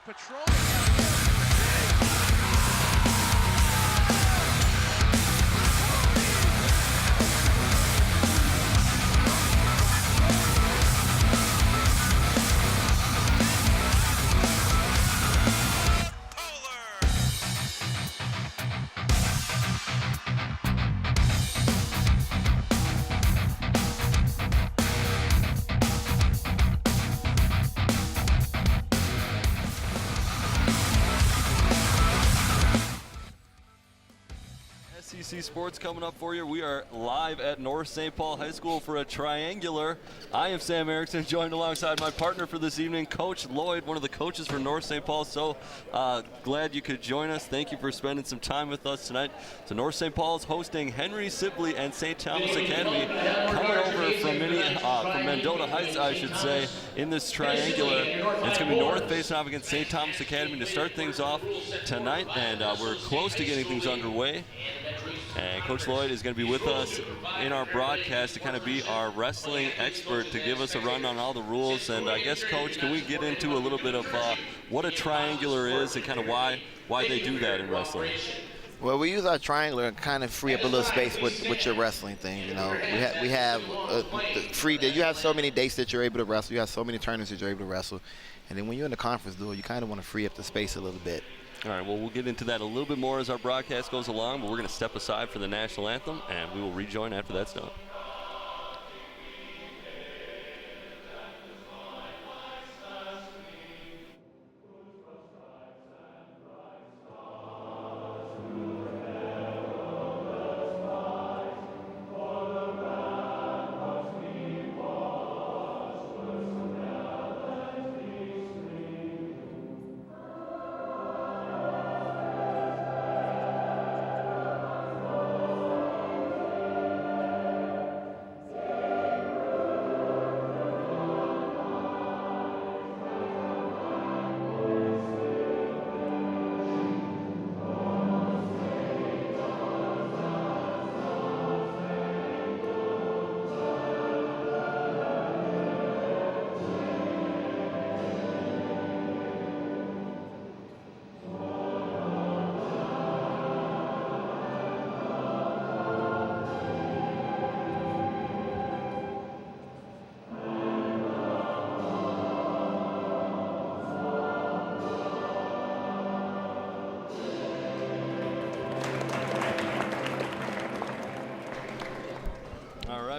patrol. SEC Sports coming up for you. We are live at North St. Paul High School for a triangular. I am Sam Erickson, joined alongside my partner for this evening, Coach Lloyd, one of the coaches for North St. Paul. So glad you could join us. Thank you for spending some time with us tonight. So North St. Paul is hosting Henry Sibley and St. Thomas Academy, coming over from Mendota Heights, I should say, in this triangular. And it's going to be North facing off against St. Thomas Academy to start things off tonight, and we're close to getting things underway. And Coach Lloyd is going to be with us in our broadcast to kind of be our wrestling expert, to give us a run on all the rules. And I guess, Coach, can we get into a little bit of what a triangular is and kind of why they do that in wrestling? Well, we use our triangular and kind of free up a little space with your wrestling thing. You know, we have free. You have so many dates that you're able to wrestle. You have so many tournaments that you're able to wrestle, and then when you're in the conference duel, you kind of want to free up the space a little bit. All right, well, we'll get into that a little bit more as our broadcast goes along, but we're going to step aside for the national anthem, and we will rejoin after that's done.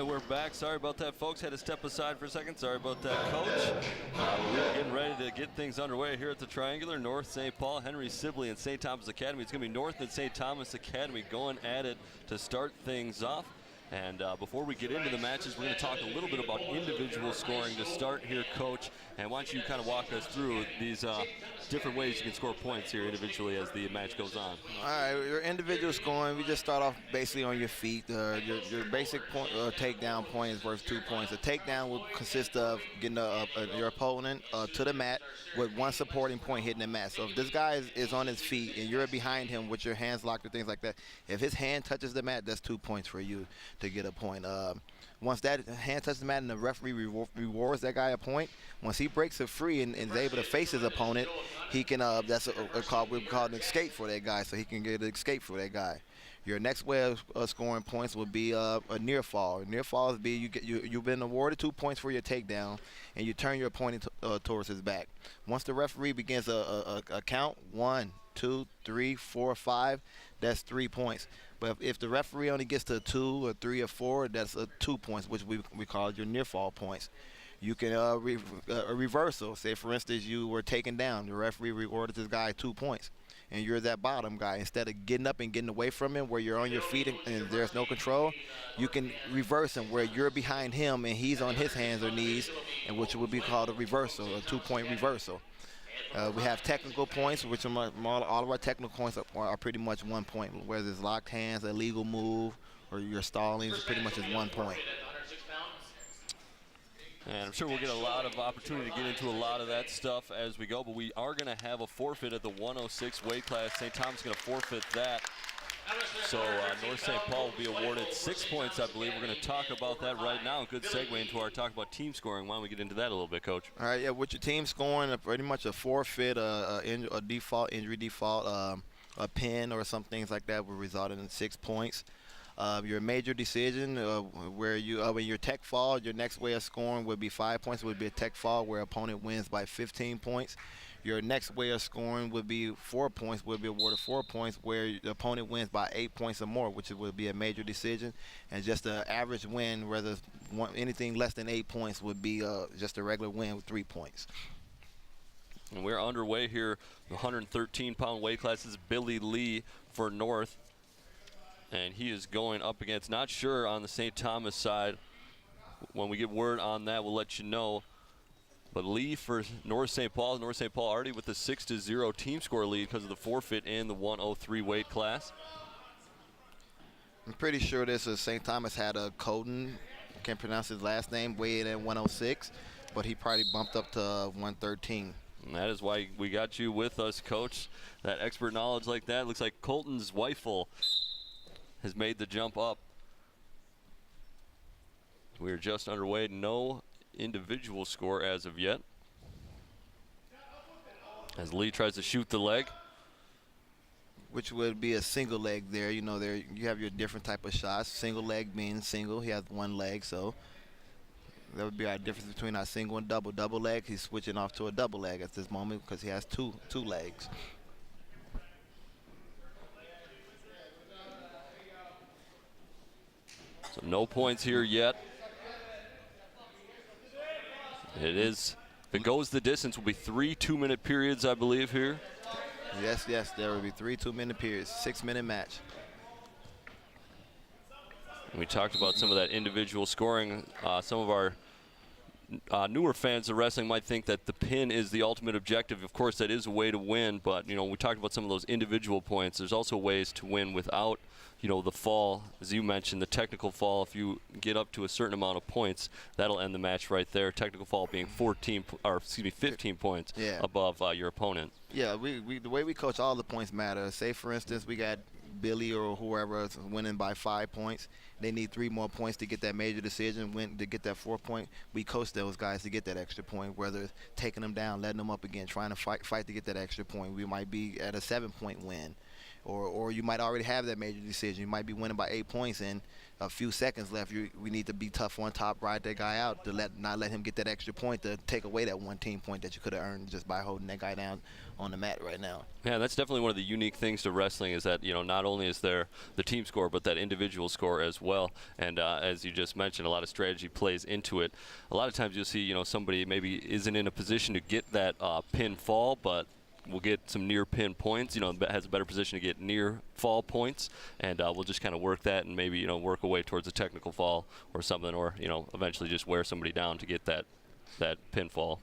We're back. Sorry about that, folks. Had to step aside for a second. Sorry about that, Coach. We're getting ready to get things underway here at the Triangular. North St. Paul, Henry Sibley, and St. Thomas Academy. It's going to be North and St. Thomas Academy going at it to start things off. And before we get into the matches, we're going to talk a little bit about individual scoring to start here, Coach. And why don't you kind of walk us through these different ways you can score points here individually as the match goes on. All right, your individual scoring, we just start off basically on your feet. Your basic point, takedown point is worth 2 points. A takedown will consist of getting your opponent to the mat with one supporting point hitting the mat. So if this guy is on his feet and you're behind him with your hands locked or things like that, if his hand touches the mat, that's 2 points for you to get a point. Once that hand touches the mat and the referee rewards that guy a point, once he breaks it free and is able to face his opponent, he can, we call it an escape for that guy, so he can get an escape for that guy. Your next way of scoring points would be a near fall. A near fall would be you've been awarded 2 points for your takedown, and you turn your opponent towards his back. Once the referee begins a count, 1, 2, 3, 4, 5, that's 3 points. But if the referee only gets to 2 or 3 or 4, that's 2 points, which we call your near fall points. You can a reversal. Say, for instance, you were taken down. The referee rewarded this guy 2 points, and you're that bottom guy. Instead of getting up and getting away from him where you're on your feet and there's no control, you can reverse him where you're behind him and he's on his hands or knees, and which would be called a reversal, a 2-point reversal. We have technical points, which all of our technical points are pretty much 1 point. Whether it's locked hands, a legal move, or your stalling, pretty much is 1 point. And I'm sure we'll get a lot of opportunity to get into a lot of that stuff as we go, but we are going to have a forfeit at the 106 weight class. St. Thomas is going to forfeit that. So North St. Paul will be awarded 6 points, I believe. We're going to talk about that right now. Good segue into our talk about team scoring. Why don't we get into that a little bit, Coach? All right, yeah, with your team scoring, pretty much a forfeit, a default, injury default, a pin or some things like that will result in 6 points. Your major decision, where when your tech fall, your next way of scoring would be 5 points. It would be a tech fall where opponent wins by 15 points. Your next way of scoring would be 4 points, would be awarded 4 points where the opponent wins by 8 points or more, which would be a major decision. And just an average win, whether anything less than 8 points would be just a regular win with 3 points. And we're underway here. The 113-pound weight class is Billy Lee for North. And he is going up against, not sure on the St. Thomas side. When we get word on that, we'll let you know. But Lee for North St. Paul. North St. Paul already with the 6-0 team score lead because of the forfeit in the 103 weight class. I'm pretty sure this is St. Thomas had a Colton, can't pronounce his last name, weighed in at 106, but he probably bumped up to 113. And that is why we got you with us, Coach. That expert knowledge like that. Looks like Colton's Weifel has made the jump up. We are just underway. No individual score as of yet. As Lee tries to shoot the leg. Which would be a single leg there. You know, there you have your different type of shots. Single leg being single. He has one leg, so that would be our difference between our single and double. Double leg, he's switching off to a double leg at this moment because he has two legs. So no points here yet. If it goes the distance, will be 3 2-minute periods, I believe, here. Yes, there will be 3 2-minute periods, 6-minute match. And we talked about some of that individual scoring. Some of our newer fans of wrestling might think that the pin is the ultimate objective. Of course, that is a way to win, but you know, we talked about some of those individual points. There's also ways to win without, you know, the fall, as you mentioned, the technical fall. If you get up to a certain amount of points, that'll end the match right there. Technical fall being 15 points above your opponent. Yeah, the way we coach, all the points matter. Say, for instance, we got Billy or whoever is winning by 5 points. They need 3 more points to get that major decision, to get that 4 point. We coach those guys to get that extra point, whether it's taking them down, letting them up again, trying to fight to get that extra point. We might be at a 7-point win. Or you might already have that major decision. You might be winning by 8 points and a few seconds left. We need to be tough on top, ride that guy out to not let him get that extra point to take away that 1 team point that you could have earned just by holding that guy down on the mat right now. Yeah, that's definitely one of the unique things to wrestling is that, you know, not only is there the team score, but that individual score as well. And as you just mentioned, a lot of strategy plays into it. A lot of times you'll see, you know, somebody maybe isn't in a position to get that pin fall, but we'll get some near pin points, you know, has a better position to get near fall points, and we'll just kind of work that and maybe, you know, work away towards a technical fall or something, or, you know, eventually just wear somebody down to get that pinfall.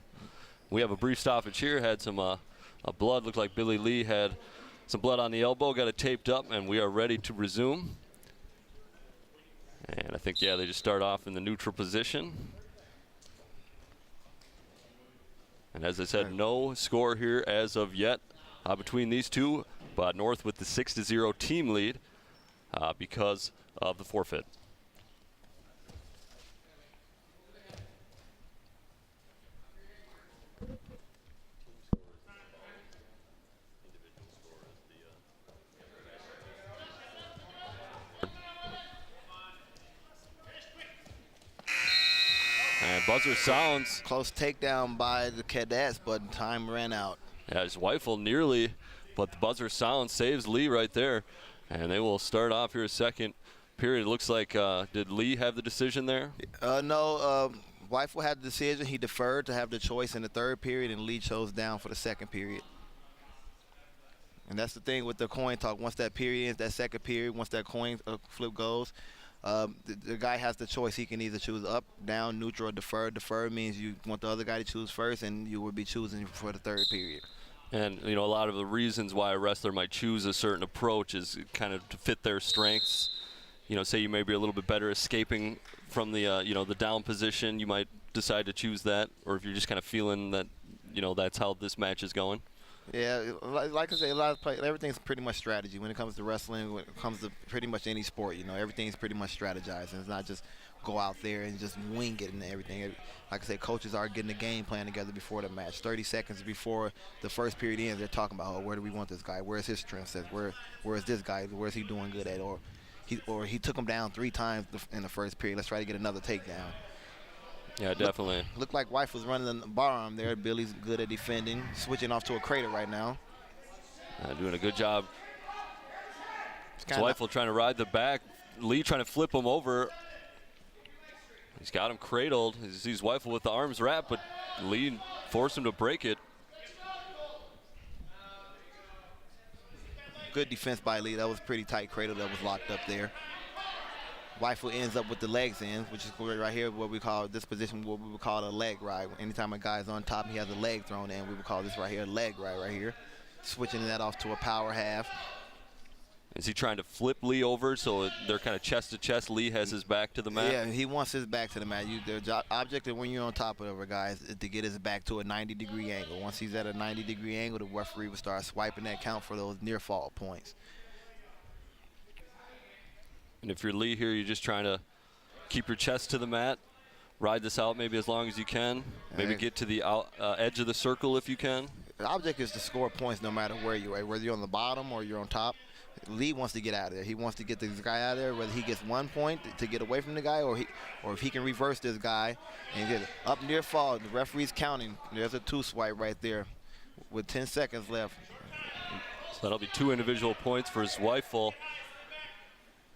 We have a brief stoppage here, had some blood, looked like Billy Lee had some blood on the elbow, got it taped up, and we are ready to resume. And I think, yeah, they just start off in the neutral position. And as I said, no score here as of yet between these two, but North with the 6-0 team lead because of the forfeit. And buzzer sounds. Close takedown by the Cadets, but time ran out. Yeah, his Weifel nearly, but the buzzer sound saves Lee right there. And they will start off here a second period. It looks like, did Lee have the decision there? No, Weifel had the decision. He deferred to have the choice in the 3rd period, and Lee chose down for the 2nd period. And that's the thing with the coin talk. Once that period ends, that 2nd period, once that coin flip goes, the guy has the choice. He can either choose up, down, neutral, or defer. Defer means you want the other guy to choose first, and you will be choosing for the 3rd period. And, you know, a lot of the reasons why a wrestler might choose a certain approach is kind of to fit their strengths. You know, say you may be a little bit better escaping from the, you know, the down position, you might decide to choose that. Or if you're just kind of feeling that, you know, that's how this match is going. Yeah, like I say, a lot of everything's pretty much strategy when it comes to wrestling. When it comes to pretty much any sport, everything's pretty much strategized, and it's not just go out there and just wing it and everything. Like I say, coaches are getting a game plan together before the match. 30 seconds before the first period ends, they're talking about, where do we want this guy? Where's his strengths? Where is this guy? Where's he doing good at? Or he took him down 3 times in the first period. Let's try to get another takedown. Yeah, definitely. Looked like Wife was running the bar arm there. Billy's good at defending. Switching off to a cradle right now. Doing a good job. Zweifel trying to ride the back. Lee trying to flip him over. He's got him cradled. He sees Zweifel with the arms wrapped, but Lee forced him to break it. Good defense by Lee. That was pretty tight cradle that was locked up there. Weifel ends up with the legs in, which is right here what we call this position, what we would call a leg ride. Anytime a guy's on top and he has a leg thrown in, we would call this right here a leg ride right here. Switching that off to a power half. Is he trying to flip Lee over so they're kind of chest to chest? Lee has his back to the mat? Yeah, he wants his back to the mat. The objective when you're on top of a guy is to get his back to a 90-degree angle. Once he's at a 90-degree angle, the referee will start swiping that count for those near fall points. And if you're Lee here, you're just trying to keep your chest to the mat, ride this out maybe as long as you can, maybe get to the edge of the circle if you can. The object is to score points no matter where you're at, whether you're on the bottom or you're on top. Lee wants to get out of there. He wants to get this guy out of there, whether he gets 1 point to get away from the guy or if he can reverse this guy and get up near fall. The referee's counting. There's a 2 swipe right there with 10 seconds left. So that'll be 2 individual points for Zweifel.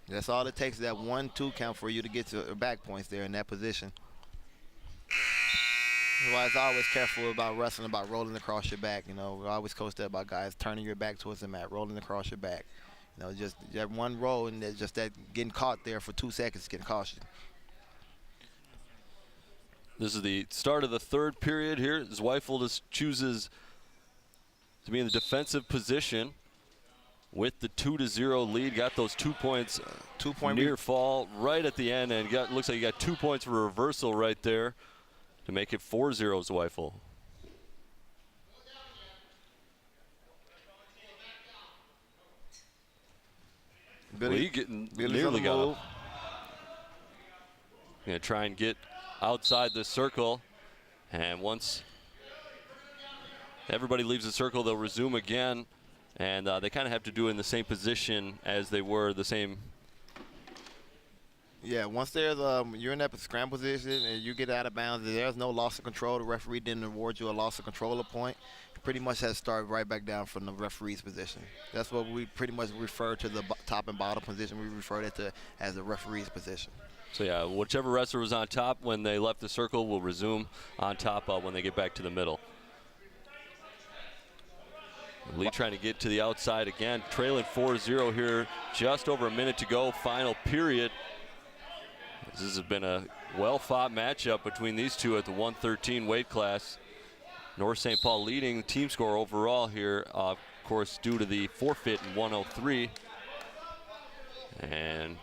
That's all it takes, that 1-2 count for you to get to back points there in that position. Otherwise, always careful about wrestling, about rolling across your back. We always coach that about guys turning your back towards the mat, rolling across your back. Just that one roll and just that getting caught there for 2 seconds can cost you. This is the start of the 3rd period here. Zweifel just chooses to be in the defensive position with the 2-0 lead. Got those 2 points, 2-point near fall right at the end, and looks like you got 2 points for reversal right there to make it 4-0 Zweifel. Lee nearly got him. Gonna try and get outside the circle, and once everybody leaves the circle, they'll resume again, and they kind of have to do it in the same position as they were, the same. Yeah, once there's you're in that scramble position and you get out of bounds, there's no loss of control. The referee didn't award you a loss of control point. Pretty much has to start right back down from the referee's position. That's what we pretty much refer to the top and bottom position. We refer that to as the referee's position. So yeah, whichever wrestler was on top when they left the circle will resume on top when they get back to the middle. Lee trying to get to the outside again, trailing 4-0 here, just over a minute to go, final period. This has been a well-fought matchup between these two at the 113 weight class. North St. Paul leading the team score overall here, of course, due to the forfeit in 103. And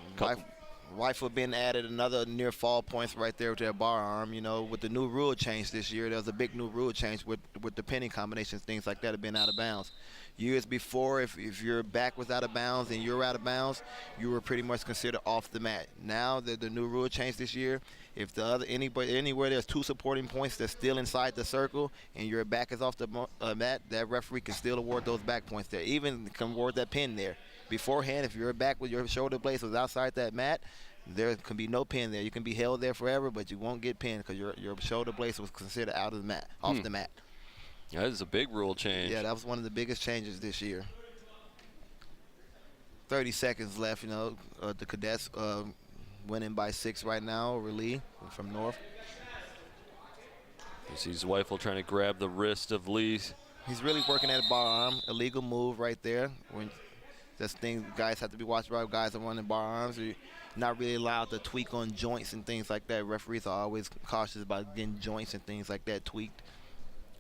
Weifel being added another near fall points right there with their bar arm. With the new rule change this year, there's a big new rule change with the pinning combinations, things like that have been out of bounds. Years before, if your back was out of bounds and you're out of bounds, you were pretty much considered off the mat. Now that the new rule changed this year, if anywhere there's 2 supporting points that's still inside the circle and your back is off the mat, that referee can still award those back points there, even can award that pin there. Beforehand, if your back with your shoulder blades was outside that mat, there can be no pin there. You can be held there forever, but you won't get pinned because your shoulder blades was considered out of the mat, off the mat. That is a big rule change. Yeah, that was one of the biggest changes this year. 30 seconds left, the Cadets winning by 6 right now over Lee from North. You see Zweifel trying to grab the wrist of Lee. He's really working at a bar arm, illegal move right there. That's things guys have to be watched about. Guys are running bar arms. You're not really allowed to tweak on joints and things like that. Referees are always cautious about getting joints and things like that tweaked.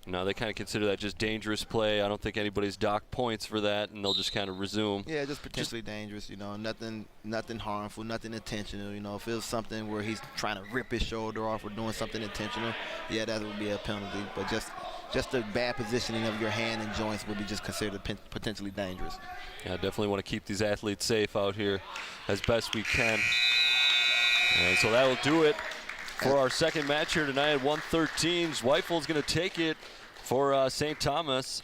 No, they kind of consider that just dangerous play. I don't think anybody's docked points for that, and they'll just kind of resume. Yeah, just potentially dangerous, you know, nothing harmful, nothing intentional. You know, if it was something where he's trying to rip his shoulder off or doing something intentional, yeah, that would be a penalty. But just the bad positioning of your hand and joints would be just considered potentially dangerous. Yeah, definitely want to keep these athletes safe out here as best we can. And so that will do it for our second match here tonight at 113. Zweifel's going to take it for St. Thomas,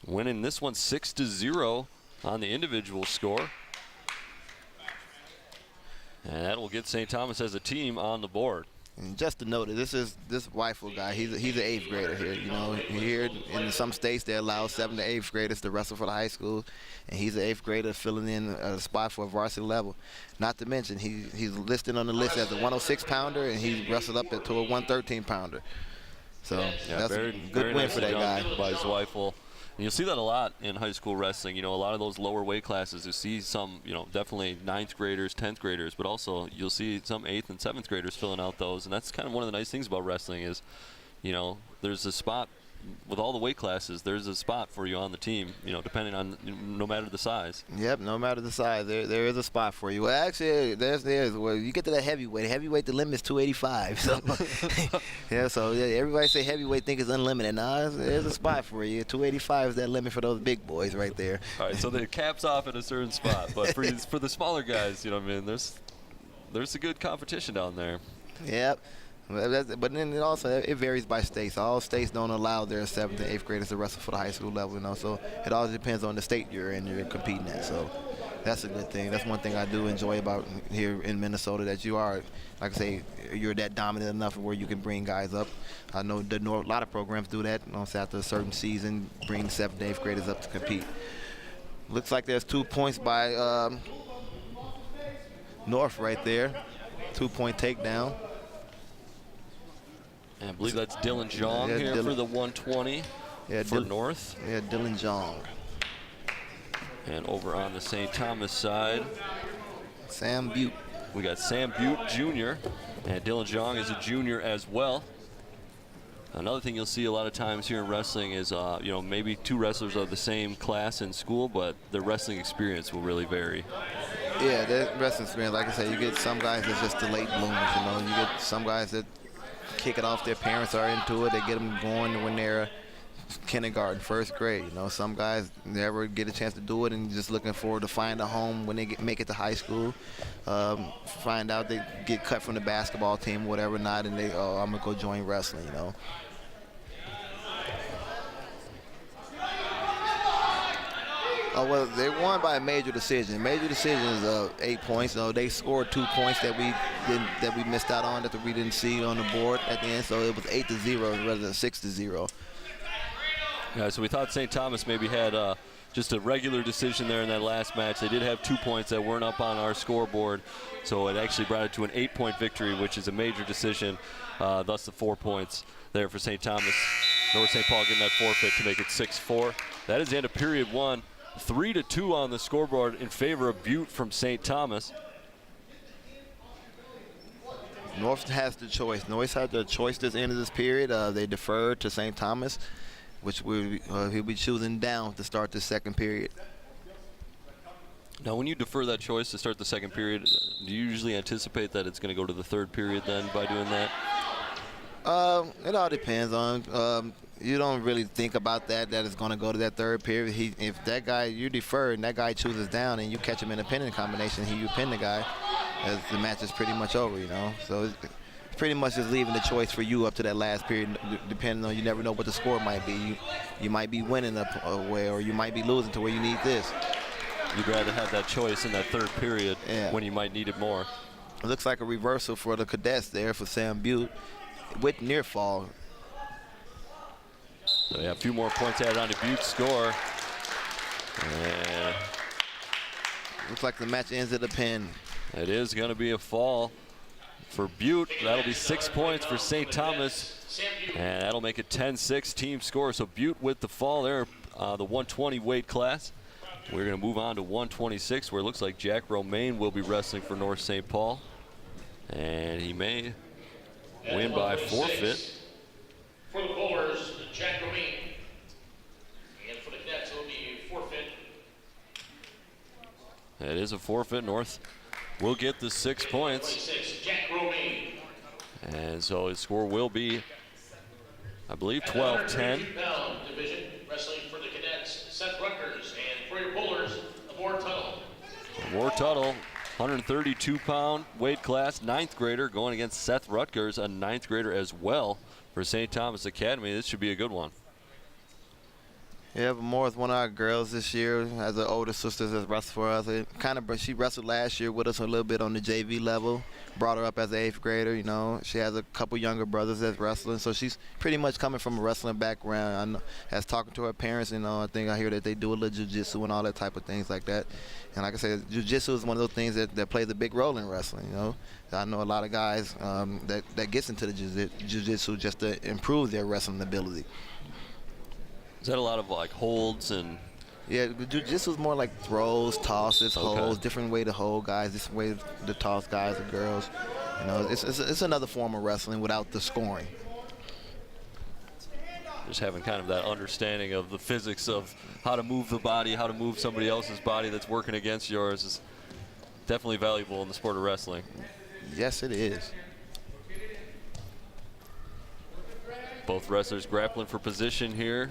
winning this one 6-0 on the individual score. And that will get St. Thomas as a team on the board. And just to note, this Weifel guy, he's an 8th grader here. You know, here in some states they allow 7th to 8th graders to wrestle for the high school, and he's an 8th grader filling in a spot for a varsity level. Not to mention, he's listed on the list as a 106-pounder, and he wrestled up to a 113-pounder. So yeah, that's a good win for that guy. By Zweifel. And you'll see that a lot in high school wrestling. You know, a lot of those lower weight classes, you see some, you know, definitely 9th graders, 10th graders, but also you'll see some 8th and 7th graders filling out those. And that's kind of one of the nice things about wrestling is, you know, there's a spot with all the weight classes. There's a spot for you on the team, you know, depending on, no matter the size. Yep, no matter the size, there is a spot for you. Well, actually, there's well, you get to that heavyweight. Heavyweight, the limit is 285. So, everybody say heavyweight think it's unlimited. Nah, there's a spot for you. 285 is that limit for those big boys right there. All right, so the cap's off at a certain spot, but for the smaller guys, you know, what I mean, there's a good competition down there. Yep. But then it varies by states. All states don't allow their 7th and 8th graders to wrestle for the high school level, you know. So it all depends on the state you're competing at. So that's a good thing. That's one thing I do enjoy about here in Minnesota, that you are, like I say, you're that dominant enough where you can bring guys up. I know a lot of programs do that. You know, so after a certain season, bring 7th and 8th graders up to compete. Looks like there's 2 points by North right there. 2-point takedown. And I believe that's Dylan Jong here for the 120 for North. Yeah, Dylan Jong. And over on the St. Thomas side, Sam Butte. We got Sam Butte Jr. and Dylan Jong is a junior as well. Another thing you'll see a lot of times here in wrestling is, you know, maybe 2 wrestlers of the same class in school, but their wrestling experience will really vary. Yeah, that wrestling experience, like I said, you get some guys that's just the late bloomers, you know. You get some guys that kick it off, their parents are into it, they get them going when they're kindergarten, 1st grade. You know, some guys never get a chance to do it and just looking forward to find a home when they make it to high school. Find out they get cut from the basketball team, whatever not, and they, I'm gonna go join wrestling, you know. Oh, well, they won by a major decision. Major decision is 8 points. So they scored 2 points that we missed out on, that we didn't see on the board at the end. So it was 8-0 rather than 6-0. Yeah, so we thought St. Thomas maybe had just a regular decision there in that last match. They did have 2 points that weren't up on our scoreboard, so it actually brought it to an 8-point victory, which is a major decision. Thus the 4 points there for St. Thomas. North St. Paul getting that forfeit to make it 6-4. That is the end of period 1. 3-2 on the scoreboard in favor of Butte from St. Thomas. North has the choice. North had the choice this end of this period. They deferred to St. Thomas, which he'll be choosing down to start the 2nd period. Now, when you defer that choice to start the 2nd period, do you usually anticipate that it's going to go to the 3rd period then by doing that? It all depends on. You don't really think about that it's going to go to that 3rd period. If that guy, you defer and that guy chooses down and you catch him in a pinning combination, you pin the guy, the match is pretty much over, you know. So it's pretty much just leaving the choice for you up to that last period, depending on, you never know what the score might be. You might be winning a way, or you might be losing to where you need this. You'd rather have that choice in that 3rd period when you might need it more. It looks like a reversal for the cadets there for Sam Butte with near fall. So yeah, a few more points added on to Butte's score. And looks like the match ends at a pin. It is going to be a fall for Butte. That'll be 6 points for St. Thomas. And that'll make it 10-6 team score. So Butte with the fall there, the 120 weight class. We're going to move on to 126, where it looks like Jack Romaine will be wrestling for North St. Paul. And he may win by forfeit. For the bowlers, Jack Romine. And for the cadets, it'll be forfeit. It is a forfeit. North will get the 6 points. 26, Jack Romine. And so his score will be, I believe, 12-10. Pound division, wrestling for the cadets, Seth Rutgers. And for your bowlers, Amor Tuttle. Amor Tuttle, 132-pound weight class, 9th grader, going against Seth Rutgers, a 9th grader as well for St. Thomas Academy. This should be a good one. Yeah, but Moore is one of our girls this year. Has an older sister that's wrestled for us. She wrestled last year with us a little bit on the JV level. Brought her up as an 8th grader, you know. She has a couple younger brothers that's wrestling, so she's pretty much coming from a wrestling background. I know, as talking to her parents, you know, I think I hear that they do a little jiu-jitsu and all that type of things like that. And like I said, jiu-jitsu is one of those things that plays a big role in wrestling, you know. I know a lot of guys that gets into the jiu-jitsu just to improve their wrestling ability. Is that a lot of like holds and? Yeah, jiu-jitsu is more like throws, tosses, Okay. holds, different way to hold guys, different way to toss guys and girls. You know, it's another form of wrestling without the scoring. Just having kind of that understanding of the physics of how to move the body, how to move somebody else's body that's working against yours is definitely valuable in the sport of wrestling. Yes, it is. Both wrestlers grappling for position here.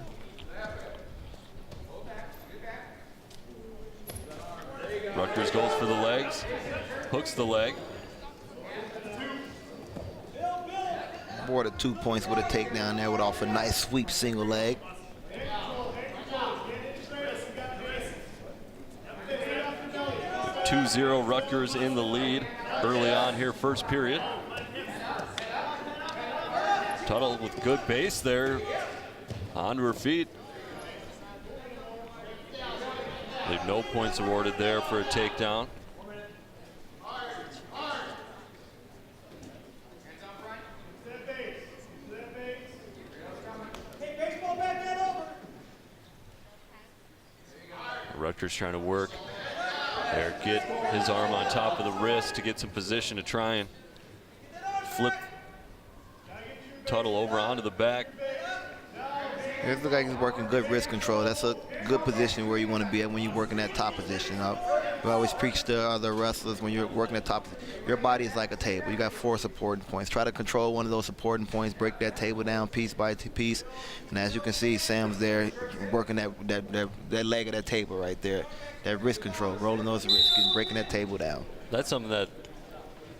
Rutgers goes for the legs, hooks the leg. Awarded 2 points with a takedown there with off a nice sweep single leg. With 2-0 Rutgers in the lead early on here, first period. Tuttle with good base there, onto her feet. Leave no points awarded there for a takedown. Rutgers trying to work there, get his arm on top of the wrist to get some position to try and flip Tuttle over onto the back. It looks like he's working good wrist control. That's a good position where you want to be at when you work in that top position. We always preach to other wrestlers when you're working at top, your body is like a table. You got 4 supporting points. Try to control one of those supporting points, break that table down piece by piece. And as you can see, Sam's there working that leg of that table right there. That wrist control, rolling those wrists, breaking that table down. That's something that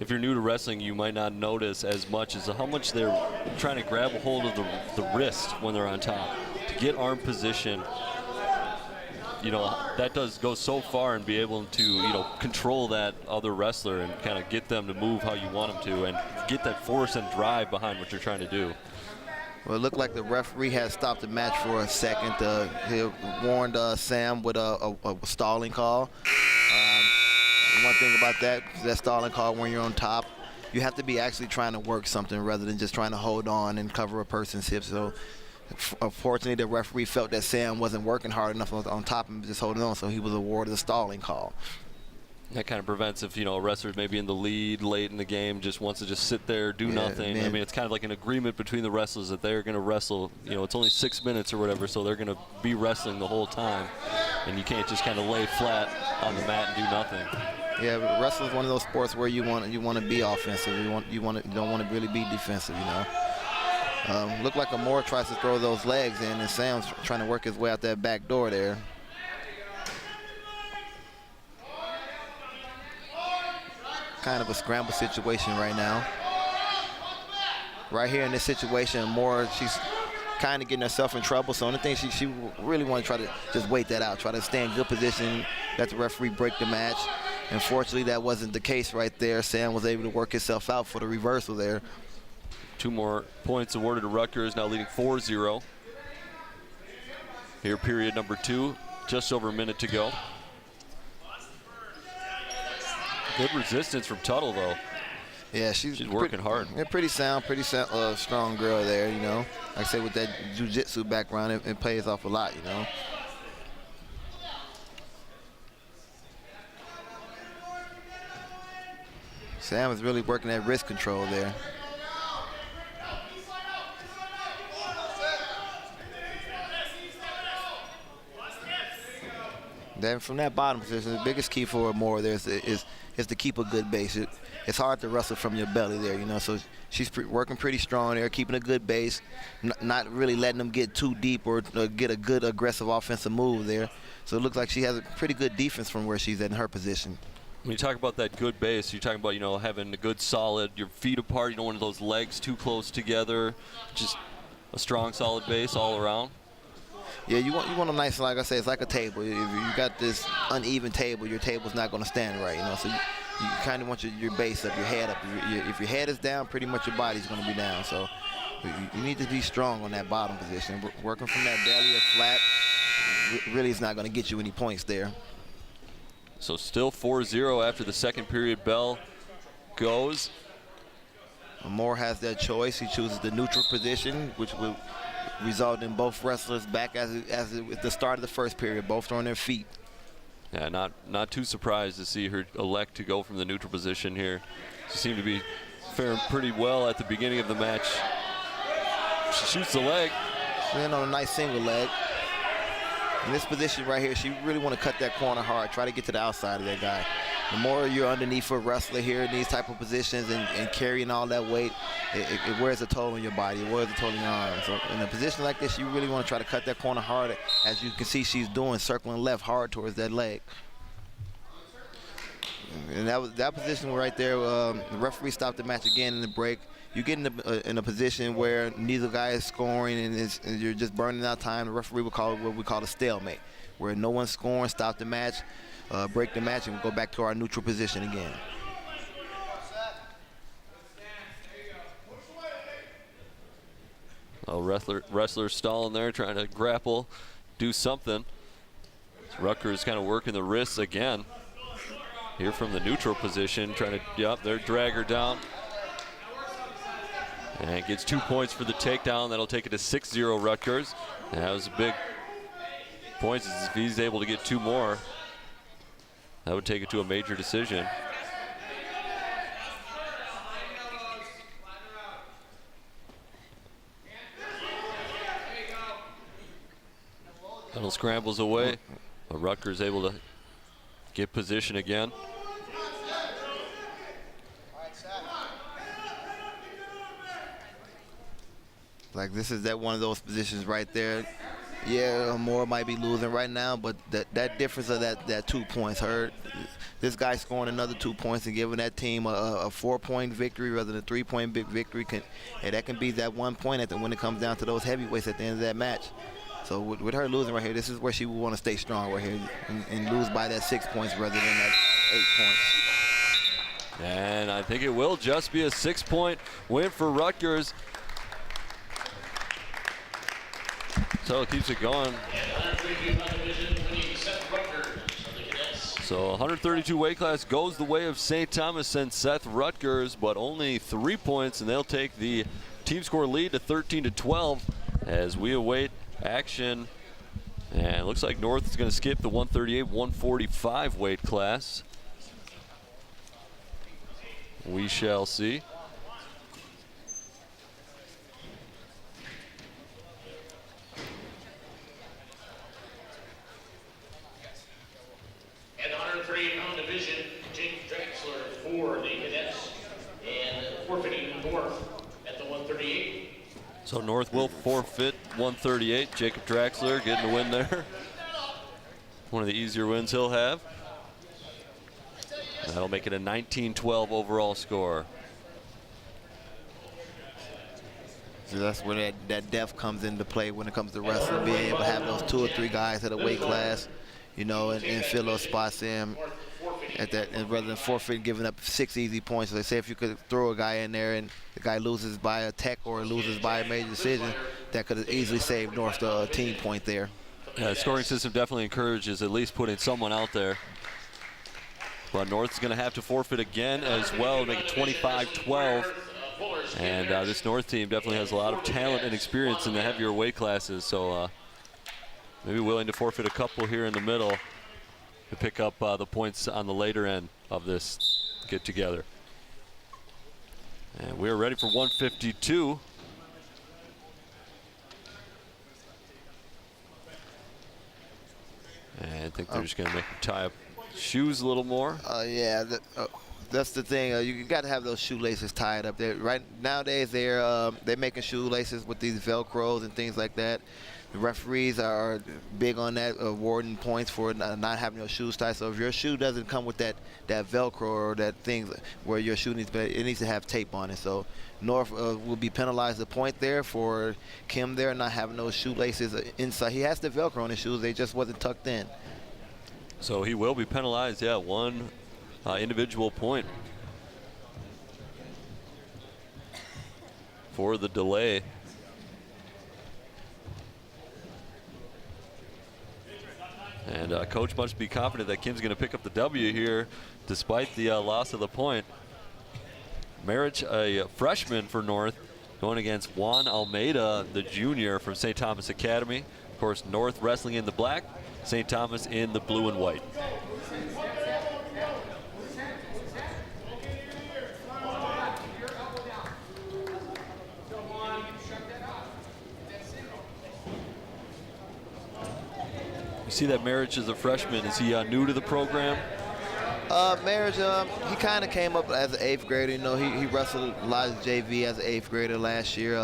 if you're new to wrestling, you might not notice as much as how much they're trying to grab a hold of the wrist when they're on top. To get arm position, you know, that does go so far and be able to, you know, control that other wrestler and kind of get them to move how you want them to and get that force and drive behind what you're trying to do. Well, it looked like the referee had stopped the match for a second. He warned Sam with a stalling call. One thing about that stalling call when you're on top, you have to be actually trying to work something rather than just trying to hold on and cover a person's hips. So unfortunately, the referee felt that Sam wasn't working hard enough on top and just holding on, so he was awarded a stalling call. That kind of prevents if, you know, a wrestler's maybe in the lead late in the game, just wants to just sit there, do nothing. Man. I mean, it's kind of like an agreement between the wrestlers that they're going to wrestle, you know, it's only 6 minutes or whatever, so they're going to be wrestling the whole time. And you can't just kind of lay flat on the mat and do nothing. Yeah, but wrestling is one of those sports where you want to be offensive. You don't want to really be defensive, you know. Looked like Amor tries to throw those legs in, and Sam's trying to work his way out that back door there. Kind of a scramble situation right now. Right here in this situation, Amor, she's kind of getting herself in trouble. So the only thing she really want to try to just wait that out, try to stay in good position, let the referee break the match. Unfortunately, that wasn't the case right there. Sam was able to work himself out for the reversal there. 2 more points awarded to Rutgers, now leading 4-0. Here, period number 2, just over a minute to go. Good resistance from Tuttle, though. Yeah, she's working hard. Yeah, pretty sound, strong girl there, you know. Like I said, with that jiu-jitsu background, it pays off a lot, you know. Sam is really working that wrist control there. Then from that bottom position, the biggest key for Moore there is to keep a good base. It's hard to wrestle from your belly there, you know. So she's working pretty strong there, keeping a good base, not really letting them get too deep or get a good aggressive offensive move there. So it looks like she has a pretty good defense from where she's at in her position. When you talk about that good base, you're talking about, you know, having a good solid, your feet apart, you don't want those legs too close together, just a strong solid base all around. Yeah, you want a nice, like I say, it's like a table. If you got this uneven table, your table's not going to stand right, you know. So you kind of want your base up, your head up. If your head is down, pretty much your body's going to be down. So you need to be strong on that bottom position. Working from that belly or flat really is not going to get you any points there. So still 4-0 after the second period bell goes. Moore has that choice. He chooses the neutral position, which will result in both wrestlers back at the start of the first period, both throwing their feet. Yeah, not too surprised to see her elect to go from the neutral position here. She seemed to be faring pretty well at the beginning of the match. She shoots the leg. Then on a nice single leg. In this position right here, she really want to cut that corner hard, try to get to the outside of that guy. The more you're underneath a wrestler here in these type of positions and carrying all that weight, it wears a toll on your body, it wears a toll on your arms. So in a position like this, you really want to try to cut that corner hard, as you can see she's doing, circling left hard towards that leg. And that position right there, the referee stopped the match again in the break. You get in a position where neither guy is scoring and you're just burning out time. The referee will call it what we call a stalemate, where no one's scoring, stop the match, break the match, and we go back to our neutral position again. Oh, wrestler stalling there, trying to grapple, do something. Rutgers kind of working the wrists again. Here from the neutral position, trying to, they're drag her down. And gets 2 points for the takedown. That'll take it to 6-0 Rutgers. And that was a big points. If he's able to get 2 more, that would take it to a major decision. Little scrambles away, but Rutgers able to get position again. Like, this is one of those positions right there. Yeah, Moore might be losing right now, but that difference of that 2 points hurt. This guy scoring another 2 points and giving that team a 4-point victory rather than a 3-point victory, that can be that 1 point when it comes down to those heavyweights at the end of that match. So with her losing right here, this is where she will want to stay strong right here and lose by that 6 points rather than that 8 points. And I think it will just be a 6-point win for Rutgers. So it keeps it going. So 132 weight class goes the way of St. Thomas and Seth Rutgers, but only 3 points, and they'll take the team score lead to 13-12 as we await action. And it looks like North is going to skip the 138-145 weight class. We shall see. And the 138-pound division, Jake Drexler for the cadets, and forfeiting North at the 138. So North will forfeit 138. Jacob Draxler getting the win there. One of the easier wins he'll have. That'll make it a 19-12 overall score. So that's where that depth comes into play when it comes to wrestling, being able to have those 2 or 3 guys at a weight class, you know, and fill those spots in at that, and rather than forfeiting, giving up 6 easy points. So they say if you could throw a guy in there and the guy loses by a tech or loses by a major decision, that could have easily saved North a team point there. Yeah, the scoring system definitely encourages at least putting someone out there. But North's going to have to forfeit again as well, make it 25-12. And this North team definitely has a lot of talent and experience in the heavier weight classes. So maybe willing to forfeit a couple here in the middle to pick up the points on the later end of this get together. And we're ready for 152. And I think there's just going to make him tie up shoes a little more. Yeah, that's the thing. You got to have those shoelaces tied up there. Right nowadays, they're making shoelaces with these Velcros and things like that. The referees are big on that, awarding points for not having your shoes tied. So if your shoe doesn't come with that Velcro or that thing where your shoe needs, it needs to have tape on it. So North will be penalized a point there for Kim there not having those shoelaces inside. He has the Velcro on his shoes. They just wasn't tucked in. So he will be penalized, yeah, one individual point for the delay. And coach must be confident that Kim's going to pick up the W here despite the loss of the point. Marriage, a freshman for North, going against Juan Almeida, the junior from St. Thomas Academy. Of course, North wrestling in the black, St. Thomas in the blue and white. You see that Marriage is a freshman. Is he new to the program? Marriage, he kind of came up as an 8th grader. You know, he wrestled a lot of JV as an 8th grader last year.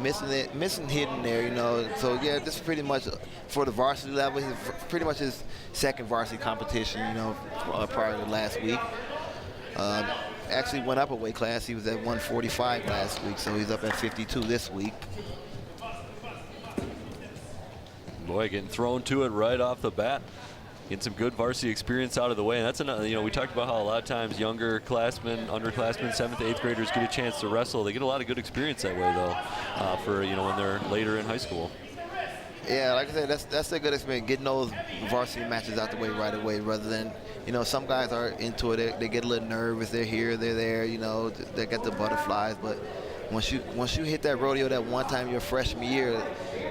Missing hitting there, you know. So yeah, this is pretty much for the varsity level. He's pretty much his second varsity competition, you know, prior to last week. Actually went up a weight class. He was at 145 last week, so he's up at 52 this week. Boy, getting thrown to it right off the bat. Getting some good varsity experience out of the way. And that's another, you know, we talked about how a lot of times younger classmen, underclassmen, 7th to 8th graders get a chance to wrestle. They get a lot of good experience that way, though, for, you know, when they're later in high school. Yeah, like I said, that's a good experience, getting those varsity matches out the way right away, rather than, you know, some guys are into it. They get a little nervous. They're here, they're there, you know, they get the butterflies. But once you hit that rodeo that one time your freshman year,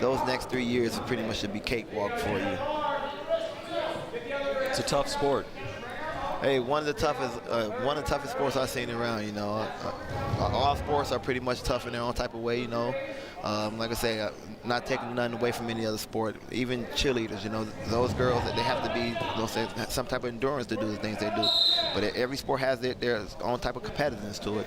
those next 3 years pretty much should be cakewalk for you. It's a tough sport. Hey, one of the toughest sports I've seen around. You know, all sports are pretty much tough in their own type of way. You know, like I say, not taking nothing away from any other sport. Even cheerleaders, you know, those girls, they have to be some type of endurance to do the things they do. But every sport has their own type of competitiveness to it.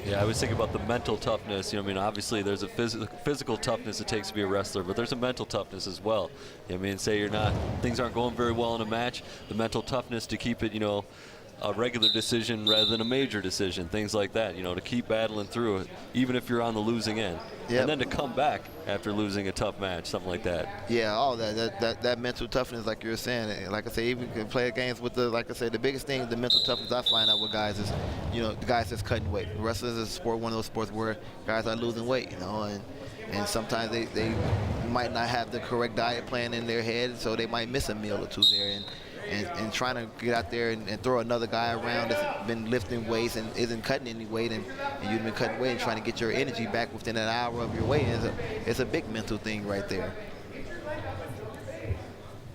Yeah, I was thinking about the mental toughness. You know, I mean, obviously there's a physical toughness it takes to be a wrestler, but there's a mental toughness as well. You know, I mean, say things aren't going very well in a match, the mental toughness to keep it, you know, a regular decision rather than a major decision, things like that, you know, to keep battling through it, even if you're on the losing end. Yep. And then to come back after losing a tough match, something like that. Yeah, all that mental toughness, like you were saying. Like I say, even can play games with like I said, the biggest thing, the mental toughness I find out with guys is, you know, the guys that's cutting weight. Wrestling is a sport, one of those sports where guys are losing weight, you know, and sometimes they might not have the correct diet plan in their head, so they might miss a meal or two there. And trying to get out there and throw another guy around that's been lifting weights and isn't cutting any weight, and you've been cutting weight and trying to get your energy back within an hour of your weigh-in, it's a big mental thing right there.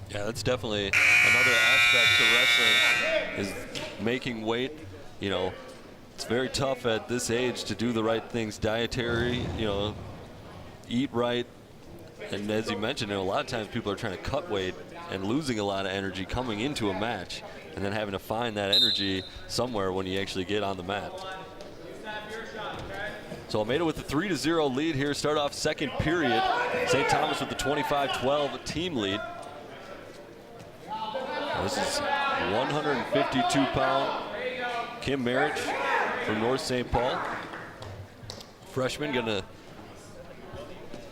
Yeah, that's definitely another aspect to wrestling, is making weight. You know, it's very tough at this age to do the right things, dietary, you know, eat right. And as you mentioned, you know, a lot of times people are trying to cut weight and losing a lot of energy coming into a match, and then having to find that energy somewhere when you actually get on the mat. So Almeida with the 3-0 lead here, start off second period. St. Thomas with the 25-12 team lead. This is 152-pound Kim Marriage from North St. Paul. Freshman gonna, I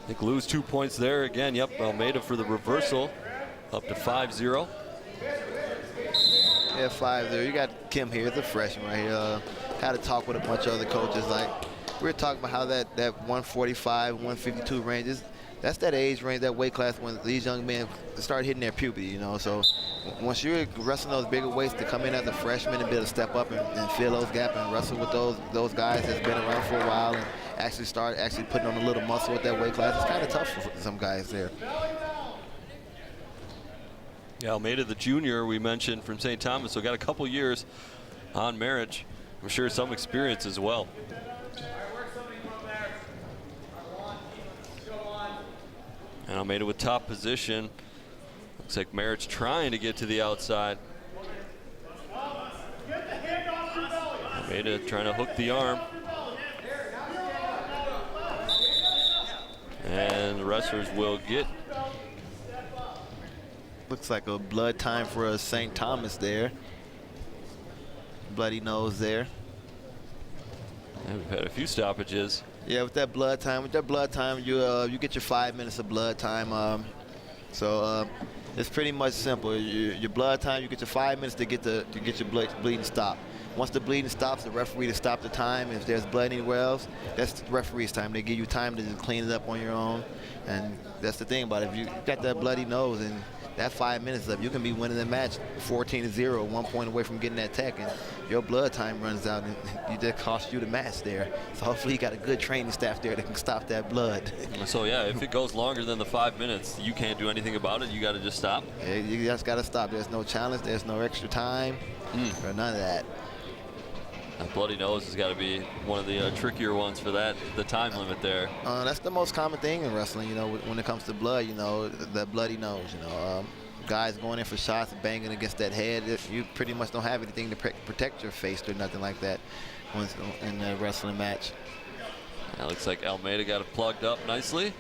think, lose 2 points there again. Yep, Almeida for the reversal, up to 5-0. Yeah, 5-0. You got Kim here, the freshman right here. Had a talk with a bunch of other coaches. Like, we were talking about how that 145, 152 ranges, that's that age range, that weight class when these young men start hitting their puberty, you know. So once you're wrestling those bigger weights, to come in as a freshman and be able to step up and fill those gaps and wrestle with those guys that's been around for a while and actually start putting on a little muscle with that weight class, it's kind of tough for some guys there. Yeah, Almeida, the junior we mentioned from St. Thomas, so got a couple years on Marriage. I'm sure some experience as well. And Almeida with top position. Looks like Merritt's trying to get to the outside. Almeida trying to hook the arm. And the wrestlers will get. Looks like a blood time for St. Thomas there. Bloody nose there. And we've had a few stoppages. Yeah, with that blood time, you get your 5 minutes of blood time. So it's pretty much simple. Your blood time, you get your 5 minutes to get your bleeding stop. Once the bleeding stops, the referee to stop the time. If there's blood anywhere else, that's the referee's time. They give you time to just clean it up on your own. And that's the thing about it. If you got that bloody nose and that 5 minutes up, you can be winning the match 14-0, 1 point away from getting that tech, and your blood time runs out, and you just cost you the match there. So hopefully you got a good training staff there that can stop that blood. So yeah, if it goes longer than the 5 minutes, you can't do anything about it. You got to just stop. Yeah, you just got to stop. There's no challenge. There's no extra time or none of that. That bloody nose has got to be one of the trickier ones for that, the time limit there. That's the most common thing in wrestling, you know, when it comes to blood, you know, that bloody nose, you know. Guys going in for shots and banging against that head, you pretty much don't have anything to protect your face or nothing like that in a wrestling match. That looks like Almeida got it plugged up nicely.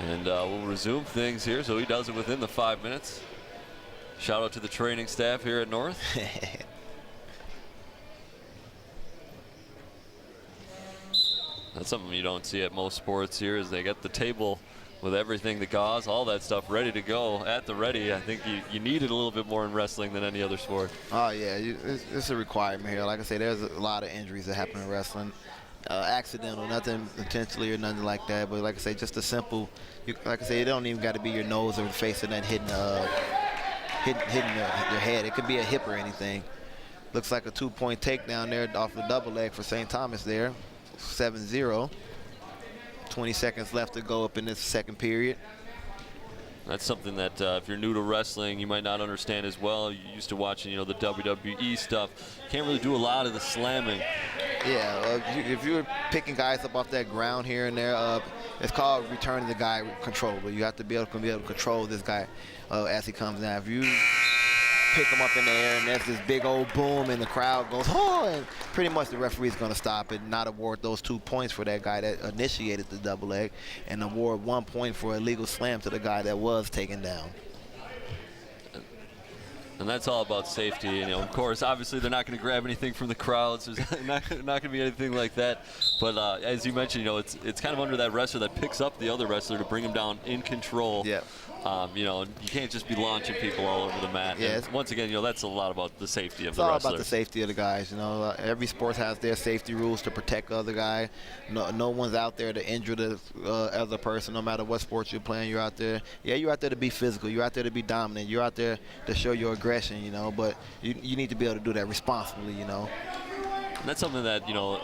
And we'll resume things here, so he does it within the 5 minutes. Shout out to the training staff here at North. That's something you don't see at most sports here, is they get the table with everything, the gauze, all that stuff ready to go at the ready. I think you need it a little bit more in wrestling than any other sport. Oh, yeah, it's a requirement here. Like I say, there's a lot of injuries that happen in wrestling. Accidental, nothing intentionally or nothing like that. But like I say, just a simple, like I say, it don't even got to be your nose or the face or that hitting your head. It could be a hip or anything. Looks like a 2-point takedown there off the double leg for St. Thomas there. 7-0. 20 seconds left to go up in this second period. That's something that if you're new to wrestling, you might not understand as well. You're used to watching, you know, the WWE stuff. Can't really do a lot of the slamming. Yeah, if you're picking guys up off that ground here and there, it's called returning the guy control. But you have to be able to control this guy as he comes down. If you pick him up in the air and there's this big old boom and the crowd goes, oh, and pretty much the referee's going to stop it and not award those 2 points for that guy that initiated the double leg and award 1 point for a legal slam to the guy that was taken down. And that's all about safety. You know, of course, obviously they're not going to grab anything from the crowds. There's not going to be anything like that. But as you mentioned, you know, it's kind of under that wrestler that picks up the other wrestler to bring him down in control. Yeah. You know, you can't just be launching people all over the mat. Yeah, and once again, you know, that's a lot about the safety of the wrestler. wrestler. It's all about the safety of the guys. You know, every sport has their safety rules to protect the other guy. No one's out there to injure the other person, no matter what sport you're playing. You're out there. Yeah, you're out there to be physical. You're out there to be dominant. You're out there to show your aggression. You know, but you need to be able to do that responsibly. You know. And that's something that, you know,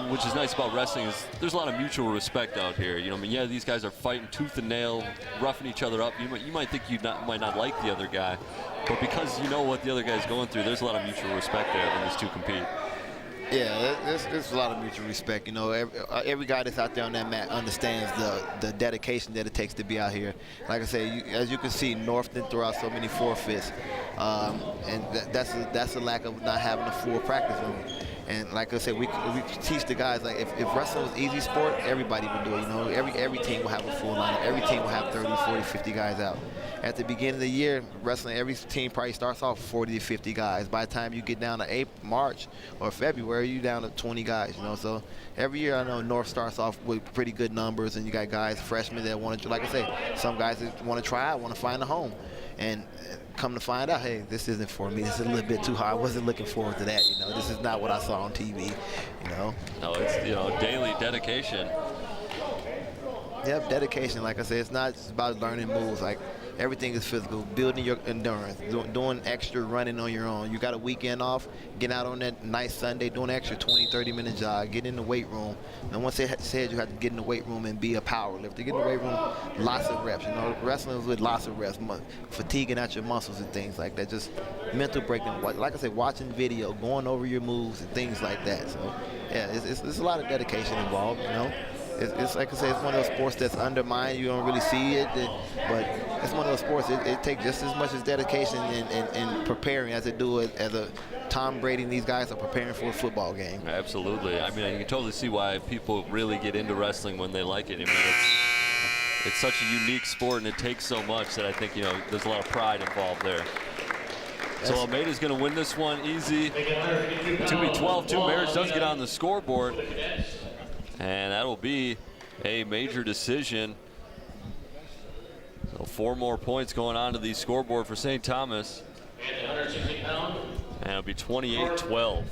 which is nice about wrestling is there's a lot of mutual respect out here. You know, I mean, yeah, these guys are fighting tooth and nail, roughing each other up. You might think you might not like the other guy, but because you know what the other guy's going through, there's a lot of mutual respect there when these two compete. Yeah, there's a lot of mutual respect. You know, every guy that's out there on that mat understands the dedication that it takes to be out here. Like I say, as you can see, North didn't throw out so many forfeits, and that's a lack of not having a full practice room. And like I said, we teach the guys, like, if wrestling was easy sport, everybody would do it. You know, every team will have a full lineup. Every team will have 30, 40, 50 guys out. At the beginning of the year, wrestling, every team probably starts off 40 to 50 guys. By the time you get down to March or February, you're down to 20 guys, you know. So every year, I know North starts off with pretty good numbers, and you got guys, freshmen that want to, like I say, some guys that want to try out, want to find a home. And come to find out, hey, this isn't for me. This is a little bit too hard. I wasn't looking forward to that, you know. This is not what I saw on TV, you know. No, it's, you know, daily dedication. Yep, dedication. Like I said, it's not just about learning moves. Like, everything is physical, building your endurance, doing extra running on your own. You got a weekend off, get out on that nice Sunday, doing an extra 20, 30-minute jog, get in the weight room. And once they said you have to get in the weight room and be a power lifter, get in the weight room, lots of reps. You know, wrestling is with lots of reps, fatiguing out your muscles and things like that. Just mental breakdown. Like I said, watching video, going over your moves and things like that. So, yeah, it's a lot of dedication involved, you know. it's like I say, it's one of those sports that's undermined. You don't really see it, but it's one of those sports. It takes just as much as dedication and preparing as it do it as a Tom Brady and these guys are preparing for a football game. Absolutely. I mean, you can totally see why people really get into wrestling when they like it. I mean, it's such a unique sport, and it takes so much that I think, there's a lot of pride involved there. So Almeida's going to win this one easy. 2B12, Marriage does get on the scoreboard, and that'll be a major decision. So 4 more points going on to the scoreboard for St. Thomas. And it'll be 28-12.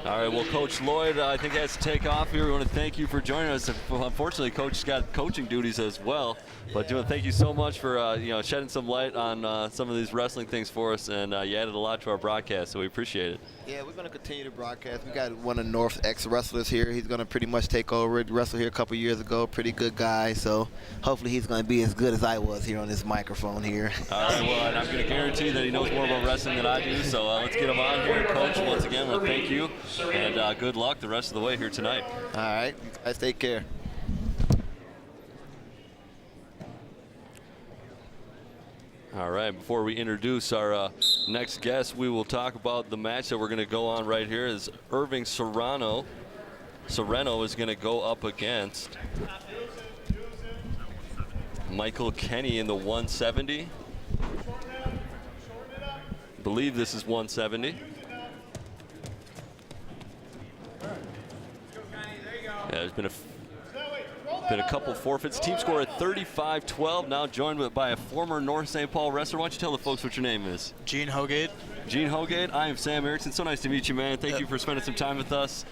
All right, well, Coach Lloyd, I think has to take off here. We want to thank you for joining us. Unfortunately, Coach's got coaching duties as well. But thank you so much for shedding some light on some of these wrestling things for us, and you added a lot to our broadcast, so we appreciate it. Yeah, we're going to continue to broadcast. We got one of North's ex-wrestlers here. He's going to pretty much take over. He wrestled here a couple years ago. Pretty good guy, so hopefully he's going to be as good as I was here on this microphone here. All right, well, and I'm going to guarantee that he knows more about wrestling than I do, so let's get him on here. Coach, once again, well, thank you, and good luck the rest of the way here tonight. All right, you guys take care. All right, before we introduce our next guest, we will talk about the match that we're going to go on right here. Is Irving Serrano. Serrano is going to go up against Michael Kenny in the 170. I believe this is 170. Yeah, there's been a couple forfeits. Team score at 35-12. Now joined by a former North St. Paul wrestler. Why don't you tell the folks what your name is? Gene Hogate. Gene Hogate. I am Sam Erickson. So nice to meet you, man. Thank you for spending some time with us,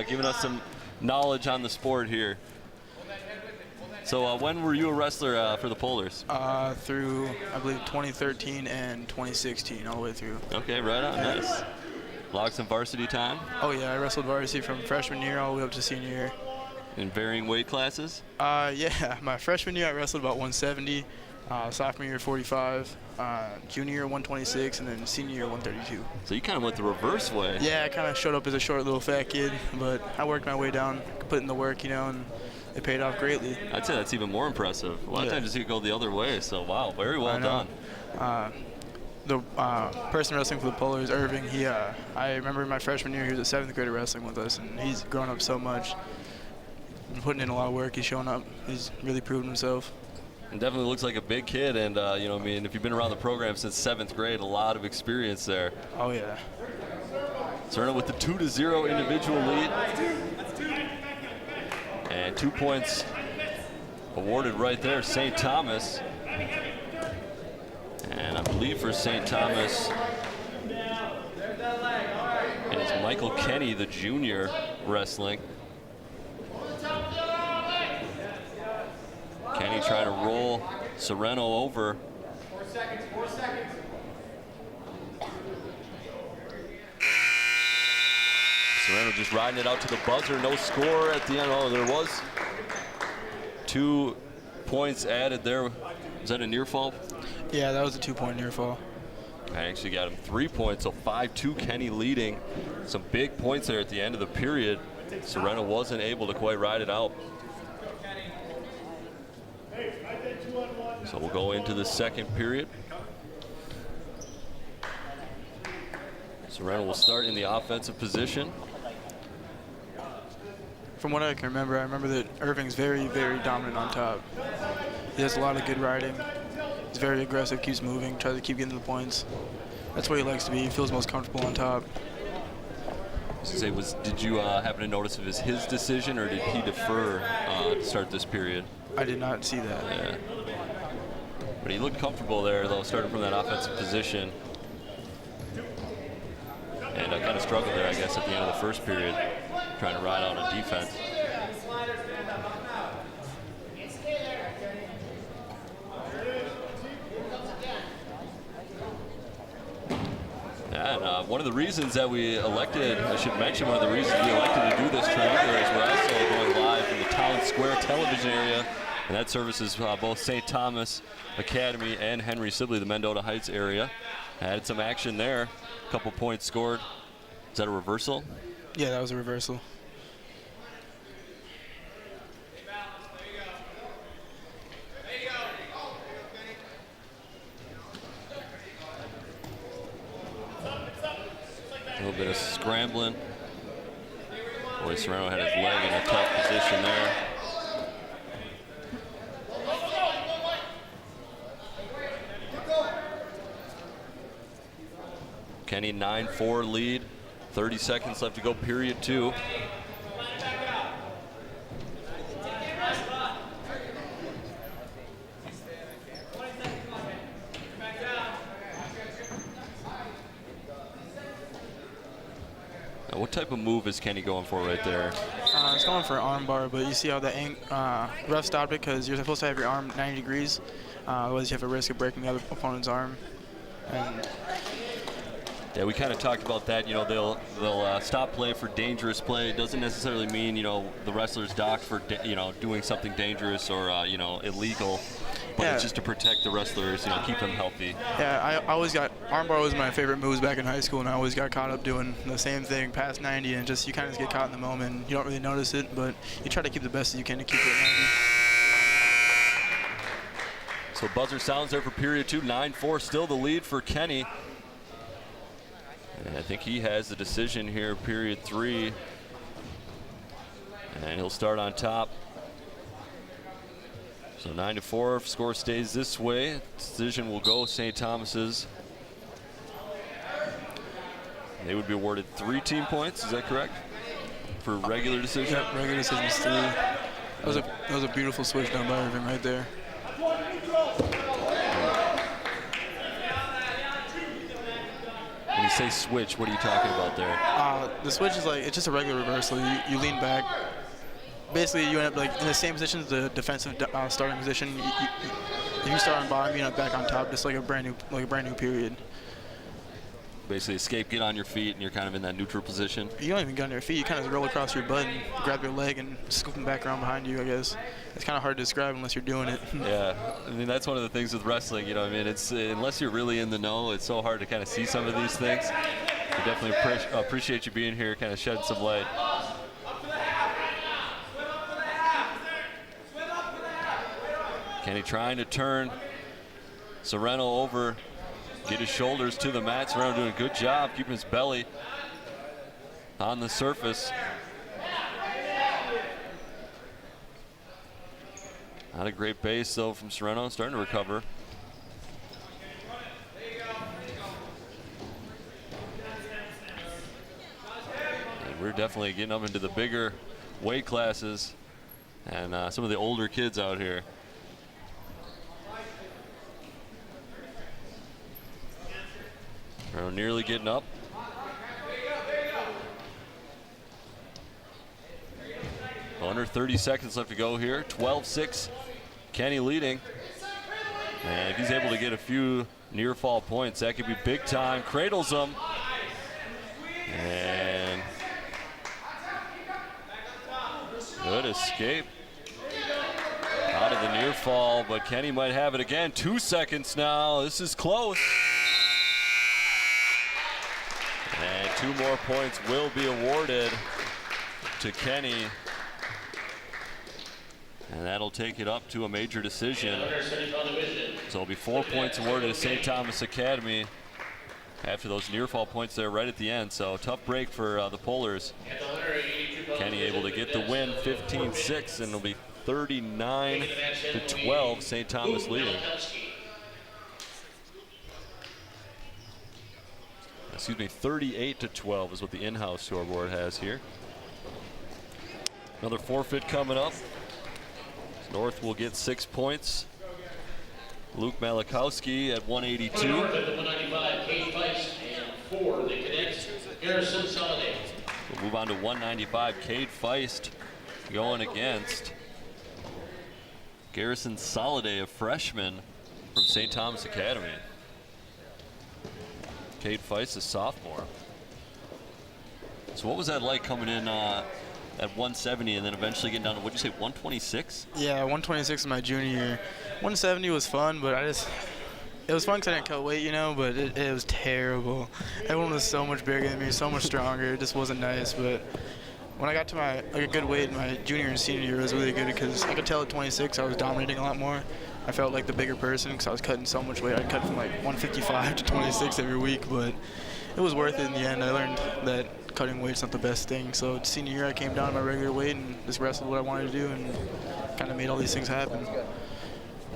giving us some knowledge on the sport here. So when were you a wrestler for the Polars? Through, I believe, 2013 and 2016, all the way through. Okay, right on. Nice. Logged some varsity time? Oh, yeah. I wrestled varsity from freshman year all the way up to senior year. In varying weight classes? Yeah. My freshman year, I wrestled about 170. Sophomore year, 45. Junior year, 126. And then senior year, 132. So you kind of went the reverse way. Yeah, I kind of showed up as a short little fat kid, but I worked my way down, put in the work, and it paid off greatly. I'd say that's even more impressive. A lot of times you see it go the other way, so wow, very well done. The person wrestling for the Polars, Irving, I remember in my freshman year, he was a 7th grader wrestling with us, and he's grown up so much. Been putting in a lot of work. He's showing up. He's really proven himself. And definitely looks like a big kid, and if you've been around the program since 7th grade, a lot of experience there. Oh yeah. Serna with the 2-0 individual lead. And 2 points awarded right there, St. Thomas. And I believe for St. Thomas, it is Michael Kenny, the junior, wrestling. Kenny trying to roll Serrano over. 4 seconds, 4 seconds. Serrano just riding it out to the buzzer. No score at the end. Oh, there was 2 points added there. Was that a near fall? Yeah, that was a 2-point near fall. I actually got him 3 points, so 5-2 Kenny leading. Some big points there at the end of the period. Serrano wasn't able to quite ride it out. So we'll go into the second period. Serrano will start in the offensive position. From what I can remember, I remember that Irving's very, very dominant on top. He has a lot of good riding. He's very aggressive, keeps moving, tries to keep getting the points. That's what he likes to be. He feels most comfortable on top. Did you happen to notice if it was his decision, or did he defer to start this period? I did not see that. Yeah. But he looked comfortable there, though, starting from that offensive position. And I kind of struggled there, I guess, at the end of the first period, trying to ride out on defense. And one of the reasons that we elected, I should mention one of the reasons we elected to do this triangular is we're also going live from the Town Square television area. And that services both St. Thomas Academy and Henry Sibley, the Mendota Heights area. Had some action there. A couple points scored. Is that a reversal? Yeah, that was a reversal. A little bit of scrambling. Boy, Serrano had his leg in a tough position there. Kenny 9-4 lead. 30 seconds left to go, period 2. Now, what type of move is Kenny going for right there? It's going for an arm bar, but you see how the ref stopped it because you're supposed to have your arm 90 degrees. Otherwise, you have a risk of breaking the other opponent's arm. And yeah, we kind of talked about that. You know, they'll stop play for dangerous play. It doesn't necessarily mean, you know, the wrestler's docked for, doing something dangerous or, illegal. But yeah. It's just to protect the wrestlers, keep them healthy. Yeah, I always got armbar was my favorite moves back in high school, and I always got caught up doing the same thing past 90, and just you kind of get caught in the moment. You don't really notice it, but you try to keep the best that you can to keep it at 90. So buzzer sounds there for period 2. 9-4, still the lead for Kenny. And I think he has the decision here, period 3. And he'll start on top. So 9-4, if score stays this way, decision will go St. Thomas's. They would be awarded 3 team points, is that correct? For regular decision? Yep, regular decision's 3. That was a beautiful switch done by Irving right there. When you say switch, what are you talking about there? The switch is it's just a regular reversal. You lean back. Basically, you end up in the same position as the defensive starting position. If you start on bottom, you end up back on top, just like a brand new period. Basically, escape, get on your feet, and you're kind of in that neutral position. You don't even get on your feet. You kind of roll across your butt and grab your leg and scoop them back around behind you, I guess. It's kind of hard to describe unless you're doing it. Yeah, I mean, that's one of the things with wrestling, it's unless you're really in the know, it's so hard to kind of see some of these things. We definitely appreciate you being here, kind of shedding some light. Kenny trying to turn Serrano over, get his shoulders to the mat. Serrano doing a good job keeping his belly on the surface. Not a great base, though, from Serrano. Starting to recover. And we're definitely getting up into the bigger weight classes and some of the older kids out here. Serrano nearly getting up. Under 30 seconds left to go here. 12-6, Kenny leading. And if he's able to get a few near fall points, that could be big time. Cradles him. And good escape out of the near fall, but Kenny might have it again. 2 seconds now. This is close. And 2 more points will be awarded to Kenny. And that'll take it up to a major decision. So it'll be 4 points awarded to St. Thomas Academy after those near fall points there right at the end. So tough break for the Polars. Kenny able to get the win, 15-6, and it'll be 39-12, St. Thomas leading. Excuse me, 38-12 is what the in-house scoreboard has here. Another forfeit coming up. North will get 6 points. Luke Malakowski at 182. North at the 195, Kate Feist, and 4, the cadets, Harrison Soliday. We'll move on to 195, Cade Feist going against Garrison Soliday, a freshman from St. Thomas Academy. Cade Feist, a sophomore. So what was that like coming in at 170 and then eventually getting down to, what'd you say, 126? Yeah, 126 in my junior year. 170 was fun, but It was fun because I didn't cut weight, but it was terrible. Everyone was so much bigger than me, so much stronger. It just wasn't nice. But when I got to a good weight in my junior and senior year, it was really good because I could tell at 26 I was dominating a lot more. I felt like the bigger person because I was cutting so much weight. I'd cut from like 155 to 26 every week, but it was worth it in the end. I learned that cutting weight's not the best thing. So senior year, I came down to my regular weight and just wrestled what I wanted to do and kind of made all these things happen.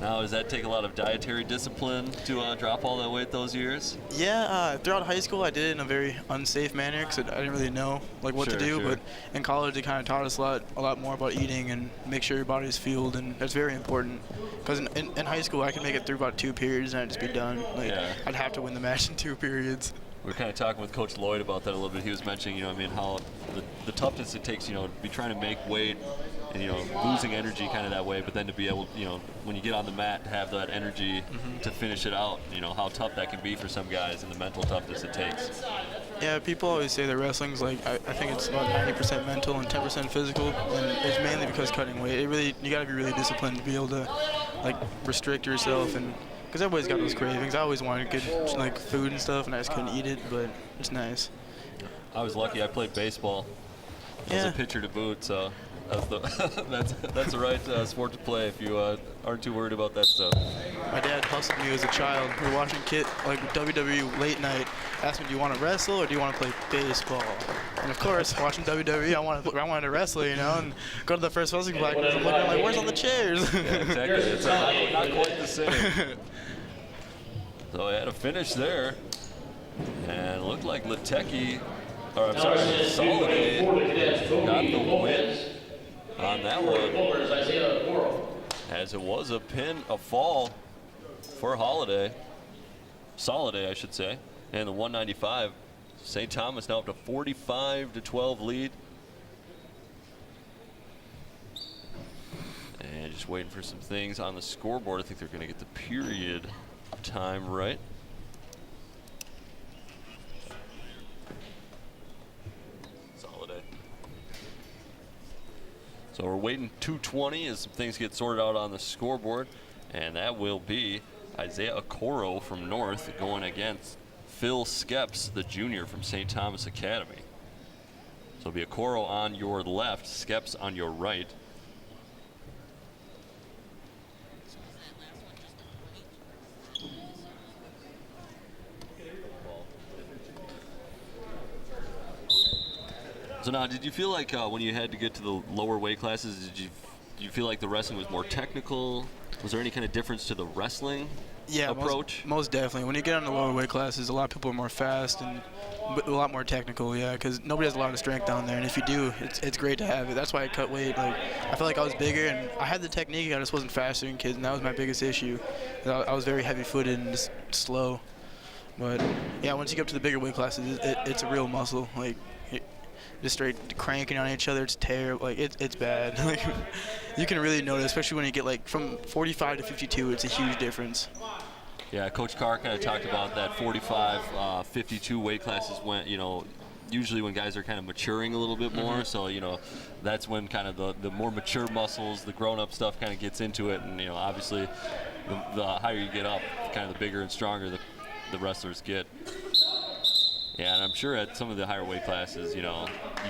Now, does that take a lot of dietary discipline to drop all that weight those years? Yeah, throughout high school, I did it in a very unsafe manner because I didn't really know what to do. But in college, it kind of taught us a lot more about eating and make sure your body's fueled, and that's very important. Because in high school, I could make it through about 2 periods and I'd just be done. I'd have to win the match in 2 periods. We were kind of talking with Coach Lloyd about that a little bit. He was mentioning, how the toughness it takes, to be trying to make weight and, losing energy kind of that way, but then to be able, when you get on the mat, to have that energy to finish it out, how tough that can be for some guys and the mental toughness it takes. Yeah, people always say that wrestling's I think it's about 90% mental and 10% physical, and it's mainly because cutting weight. You got to be really disciplined to be able to, restrict yourself and. Because everybody's got those cravings. I always wanted good food and stuff, and I just couldn't eat it, but it's nice. I was lucky. I played baseball as a pitcher to boot, so that's the right sport to play if you aren't too worried about that stuff. My dad hustled me as a child. We were watching WWE late night. Asked me, "Do you want to wrestle or do you want to play baseball?" And of course, watching WWE, I wanted to wrestle, and go to the first wrestling practice. I'm looking where's all the chairs? Yeah, exactly. It's not quite the same. So I had a finish there, and it looked like Soledad got the win on that one, as it was a fall for Soliday, I should say, and the 195. St. Thomas now up to 45-12 lead. And just waiting for some things on the scoreboard. I think they're going to get the period time right. Soliday. So we're waiting 2:20 as some things get sorted out on the scoreboard. And that will be Isaiah Okoro from North going against Phil Skeps, the junior from St. Thomas Academy. So it'll be Okoro on your left, Skeps on your right. So now, did you feel like when you had to get to the lower weight classes, did you feel like the wrestling was more technical? Was there any kind of difference to the wrestling approach? Most definitely. When you get on the lower weight classes, a lot of people are more fast and a lot more technical, because nobody has a lot of strength down there. And if you do, it's great to have it. That's why I cut weight. I felt like I was bigger, and I had the technique. I just wasn't faster than kids, and that was my biggest issue. I was very heavy-footed and just slow. But, yeah, once you get up to the bigger weight classes, it's a real muscle. Just straight cranking on each other, it's terrible. It's bad. You can really notice, especially when you get from 45 to 52. It's a huge difference. Yeah, Coach Carr kind of talked about that 45, 52 weight classes when usually when guys are kind of maturing a little bit more. So that's when kind of the more mature muscles, the grown-up stuff kind of gets into it, and obviously the higher you get up, kind of the bigger and stronger the wrestlers get. Yeah, and I'm sure at some of the higher weight classes, you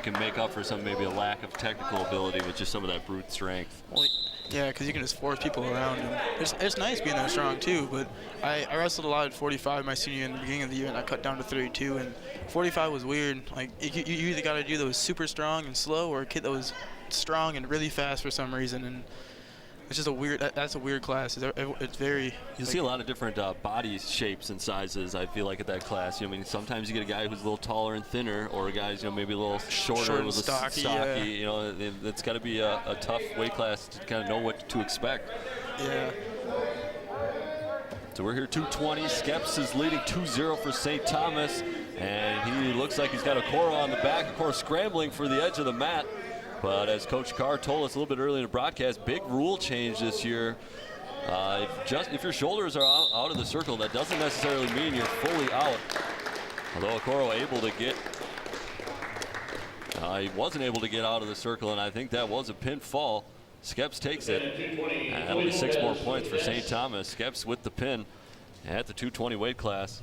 can make up for maybe a lack of technical ability with just some of that brute strength. Well, yeah, because you can just force people around. And it's nice being that strong, too, but I wrestled a lot at 45 my senior year in the beginning of the year, and I cut down to 32, and 45 was weird. You either got to do that was super strong and slow, or a kid that was strong and really fast for some reason, and it's just that's a weird class. It's very... You see a lot of different body shapes and sizes, I feel like, at that class. Sometimes you get a guy who's a little taller and thinner, or a guy's, maybe a little shorter with stocky. Yeah. It's got to be a tough weight class to kind of know what to expect. Yeah. So we're here 2:20. Skeps is leading 2-0 for St. Thomas, and he looks like he's got Okoro on the back, of course, scrambling for the edge of the mat. But as Coach Carr told us a little bit earlier in the broadcast, big rule change this year. If your shoulders are out of the circle, that doesn't necessarily mean you're fully out. Although Okoro he wasn't able to get out of the circle, and I think that was a pinfall. Skeps takes it, and that'll be 6 more points for St. Thomas. Skeps with the pin. at the 220 weight class.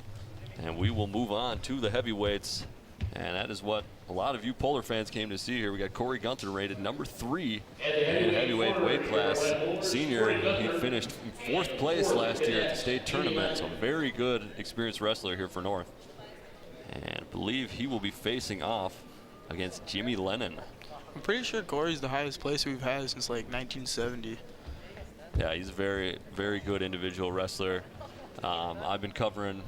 And we will move on to the heavyweights. And that is what a lot of you Polar fans came to see here. We got Corey Gunther rated number 3 in heavyweight weight class. Senior, he finished in 4th place last year at the state tournament. So very good experienced wrestler here for North. And I believe he will be facing off against Jimmy Lennon. I'm pretty sure Corey's the highest placer we've had since like 1970. Yeah, he's a very, very good individual wrestler. I've been covering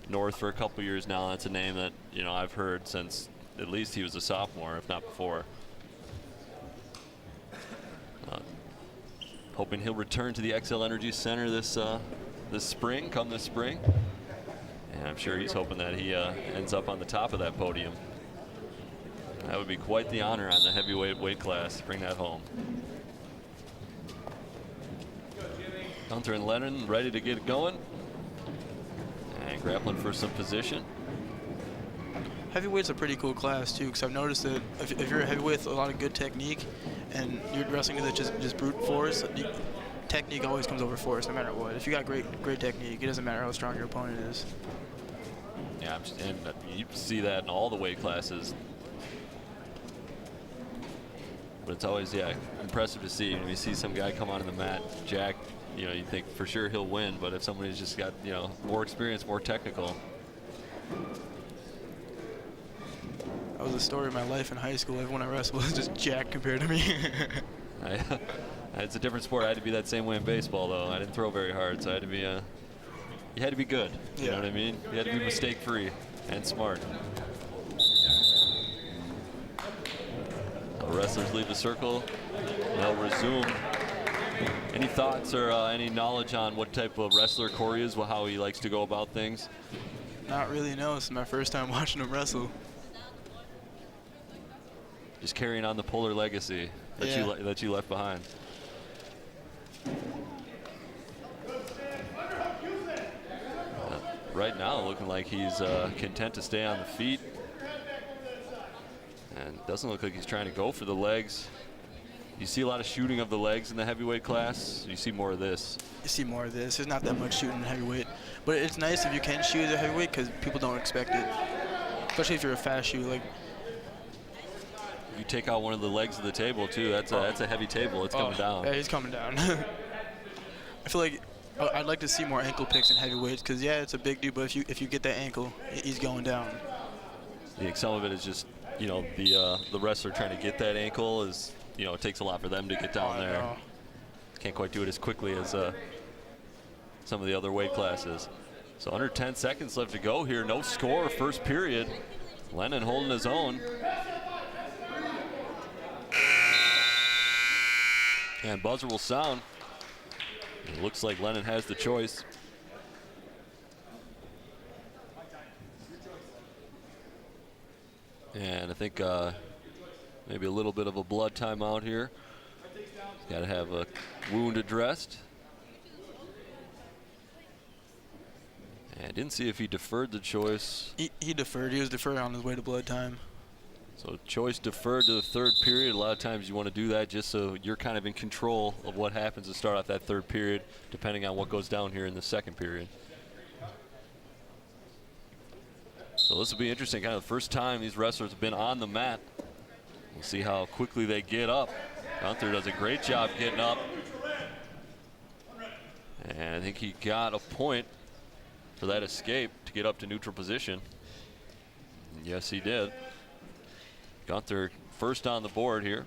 North for a couple years now. That's a name that, you know, I've heard since at least he was a sophomore, if not before. Hoping he'll return to the XL Energy Center this spring, this spring. And I'm sure he's hoping that he ends up on the top of that podium. That would be quite the honor on the heavyweight weight class to bring that home. Gunther and Lennon ready to get going. And grappling for some position. Heavyweight's a pretty cool class too, because I've noticed that if you're a heavyweight with a lot of good technique and you're wrestling with just brute force, technique always comes over force no matter what. If you got great technique, it doesn't matter how strong your opponent is. Yeah, and you see that in all the weight classes. But it's always, yeah, impressive to see. When you see some guy come onto the mat, Jack, you know, you think for sure he'll win, but if somebody's just got, you know, more experience, more technical. That was the story of my life in high school. Everyone I wrestled was just Jack compared to me. It's a different sport. I had to be that same way in baseball, though. I didn't throw very hard, so I had to be you had to be good. You know what I mean? You had to be mistake-free and smart. The wrestlers leave the circle. They'll resume. Any thoughts or any knowledge on what type of wrestler Corey is, how he likes to go about things? Not really, no. This is my first time watching him wrestle. Just carrying on the Polar legacy that you left behind. Right now, looking like he's content to stay on the feet. And doesn't look like he's trying to go for the legs. You see a lot of shooting of the legs in the heavyweight class. You see more of this. You see more of this. There's not that much shooting in heavyweight. But it's nice if you can shoot as a heavyweight because people don't expect it. Especially if you're a fast shooter. Like, you take out one of the legs of the table, too. That's a heavy table. It's coming down. Yeah, he's coming down. I feel like I'd like to see more ankle picks in heavyweights because, yeah, it's a big dude, but if you get that ankle, he's going down. Yeah, some of it is just, you know, the wrestler trying to get that ankle is, you know, it takes a lot for them to get down there. No. Can't quite do it as quickly as some of the other weight classes. So under 10 seconds left to go here. No score, first period. Lennon holding his own. And buzzer will sound. It looks like Lennon has the choice. And I think maybe a little bit of a blood timeout here. Got to have a wound addressed. And didn't see if he deferred the choice. He deferred. He was deferring on his way to blood time. So choice deferred to the third period. A lot of times you want to do that just so you're kind of in control of what happens to start off that third period, depending on what goes down here in the second period. So this will be interesting. Kind of the first time these wrestlers have been on the mat. We'll see how quickly they get up. Gunther does a great job getting up. And I think he got a point for that escape to get up to neutral position. And yes, he did. Gunther first on the board here.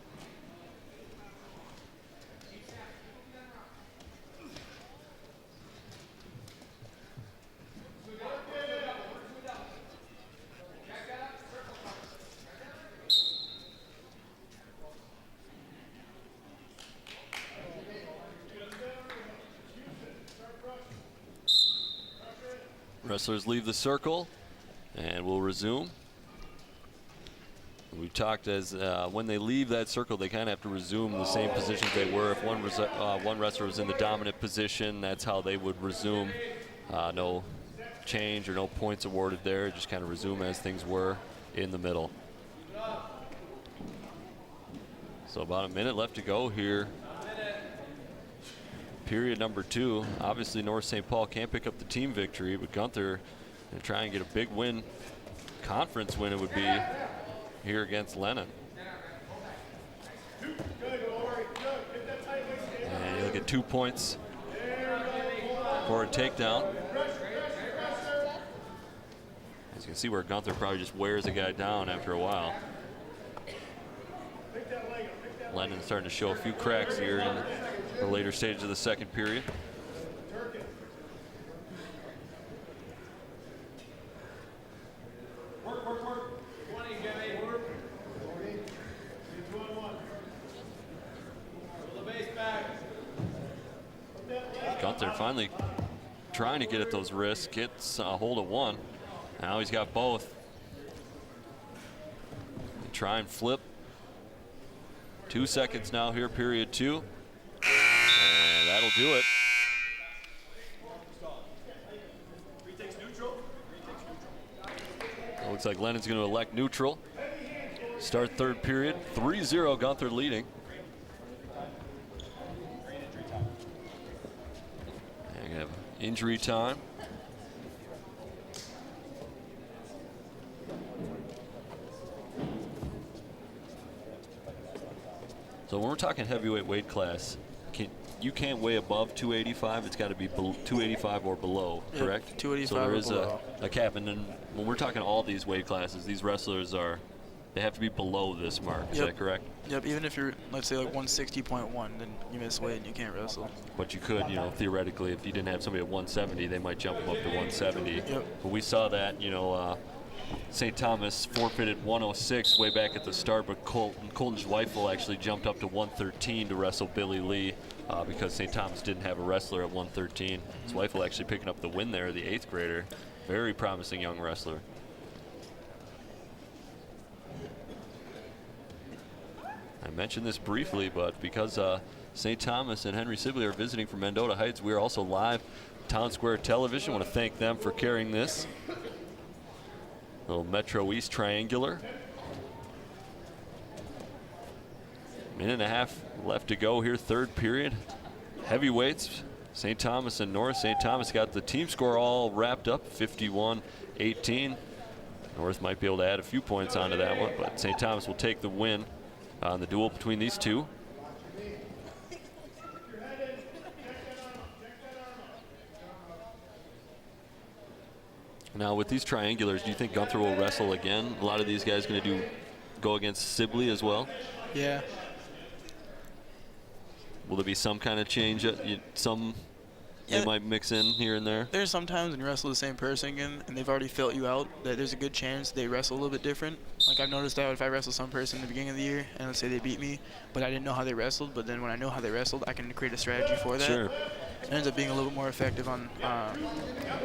Wrestlers leave the circle and we'll resume. We talked as when they leave that circle, they kind of have to resume the same positions they were. If one wrestler was in the dominant position, that's how they would resume. No change or no points awarded there. Just kind of resume as things were in the middle. So about a minute left to go here period number 2. Obviously, North St. Paul can't pick up the team victory, but Gunther going to try and get a big win, conference win it would be, here against Lennon. And he'll get 2 points for a takedown. As you can see where Gunther probably just wears a guy down after a while. Lennon's starting to show a few cracks here in the later stages of the second period. Gunther finally trying to get at those wrists, gets a hold of one. Now he's got both. Try and flip. 2 seconds now here, period 2. And that'll do it. It looks like Lennon's going to elect neutral. Start third period, 3-0 Gunther leading. And we have injury time. So when we're talking heavyweight weight class, you can't weigh above 285. It's got to be 285 or below, correct? Yep, 285 so there or is below. a cap. And then when we're talking all these weight classes, these wrestlers they have to be below this mark. Is that correct? Yep, even if you're, let's say, like 160.1, then you miss weight and you can't wrestle. But you could, theoretically, if you didn't have somebody at 170, they might jump them up to 170. Yep. But we saw that, St. Thomas forfeited 106 way back at the start, but Colton Zweifel actually jumped up to 113 to wrestle Billy Lee because St. Thomas didn't have a wrestler at 113. Zweifel actually picking up the win there, the 8th grader. Very promising young wrestler. I mentioned this briefly, but because St. Thomas and Henry Sibley are visiting from Mendota Heights, we are also live Town Square Television. I want to thank them for carrying this. Little Metro East triangular. Minute and a half left to go here, third period. Heavyweights, St. Thomas and North. St. Thomas got the team score all wrapped up, 51-18. North might be able to add a few points onto that one, but St. Thomas will take the win on the duel between these two. Now with these triangulars, do you think Gunther will wrestle again? A lot of these guys going to go against Sibley as well? Yeah. Will there be some kind of change? They might mix in here and there? There's sometimes when you wrestle the same person again and they've already felt you out, that there's a good chance they wrestle a little bit different. Like I've noticed that if I wrestle some person in the beginning of the year and let's say they beat me, but I didn't know how they wrestled, but then when I know how they wrestled, I can create a strategy for that. Sure. It ends up being a little bit more effective on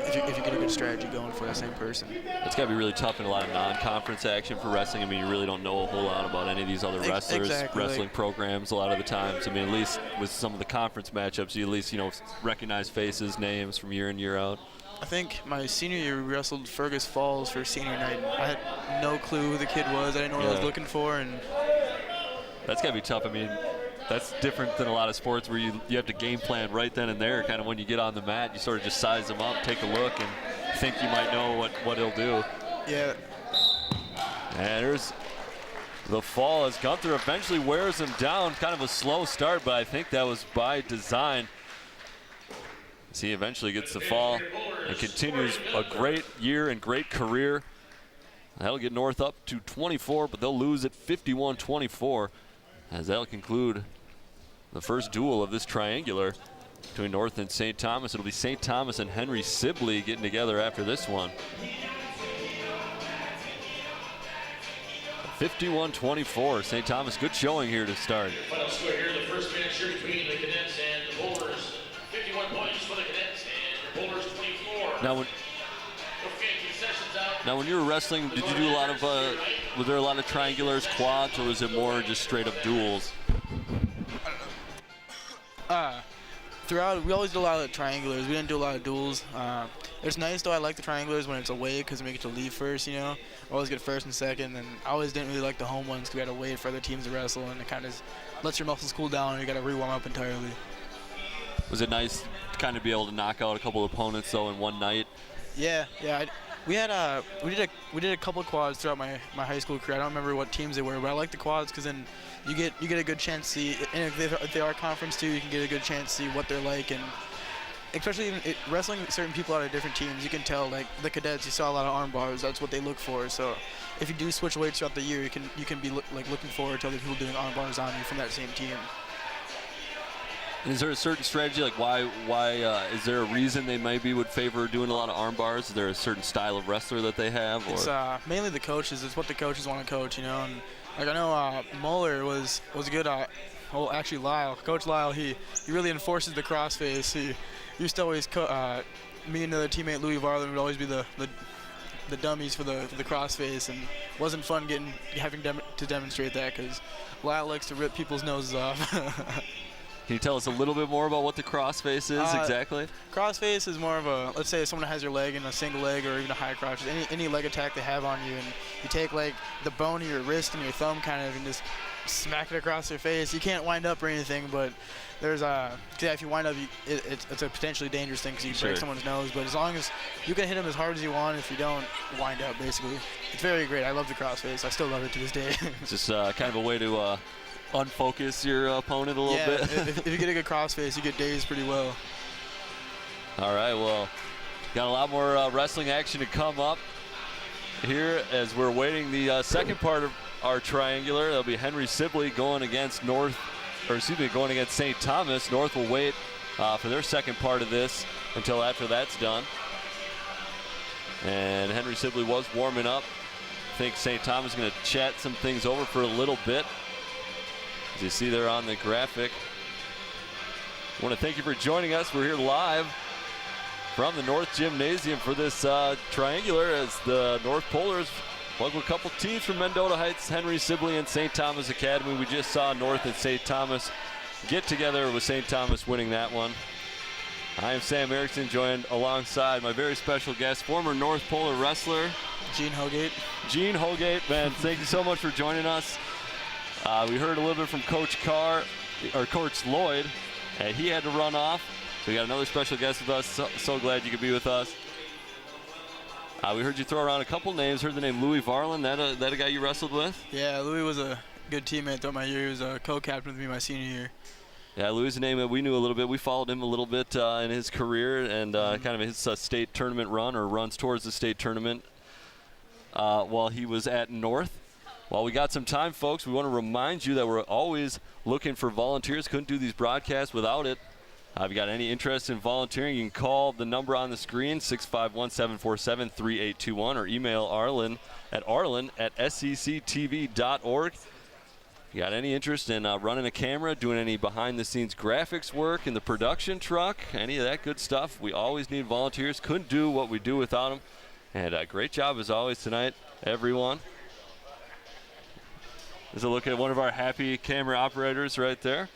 if you get a good strategy going for that same person. It's got to be really tough in a lot of non-conference action for wrestling. I mean, you really don't know a whole lot about any of these other wrestlers, wrestling programs a lot of the times. I mean, at least with some of the conference matchups, you at least, recognize faces, names from year in, year out. I think my senior year, we wrestled Fergus Falls for senior night. I had no clue who the kid was. I didn't know what I was looking for. And that's got to be tough. I mean, that's different than a lot of sports where you have to game plan right then and there. Kind of when you get on the mat, you sort of just size them up, take a look, and think you might know what he'll do. Yeah. And there's the fall as Gunther eventually wears him down. Kind of a slow start, but I think that was by design. As he eventually gets the fall and continues a great year and great career. That'll get North up to 24, but they'll lose at 51-24 as that'll conclude the first duel of this triangular between North and St. Thomas. It'll be St. Thomas and Henry Sibley getting together after this one. 51-24, St. Thomas, good showing here to start. Final score here, the first match here between the cadets and the bowlers. 51 points for the cadets and the bowlers 24. Now when you were wrestling, did you do a lot of, was there a lot of triangulars, quads, or was it more just straight up duels? Throughout, we always did a lot of triangulars. We didn't do a lot of duels. It's nice though. I like the triangulars when it's away because we get to leave first. I always get first and second, and I always didn't really like the home ones because we had to wait for other teams to wrestle, and it kind of lets your muscles cool down and you got to re-warm up entirely. Was it nice to kind of be able to knock out a couple of opponents though in one night? Yeah. We did a couple of quads throughout my high school career. I don't remember what teams they were, but I like the quads because then you get a good chance to see, and if they are conference too, you can get a good chance to see what they're like, and especially even wrestling certain people out of different teams, you can tell, like the cadets, you saw a lot of arm bars. That's what they look for. So if you do switch weights throughout the year, you can be looking forward to other people doing arm bars on you from that same team. Is there a certain strategy, like why is there a reason they maybe would favor doing a lot of arm bars? Is there a certain style of wrestler that they have? Or? It's mainly the coaches. It's what the coaches want to coach, you know. And like I know Mueller was good. Well, actually Coach Lyle, he really enforces the crossface. He used to always me and another teammate Louis Varlin would always be the dummies for the crossface, and it wasn't fun having to demonstrate that because Lyle likes to rip people's noses off. Can you tell us a little bit more about what the crossface is exactly? Crossface is more of a, let's say someone has your leg in a single leg or even a high crotch, any leg attack they have on you, and you take like the bone of your wrist and your thumb kind of and just smack it across their face. You can't wind up or anything, but there's if you wind up, it's a potentially dangerous thing because you can break someone's nose. But as long as you can hit them as hard as you want, if you don't wind up, basically, it's very great. I love the crossface. I still love it to this day. It's just kind of a way to unfocus your opponent a little bit. if you get a good crossface, you get dazed pretty well. All right, well, got a lot more wrestling action to come up here as we're waiting the second part of our triangular. That'll be Henry Sibley going against St. Thomas. North will wait for their second part of this until after that's done. And Henry Sibley was warming up. I think St. Thomas is going to chat some things over for a little bit. As you see there on the graphic. I want to thank you for joining us. We're here live from the North Gymnasium for this triangular as the North Polars welcome a couple teams from Mendota Heights, Henry Sibley and St. Thomas Academy. We just saw North and St. Thomas get together with St. Thomas winning that one. I am Sam Erickson, joined alongside my very special guest, former North Polar wrestler, Gene Hogate. Gene Hogate, man, thank you so much for joining us. We heard a little bit from Coach Lloyd, and he had to run off. So we got another special guest with us. So glad you could be with us. We heard you throw around a couple names. Heard the name Louis Varlin. That a guy you wrestled with? Yeah, Louis was a good teammate throughout my year. He was a co-captain with me my senior year. Yeah, Louis is a name that we knew a little bit. We followed him a little bit in his career and kind of his state tournament run or runs towards the state tournament while he was at North. While we got some time, folks, we want to remind you that we're always looking for volunteers. Couldn't do these broadcasts without it. If you got any interest in volunteering, you can call the number on the screen, 651-747-3821, or email arlen at secctv.org. You got any interest in running a camera, doing any behind-the-scenes graphics work in the production truck, any of that good stuff, we always need volunteers. Couldn't do what we do without them. And great job, as always, tonight, everyone. There's a look at one of our happy camera operators right there.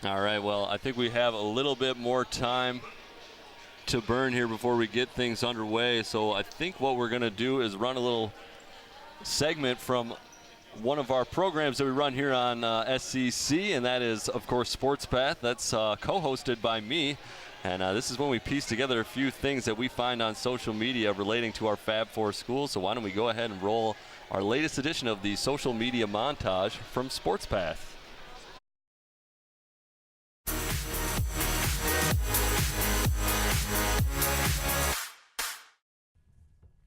All right, well, I think we have a little bit more time to burn here before we get things underway. So I think what we're going to do is run a little segment from one of our programs that we run here on SCC, and that is, of course, Sports Path. That's co-hosted by me. And this is when we piece together a few things that we find on social media relating to our Fab Four schools. So why don't we go ahead and roll our latest edition of the social media montage from Sports Path.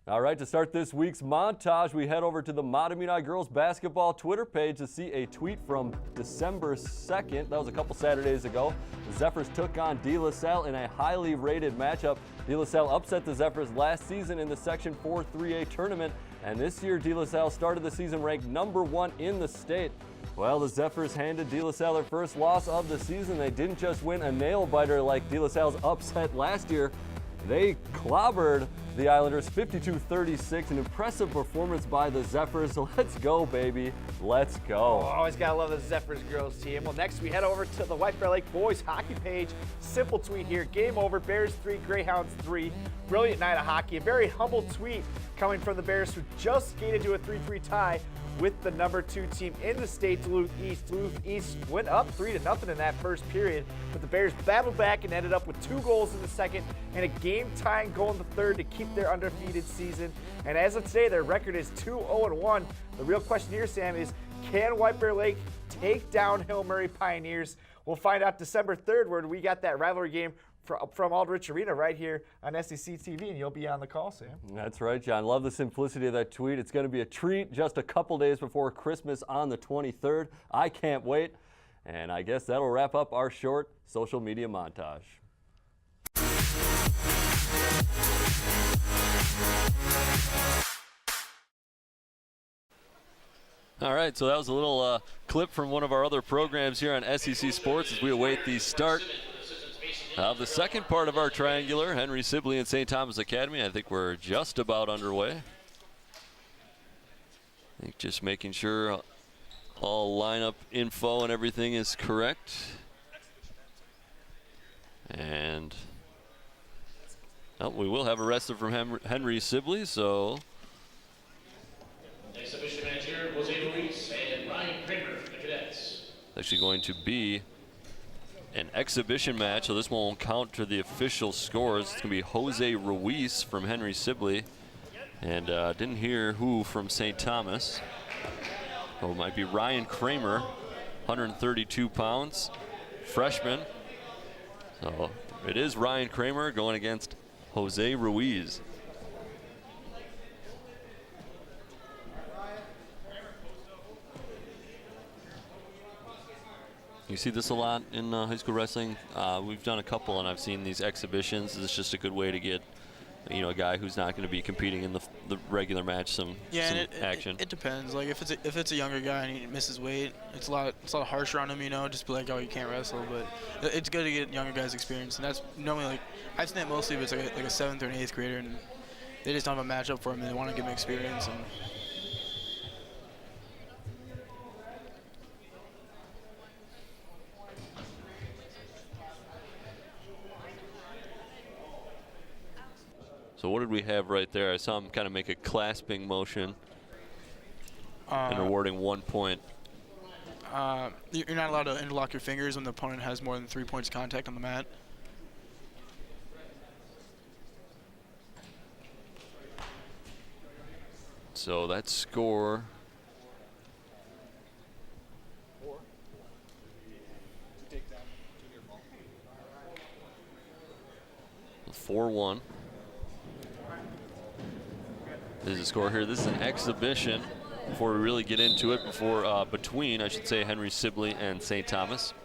All right, to start this week's montage, we head over to the Matamini girls basketball Twitter page to see a tweet from December 2nd. That was a couple Saturdays ago. The Zephyrs took on De La Salle in a highly rated matchup. De La Salle upset the Zephyrs last season in the Section 4 3A tournament, and this year De La Salle started the season ranked #1 in the state. Well, the Zephyrs handed De La Salle their first loss of the season. They didn't just win a nail-biter like De La Salle's upset last year. They clobbered the Islanders 52-36, an impressive performance by the Zephyrs. So let's go, baby. Let's go. Oh, always got to love the Zephyrs girls team. Well, next we head over to the White Bear Lake boys hockey page. Simple tweet here. Game over. Bears 3, Greyhounds 3. Brilliant night of hockey. A very humble tweet coming from the Bears, who just skated to a 3-3 tie with the number 2 team in the state, Duluth East. Duluth East went up 3-0 in that first period, but the Bears battled back and ended up with 2 goals in the second and a game-tying goal in the third to keep their undefeated season. And as of today, their record is 2-0-1. The real question here, Sam, is can White Bear Lake take down Hill Murray Pioneers? We'll find out December 3rd, where we got that rivalry game from Aldrich Arena right here on SEC TV, and you'll be on the call, Sam. That's right, John. Love the simplicity of that tweet. It's going to be a treat just a couple days before Christmas on the 23rd. I can't wait. And I guess that'll wrap up our short social media montage. All right, so that was a little clip from one of our other programs here on SEC Sports as we await the start of the second part of our triangular, Henry Sibley and St. Thomas Academy. I think we're just about underway. I think just making sure all lineup info and everything is correct. And we will have a wrestler from Henry Sibley, so. Exhibition match here, Jose Luis and Ryan Kramer, the cadets. Actually going to be an exhibition match, so this one won't count to the official scores. It's going to be Jose Ruiz from Henry Sibley, and didn't hear who from St. Thomas. Oh, it might be Ryan Kramer, 132 pounds, freshman. So it is Ryan Kramer going against Jose Ruiz. You see this a lot in high school wrestling. We've done a couple, and I've seen these exhibitions. It's just a good way to get, a guy who's not going to be competing in the regular match some action. It depends. Like if it's a younger guy and he misses weight, it's a lot harsher on him. Just be like, oh, you can't wrestle. But it's good to get younger guys experience, and that's normally like I've seen it mostly if it's like a 7th or an 8th grader, and they just don't have a matchup for him, and they want to give him experience. And so what did we have right there? I saw him kind of make a clasping motion and awarding 1 point. You're not allowed to interlock your fingers when the opponent has more than 3 points of contact on the mat. So that score. 4-1. This is the score here. This is an exhibition before we really get into it, between, I should say, Henry Sibley and St. Thomas.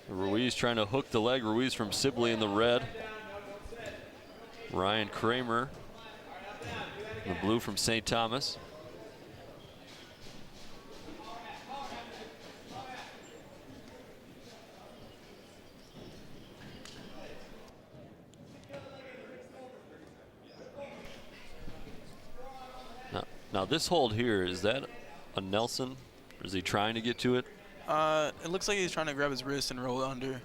Ruiz trying to hook the leg. Ruiz from Sibley in the red. Ryan Kramer in the blue from St. Thomas. Now this hold here, is that a Nelson? Or is he trying to get to it? It looks like he's trying to grab his wrist and roll it under.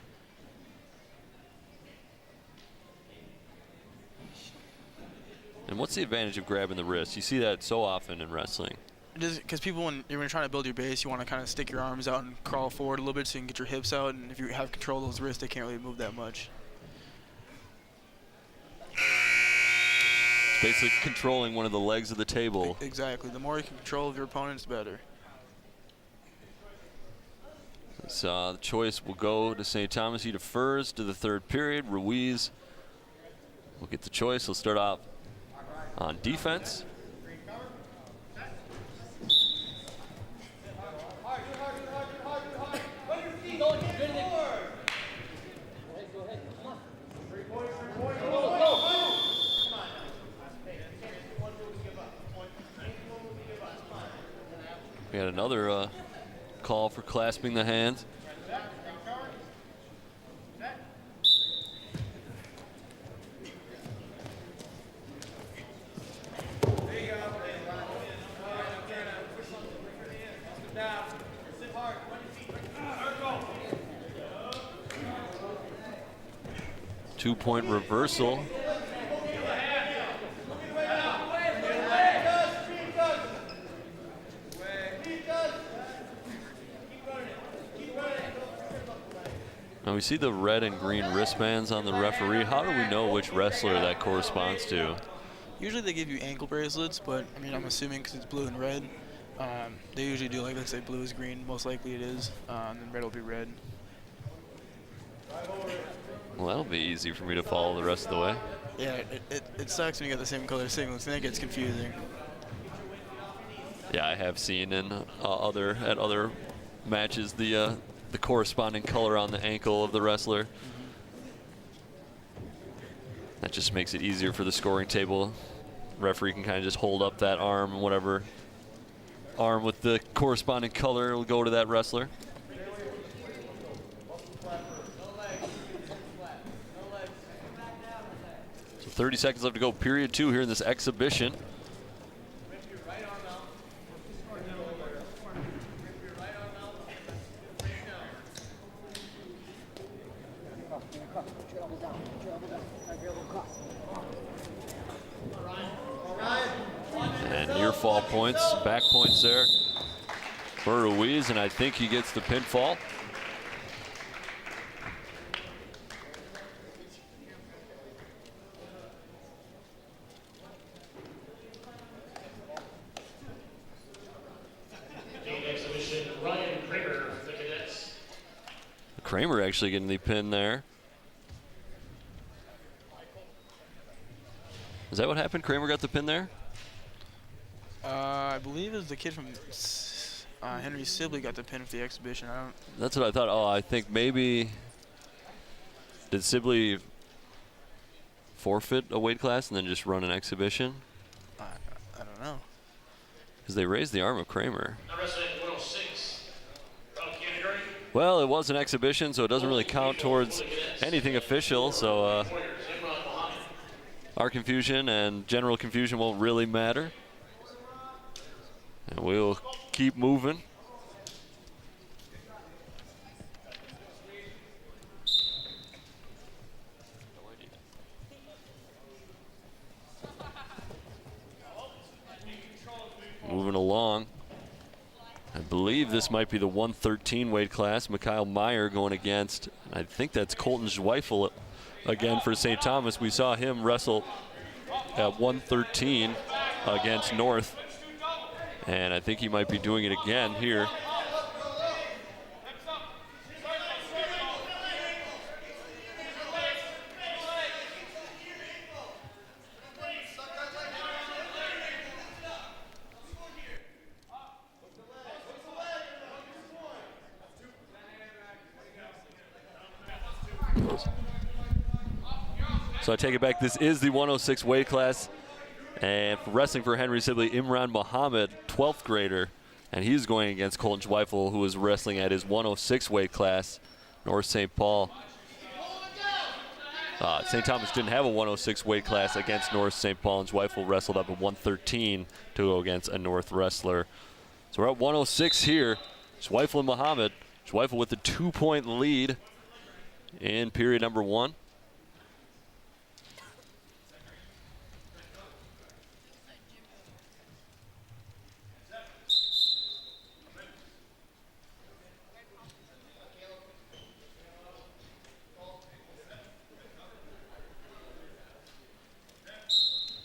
And what's the advantage of grabbing the wrist? You see that so often in wrestling. Just because people, when you're trying to build your base, you want to kind of stick your arms out and crawl forward a little bit so you can get your hips out. And if you have control of those wrists, they can't really move that much. It's basically controlling one of the legs of the table. Exactly. The more you can control your opponents, the better. So the choice will go to St. Thomas. He defers to the third period. Ruiz will get the choice. He'll start off on defense. We had another call for clasping the hands. 2-point reversal. Now we see the red and green wristbands on the referee. How do we know which wrestler that corresponds to? Usually they give you ankle bracelets, but I mean, I'm assuming because it's blue and red, they usually do, like, let's say blue is green, most likely it is, and then red will be red. Well, that'll be easy for me to follow the rest of the way. Yeah, it sucks when you get the same color signals, and it gets confusing. Yeah, I have seen in other matches the corresponding color on the ankle of the wrestler. That just makes it easier for the scoring table. Referee can kind of just hold up that arm, whatever arm with the corresponding color will go to that wrestler. So 30 seconds left to go, period 2 here in this exhibition. And near fall points, back points there for Ruiz, and I think he gets the pinfall. Kramer actually getting the pin there. Is that what happened? Kramer got the pin there? I believe it was the kid from Henry Sibley got the pin with the exhibition. That's what I thought. Oh, I think maybe did Sibley forfeit a weight class and then just run an exhibition? I don't know. Because they raised the arm of Kramer. Wrestling 106. Category. Well, it was an exhibition, so it doesn't really count towards anything official. So our confusion and general confusion won't really matter. And we'll keep moving. Moving along. I believe this might be the 113 weight class. Mikhail Meyer going against, I think that's Colton Zweifel again for St. Thomas. We saw him wrestle at 113 against North. And I think he might be doing it again here. So I take it back. This is the 106 weight class. And wrestling for Henry Sibley, Imran Muhammad, 12th grader. And he's going against Colton Zweifel, who is wrestling at his 106 weight class, North St. Paul. St. Thomas didn't have a 106 weight class against North St. Paul, and Zweifel wrestled up at 113 to go against a North wrestler. So we're at 106 here. Zweifel and Muhammad. Zweifel with the 2-point lead in period number 1.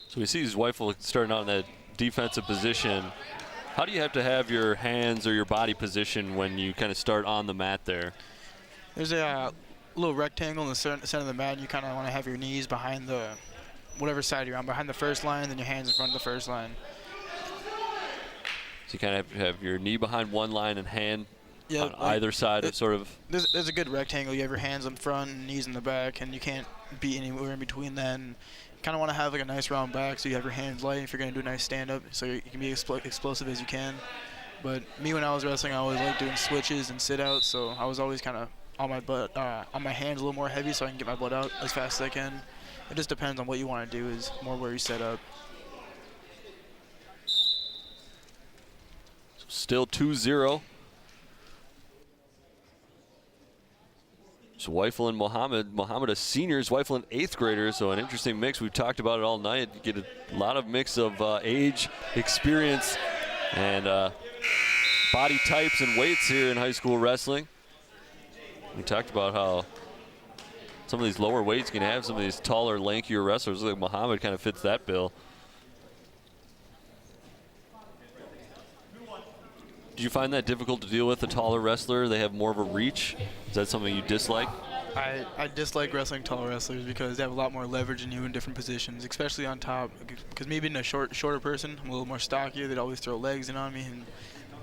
So we see Zweifel starting out in that defensive position. How do you have your hands or your body position when you kind of start on the mat there? There's a little rectangle in the center of the mat, and you kind of want to have your knees behind the, whatever side you're on, behind the first line, then your hands in front of the first line. So you kind of have your knee behind one line and hand on like either side of sort of. There's a good rectangle. You have your hands in front and knees in the back, and you can't be anywhere in between that. And you kind of want to have like a nice round back, so you have your hands light if you're going to do a nice stand-up, so you can be explosive as you can. But me, when I was wrestling, I always liked doing switches and sit-outs, so I was always kind of on my butt, on my hands a little more heavy, so I can get my butt out as fast as I can. It just depends on what you want to do, is more where you set up. Still 2-0. Zweifel and Muhammad. Muhammad a senior, Zweifel an 8th grader, so an interesting mix. We've talked about it all night. You get a lot of mix of age, experience, and body types and weights here in high school wrestling. We talked about how some of these lower weights can have some of these taller, lankier wrestlers. Like Muhammad kind of fits that bill. Do you find that difficult to deal with, a taller wrestler? They have more of a reach. Is that something you dislike? I dislike wrestling tall wrestlers because they have a lot more leverage than you in different positions, especially on top. Because me being a shorter person, I'm a little more stockier. They'd always throw legs in on me. And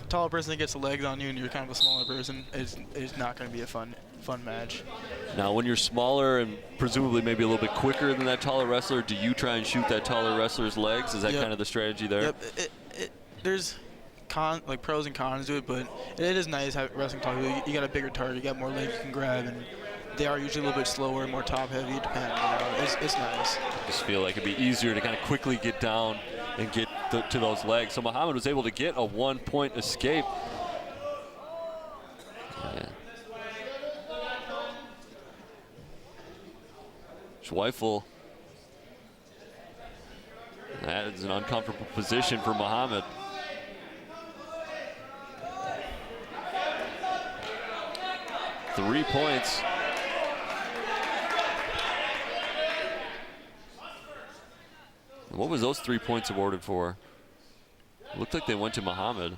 a taller person that gets the legs on you and you're kind of a smaller person, it's not going to be a fun match. Now, when you're smaller and presumably maybe a little bit quicker than that taller wrestler, do you try and shoot that taller wrestler's legs? Is that kind of the strategy there? Yep. There's pros and cons to it, but it is nice having wrestling tall. You got a bigger target, you got more legs you can grab, and they are usually a little bit slower, more top heavy, depending. It's nice. I just feel like it'd be easier to kind of quickly get down and get to those legs. So Muhammad was able to get a 1-point escape. Yeah. Zweifel. That is an uncomfortable position for Muhammad. Three points. And what was those 3 points awarded for? It looked like they went to Muhammad.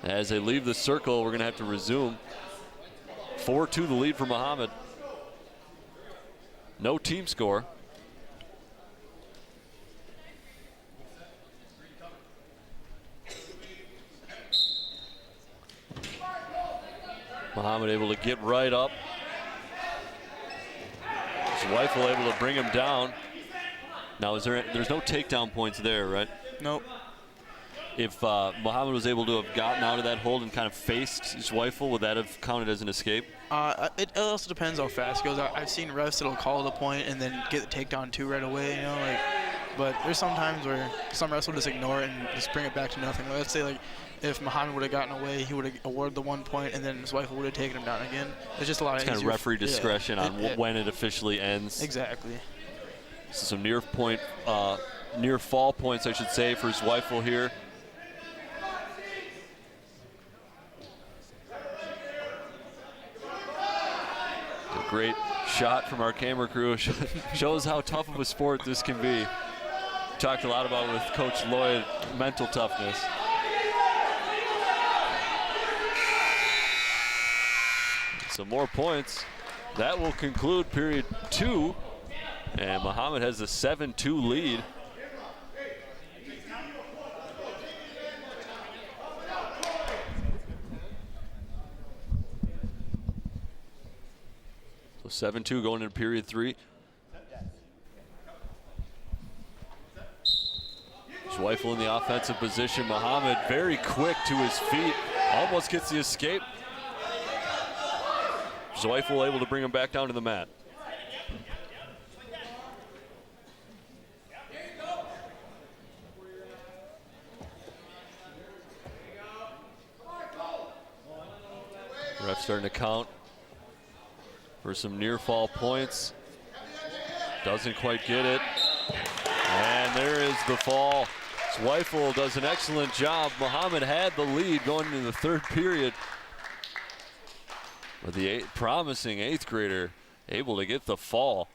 As they leave the circle, we're going to have to resume. 4-2 the lead for Muhammad. No team score. Muhammad able to get right up. Zweifel able to bring him down. Now, there's no takedown points there, right? Nope. If Muhammad was able to have gotten out of that hold and kind of faced Zweifel, would that have counted as an escape? It also depends how fast it goes. I've seen refs that'll call the point and then get the takedown too right away, you know, but there's some times where some refs will just ignore it and just bring it back to nothing. Let's say if Muhammad would have gotten away, he would have awarded the 1 point and then Zweifel would have taken him down again. It's just a lot kind of referee discretion on when it officially ends. Exactly. So some near fall points, I should say, for Zweifel here. A great shot from our camera crew. Shows how tough of a sport this can be. Talked a lot about it with Coach Lloyd, mental toughness. Some more points. That will conclude period 2. And Muhammad has a 7-2 lead. So 7-2 going into period 3. Zweifel in the offensive position. Muhammad very quick to his feet. Almost gets the escape. Zweifel able to bring him back down to the mat. Ref starting to count for some near fall points. Doesn't quite get it. And there is the fall. Zweifel does an excellent job. Muhammad had the lead going into the third period. But the promising 8th grader able to get the fall.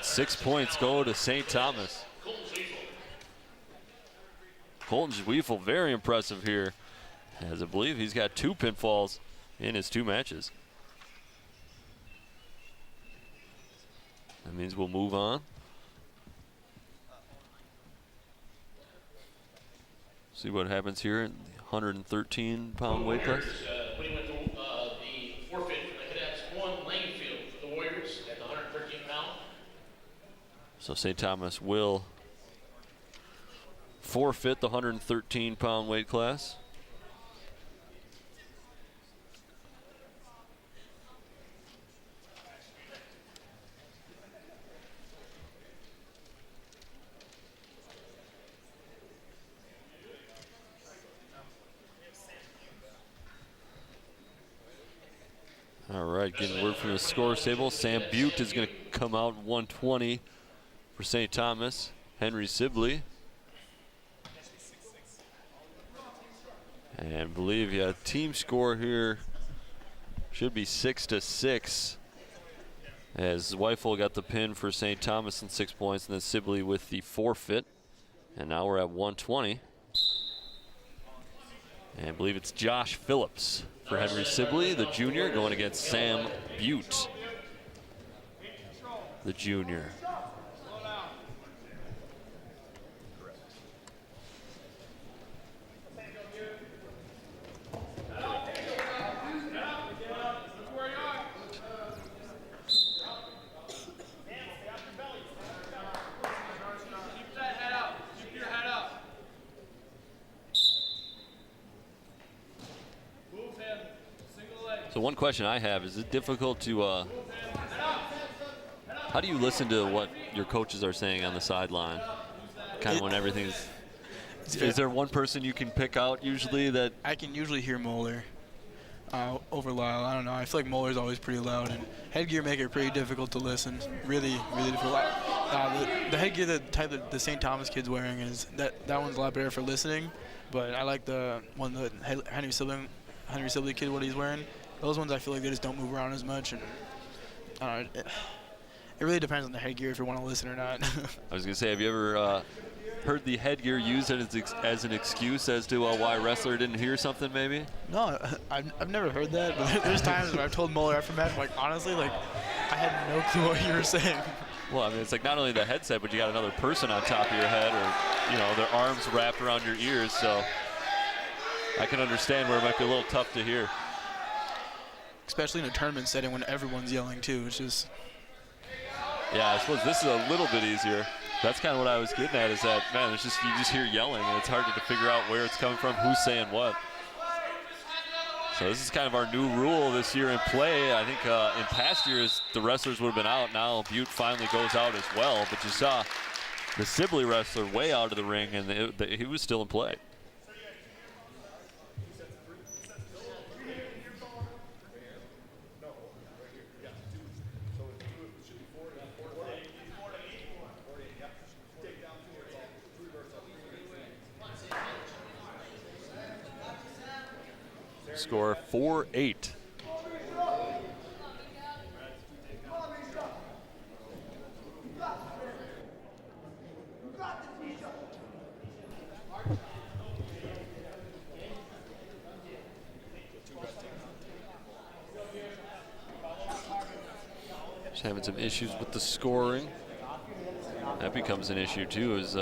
6 points go to St. Thomas. Colton Zweifel, very impressive here, as I believe he's got 2 pinfalls in his 2 matches. That means we'll move on. See what happens here in the 113-pound weight class. Putting with the forfeit for the cadets, 1 Langfield for the Warriors at the 113 pound. So St. Thomas will forfeit the 113-pound weight class. getting word from the score table. Sam Butte is going to come out 120 for St. Thomas. Henry Sibley. And I believe, team score here should be 6-6. As Zweifel got the pin for St. Thomas in 6 points, and then Sibley with the forfeit. And now we're at 120. And I believe it's Josh Phillips for Henry Sibley, the junior, going against Sam Butte, the junior. So one question I have, is it difficult to, how do you listen to what your coaches are saying on the sideline? Kind of when everything's, is there one person you can pick out usually that? I can usually hear Moeller over Lyle. I don't know. I feel like Moeller's always pretty loud, and headgear make it pretty difficult to listen. Really, really difficult. The headgear, the type that the St. Thomas kid's wearing, is that one's a lot better for listening. But I like the one that Henry Sibley kid, what he's wearing. Those ones I feel like they just don't move around as much, and I don't know, it really depends on the headgear if you want to listen or not. I was gonna say, have you ever heard the headgear used as an excuse as to why a wrestler didn't hear something maybe? No, I've never heard that, but there's times where I've told Moeller after match, like, honestly, like, I had no clue what you were saying. Well, I mean, it's like not only the headset, but you got another person on top of your head, or, their arms wrapped around your ears, so I can understand where it might be a little tough to hear. Especially in a tournament setting when everyone's yelling too. It's just. Yeah, I suppose this is a little bit easier. That's kind of what I was getting at, is that, man, it's just, you just hear yelling, and it's hard to figure out where it's coming from, who's saying what. So this is kind of our new rule this year in play. I think in past years, the wrestlers would have been out. Now Butte finally goes out as well, but you saw the Sibley wrestler way out of the ring, and he was still in play. Score 4-8. Just having some issues with the scoring. That becomes an issue too, is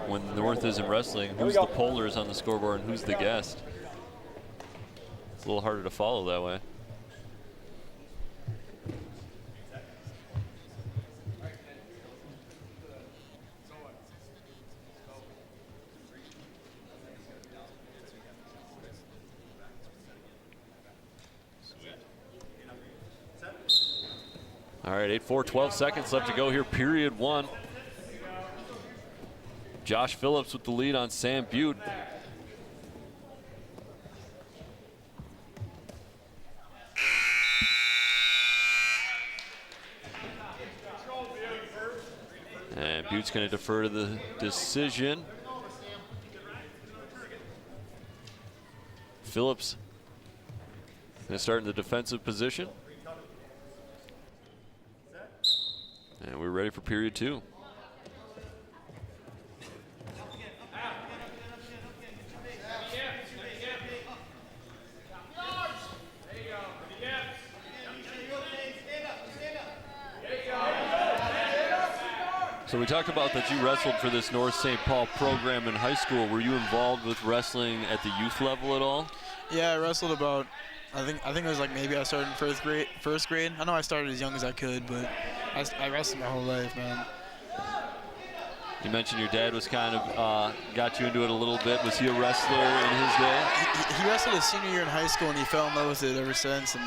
when North isn't wrestling, who's the polars on the scoreboard and who's the guest? A little harder to follow that way. All right, 8-4, 12 seconds left to go here, period one. Josh Phillips with the lead on Sam Butte. And Butte's going to defer to the decision. Phillips going to start in the defensive position. And we're ready for period two. So we talked about that you wrestled for this North St. Paul program in high school. Were you involved with wrestling at the youth level at all? Yeah, I wrestled about, I think it was like maybe I started in first grade. I know I started as young as I could, but I wrestled my whole life, man. You mentioned your dad was kind of got you into it a little bit. Was he a wrestler in his day? He wrestled his senior year in high school, and he fell in love with it ever since. And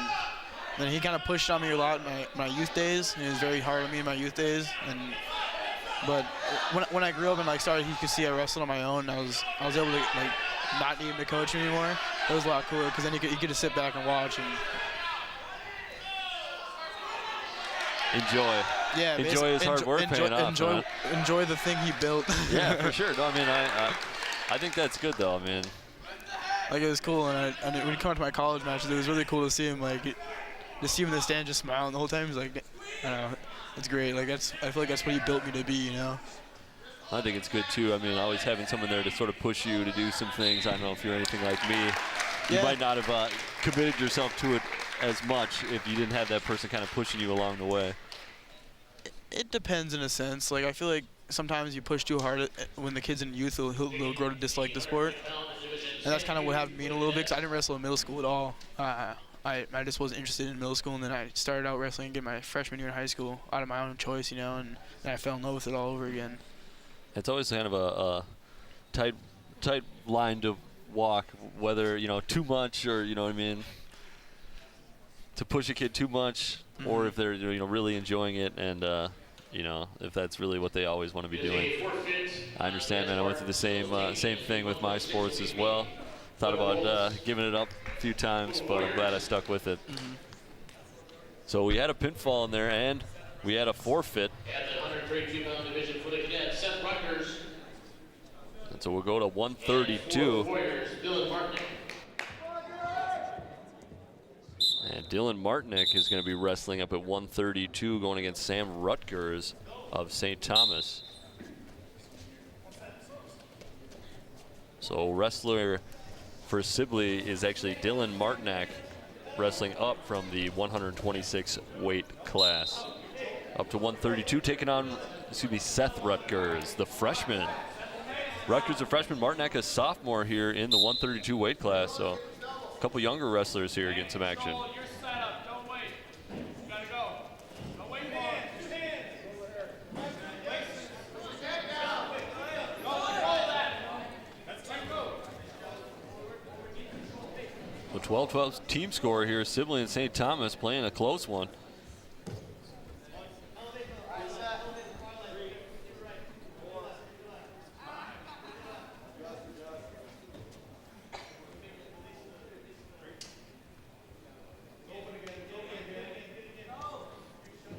then he kind of pushed on me a lot in my youth days. He was very hard on me in my youth days. But when I grew up and started, he could see I wrestled on my own. I was able to not need him to coach me anymore. It was a lot cooler because then you could just sit back and watch. And enjoy. Yeah, enjoy his hard work paying off. Enjoy the thing he built. Yeah, for sure. No, I mean, I think that's good though. I mean, like, it was cool, and when he come to my college matches, it was really cool to see him, like, just see him in the stand just smiling the whole time. He's like, I don't know, it's great. Like, I feel like that's what he built me to be, you know. I think it's good too. I mean, always having someone there to sort of push you to do some things. I don't know if you're anything like me. You might not have committed yourself to it as much if you didn't have that person kind of pushing you along the way. It depends in a sense. Like, I feel like sometimes you push too hard when the kid's in youth, they'll grow to dislike the sport. And that's kind of what happened to me in a little bit, because I didn't wrestle in middle school at all. I just wasn't interested in middle school, and then I started out wrestling again my freshman year in high school out of my own choice, you know, and I fell in love with it all over again. It's always kind of a tight line to walk, whether, you know, too much or, you know what I mean, to push a kid too much, or if they're, you know, really enjoying it, and you know, if that's really what they always want to be doing. I understand, man. I went through the same thing with my sports as well. Thought about giving it up a few times, but I'm glad I stuck with it. So we had a pinfall in there, and we had a forfeit. At the 132-pound division for the cadets, Seth Rutgers. And so we'll go to 132. And Dylan Martinick is going to be wrestling up at 132, going against Sam Rutgers of St. Thomas. So wrestler for Sibley is actually Dylan Martinick, wrestling up from the 126 weight class. Up to 132, taking on, Seth Rutgers, the freshman. Rutgers a freshman, Martinick a sophomore here in the 132 weight class. So a couple younger wrestlers here getting some action. The 12-12 team score here, Sibley and St. Thomas playing a close one.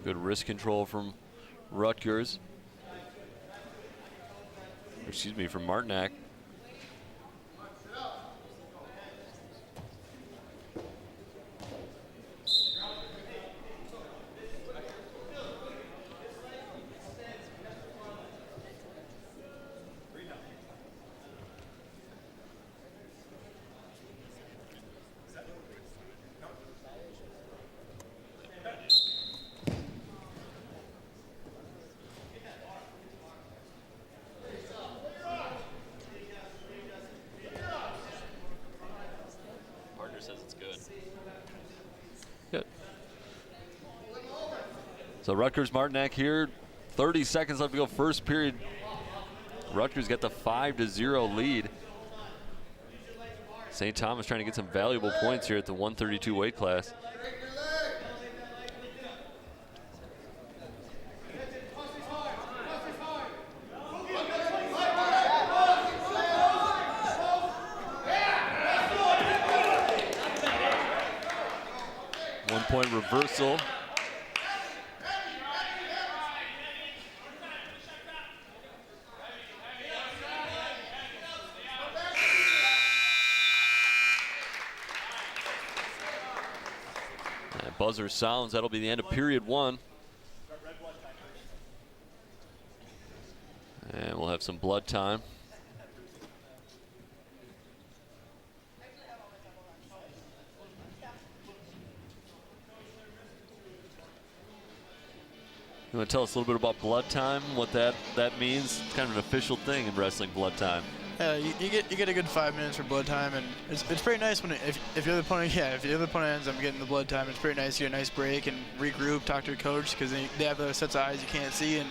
Good wrist control from Rutgers. Excuse me, from Martinick. So Rutgers Martinick here, 30 seconds left to go, first period. Rutgers got the 5-0 lead. St. Thomas trying to get some valuable points here at the 132 weight class. One-point reversal. Buzzer sounds. That'll be the end of period one. And we'll have some blood time. You want to tell us a little bit about blood time, what that means? It's kind of an official thing in wrestling, blood time. Yeah, you get a good 5 minutes for blood time, and it's pretty nice when if the other opponent ends up getting the blood time, it's pretty nice to get a nice break and regroup, talk to your coach, because they have those sets of eyes you can't see, and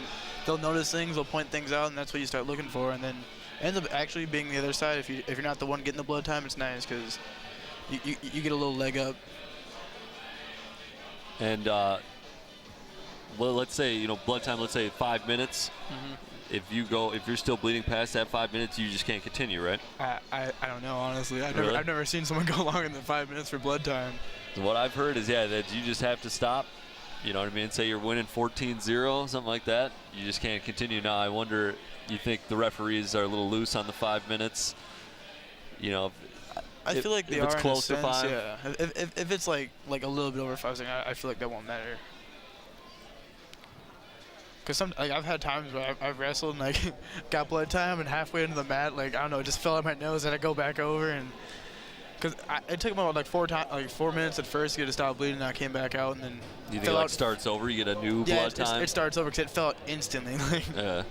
they'll notice things, they'll point things out, and that's what you start looking for. And then ends up actually being the other side. If you're not the one getting the blood time, it's nice because you get a little leg up. And well, let's say blood time. Let's say 5 minutes. Mm-hmm. If you're still bleeding past that 5 minutes, you just can't continue, right? I don't know, honestly. I've Really? never seen someone go longer than 5 minutes for blood time. So what I've heard is that you just have to stop You know what I mean? Say you're winning 14-0, something like that. You just can't continue. Now, I wonder, you think the referees are a little loose on the 5 minutes? You know, I feel like they if it's are close in a to sense, 5. yeah. If it's like a little bit over 5 seconds, I feel like that won't matter. Because I've had times where I've wrestled and like got blood time and halfway into the mat, like I don't know, it just fell out my nose and I go back over and because it took about like 4 minutes at first to get to stop bleeding, and I came back out and then. You think it like starts over? You get a new blood time? It starts over because it fell out instantly. Yeah.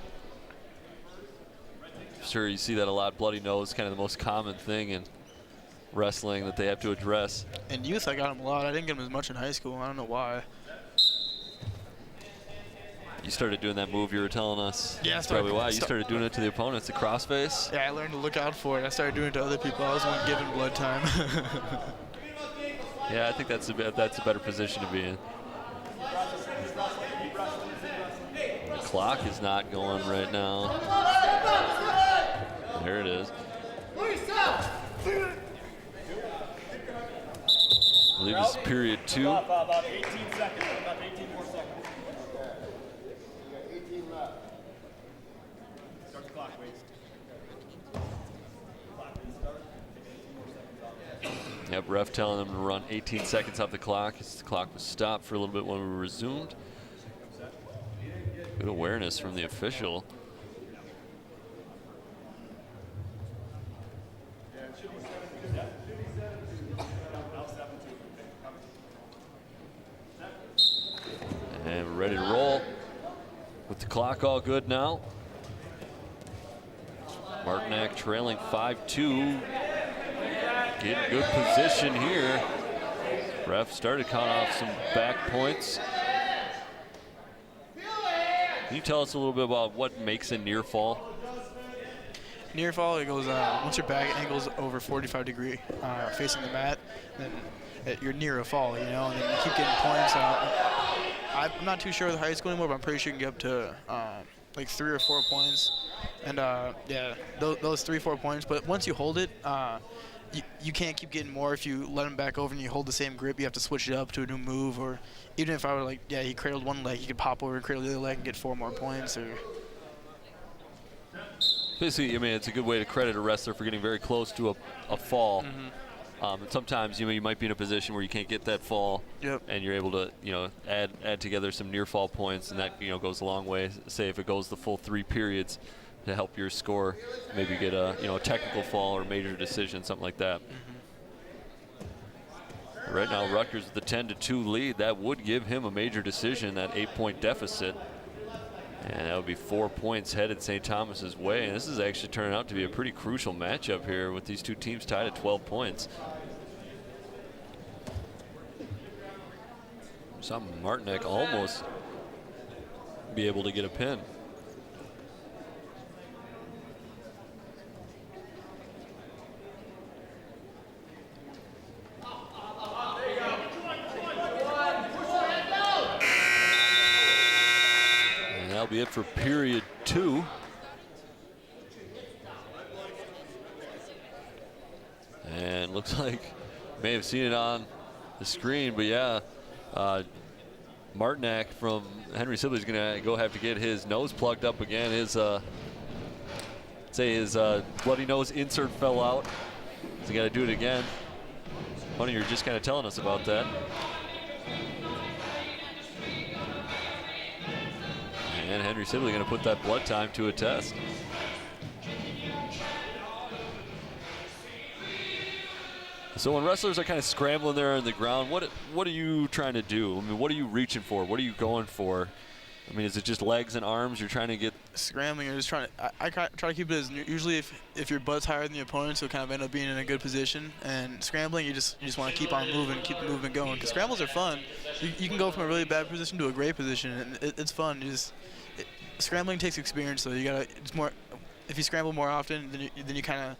Sure, you see that a lot. Bloody nose, kind of the most common thing in wrestling that they have to address. In youth, I got them a lot. I didn't get them as much in high school. I don't know why. You started doing that move you were telling us. Yeah, that's probably why. You started doing it to the opponents, the crossface. Yeah, I learned to look out for it. I started doing it to other people. I was the one giving blood time. Yeah, I think that's a better position to be in. The clock is not going right now. There it is. I believe it's period 2. About 18 seconds. About 18 more seconds. Start the clock, wait. Yep, ref telling them to run 18 seconds off the clock. The clock was stopped for a little bit when we resumed. Good awareness from the official. And we're ready to roll with the clock all good now. Martinac trailing 5-2. Getting good position here. Ref started counting off some back points. Can you tell us a little bit about what makes a near fall? Near fall, it goes once your back angle's over 45 degree facing the mat, then you're near a fall, you know, and then you keep getting points. I'm not too sure with high school anymore, but I'm pretty sure you can get up to like 3 or 4 points. And yeah, those 3-4 points. But once you hold it, you can't keep getting more if you let him back over and you hold the same grip. You have to switch it up to a new move, or even if I were like, yeah, he cradled one leg, he could pop over and cradle the other leg and get 4 more points. Or basically, I mean, it's a good way to credit a wrestler for getting very close to a fall. And sometimes you might be in a position where you can't get that fall, and you're able to add together some near fall points, and that goes a long way. Say if it goes the full 3 periods to help your score, maybe get a technical fall or major decision, something like that. Right now, Rutgers with the 10-2 lead. That would give him a major decision, that 8-point deficit. And that would be 4 points headed St. Thomas's way. And this is actually turning out to be a pretty crucial matchup here with these two teams tied at 12 points. Saw Martinac almost be able to get a pin. That'll be it for period 2. And looks like may have seen it on the screen, but yeah, Martinac from Henry Sibley is gonna have to get his nose plugged up again. His bloody nose insert fell out. So he got to do it again. Funny, you're just kind of telling us about that. And Henry Sibley going to put that blood time to a test. So when wrestlers are kind of scrambling there on the ground, what are you trying to do? I mean, what are you reaching for? What are you going for? I mean, is it just legs and arms you're trying to get? Scrambling, or just trying to, I try to keep it as, usually if your butt's higher than the opponent, so kind of end up being in a good position. And scrambling, you just want to keep on moving, keep the movement going. Because scrambles are fun. You can go from a really bad position to a great position, and it's fun. Scrambling takes experience, so it's more. If you scramble more often, then you kind of,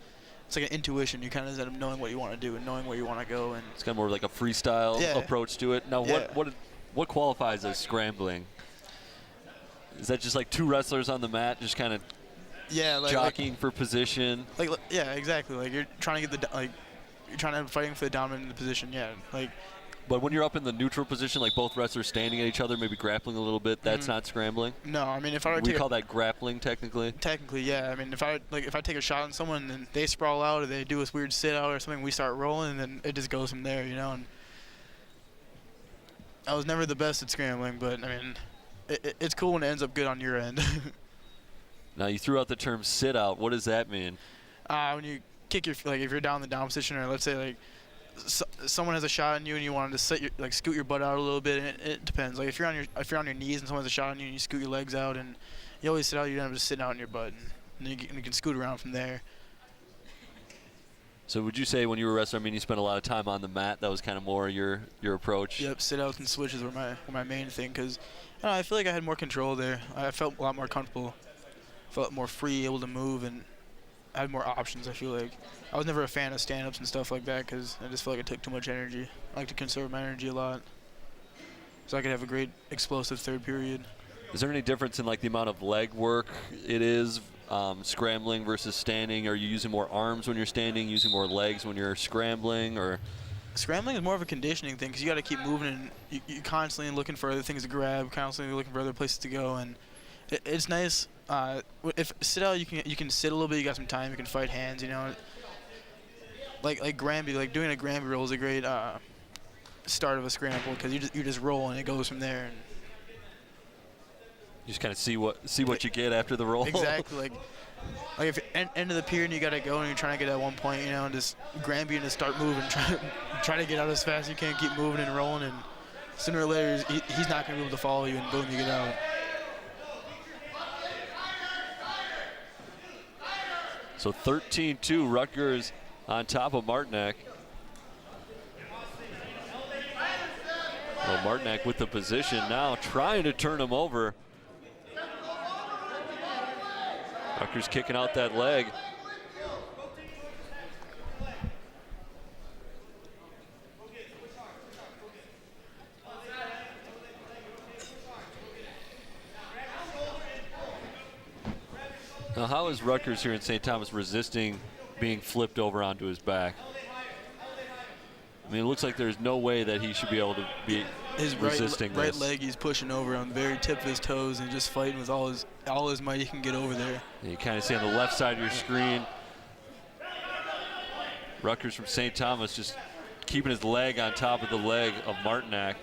it's like an intuition. You kind of end up knowing what you want to do and knowing where you want to go. And it's kind of more like a freestyle approach to it. Now, what qualifies as scrambling? Is that just like 2 wrestlers on the mat, just kind of jockeying for position? Yeah, exactly. Like you're trying to get you're trying to fighting for the dominant in the position. Yeah, like But when you're up in the neutral position, like both wrestlers standing at each other, maybe grappling a little bit, that's not scrambling? No, I mean, if I were to We take call that grappling technically? technically, yeah. I mean, if I take a shot on someone and they sprawl out or they do this weird sit out or something, we start rolling, and then it just goes from there, you know. And I was never the best at scrambling, but I mean, it's cool when it ends up good on your end. Now, you threw out the term sit out. What does that mean? When you kick your, like, if you're down in the down position, or let's say like someone has a shot on you and you want to scoot your butt out a little bit, and it depends. Like if you're on your knees and someone has a shot on you and you scoot your legs out, and you always sit out, you end up just sitting out on your butt, and you can scoot around from there. So would you say when you were wrestling, I mean, you spent a lot of time on the mat, that was kind of more your approach? Yep, sit outs and switches were my main thing, because I feel like I had more control there. I felt a lot more comfortable, felt more free, able to move, and I had more options. I feel like I was never a fan of stand-ups and stuff like that, because I just felt like it took too much energy. I like to conserve my energy a lot, so I could have a great explosive third period. Is there any difference in like the amount of leg work it is, scrambling versus standing? Are you using more arms when you're standing, using more legs when you're scrambling, or? Scrambling is more of a conditioning thing, because you got to keep moving, and you're constantly looking for other things to grab, constantly looking for other places to go, and it's nice. If sit out, you can sit a little bit. You got some time. You can fight hands. You know, like Granby, like doing a Granby roll is a great start of a scramble, because you just roll and it goes from there. And you just kind of see what you get after the roll. Exactly. Like if end of the period and you gotta go and you're trying to get at one point, you know, and just Granby and just start moving, try to get out as fast as you can, keep moving and rolling, and sooner or later he's not gonna be able to follow you, and boom, you get out. So 13-2, Rutgers on top of Martinac. Well, Martinac with the position now, trying to turn him over. Rutgers kicking out that leg. Now, how is Rutgers here in St. Thomas resisting being flipped over onto his back? I mean, it looks like there's no way that he should be able to be resisting right this. leg he's pushing over on the very tip of his toes and just fighting with all his might he can get over there. You kind of see on the left side of your screen, Rutgers from St. Thomas just keeping his leg on top of the leg of Martinac.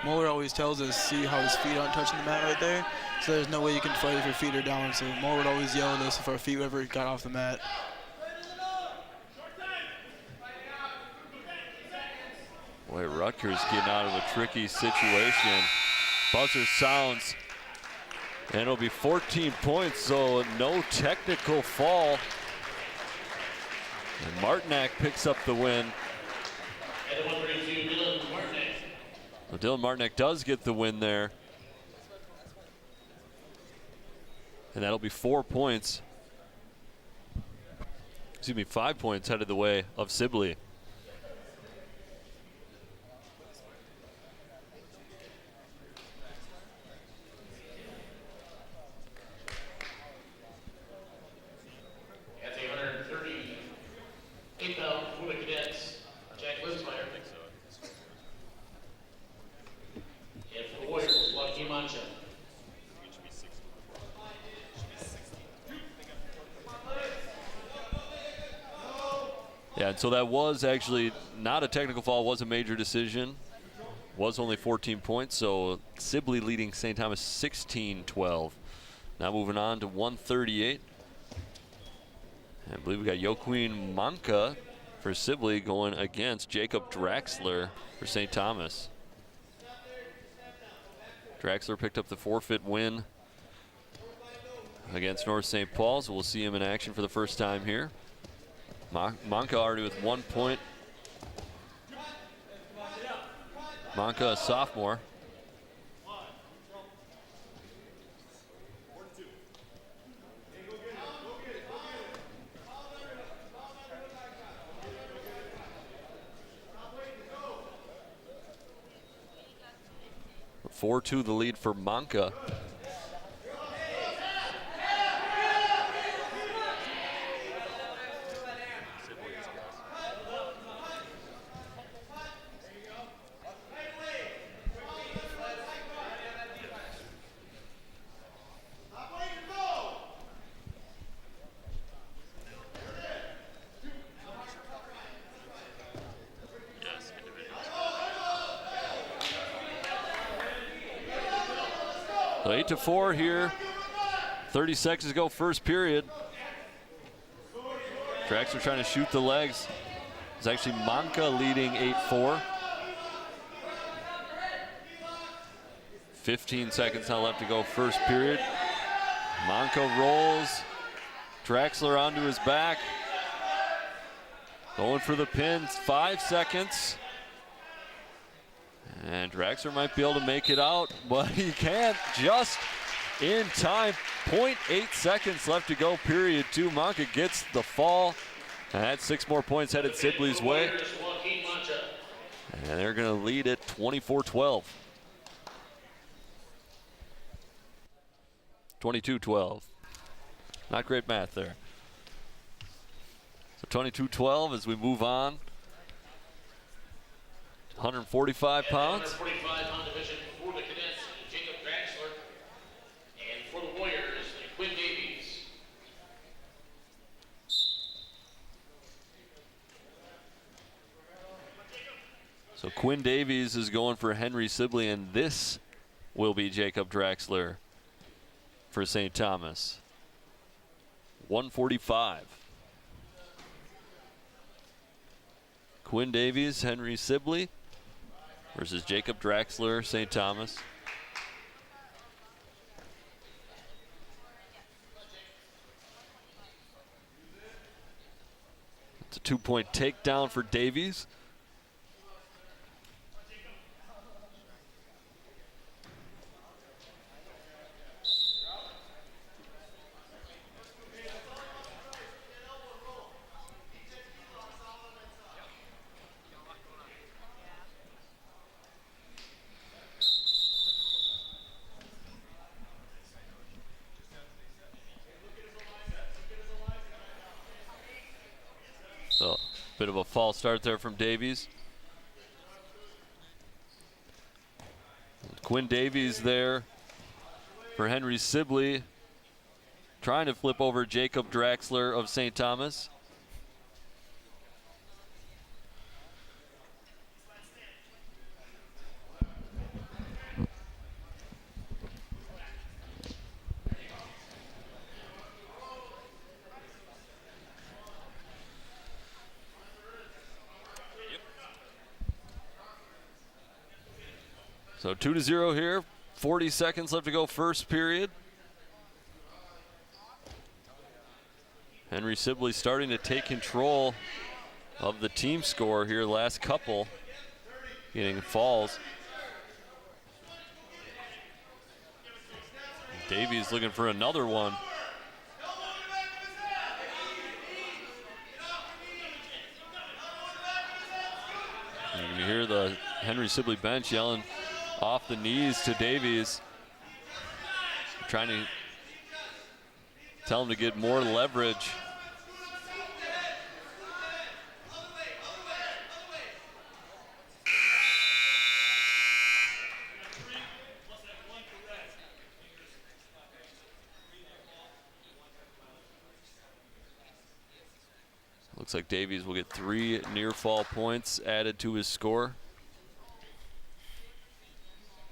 Moeller always tells us, see how his feet aren't touching the mat right there? So there's no way you can fight if your feet are down. So Moeller would always yell at us if our feet ever got off the mat. Boy, Rutgers getting out of a tricky situation. Buzzer sounds, and it'll be 14 points, so no technical fall. And Martinac picks up the win. Well, Dylan Martinac does get the win there. And that'll be 4 points. Excuse me, 5 points headed the way of Sibley. At the 138 pound for the cadets, Jack Linsmeyer. And for the Warriors, Joaquin Mancha. Yeah, and so that was actually not a technical foul, was a major decision. Was only 14 points, so Sibley leading St. Thomas 16-12. Now moving on to 138. I believe we got Joaquin Manca for Sibley going against Jacob Draxler for St. Thomas. Draxler picked up the forfeit win against North St. Paul, so we'll see him in action for the first time here. Manca already with 1 point. Manca, a sophomore. (4-2) the lead for Manca. So 8-4 here. 30 seconds to go, first period. Draxler trying to shoot the legs. It's actually Manka leading 8-4. 15 seconds now left to go, first period. Manka rolls. Draxler onto his back. Going for the pin, 5 seconds. And Draxler might be able to make it out, but he can't, just in time. 0.8 seconds left to go, period 2. Manka gets the fall. And that's 6 more points headed Sibley's way. And they're going to lead it 24-12. 22-12. Not great math there. So 22-12 as we move on. 145 pounds. 145-pound division for the cadets, Jacob Draxler. And for the Warriors, Quinn Davies. So Quinn Davies is going for Henry Sibley, and this will be Jacob Draxler for St. Thomas. 145. Quinn Davies, Henry Sibley versus Jacob Draxler, St. Thomas. It's a 2-point takedown for Davies. So, bit of a false start there from Davies. Quinn Davies there for Henry Sibley, trying to flip over Jacob Draxler of St. Thomas. So 2-0 here, 40 seconds left to go, first period. Henry Sibley starting to take control of the team score here, last couple, getting falls. Davies looking for another one. You can hear the Henry Sibley bench yelling off the knees to Davies, trying to tell him to get more leverage. Looks like Davies will get 3 near fall points added to his score.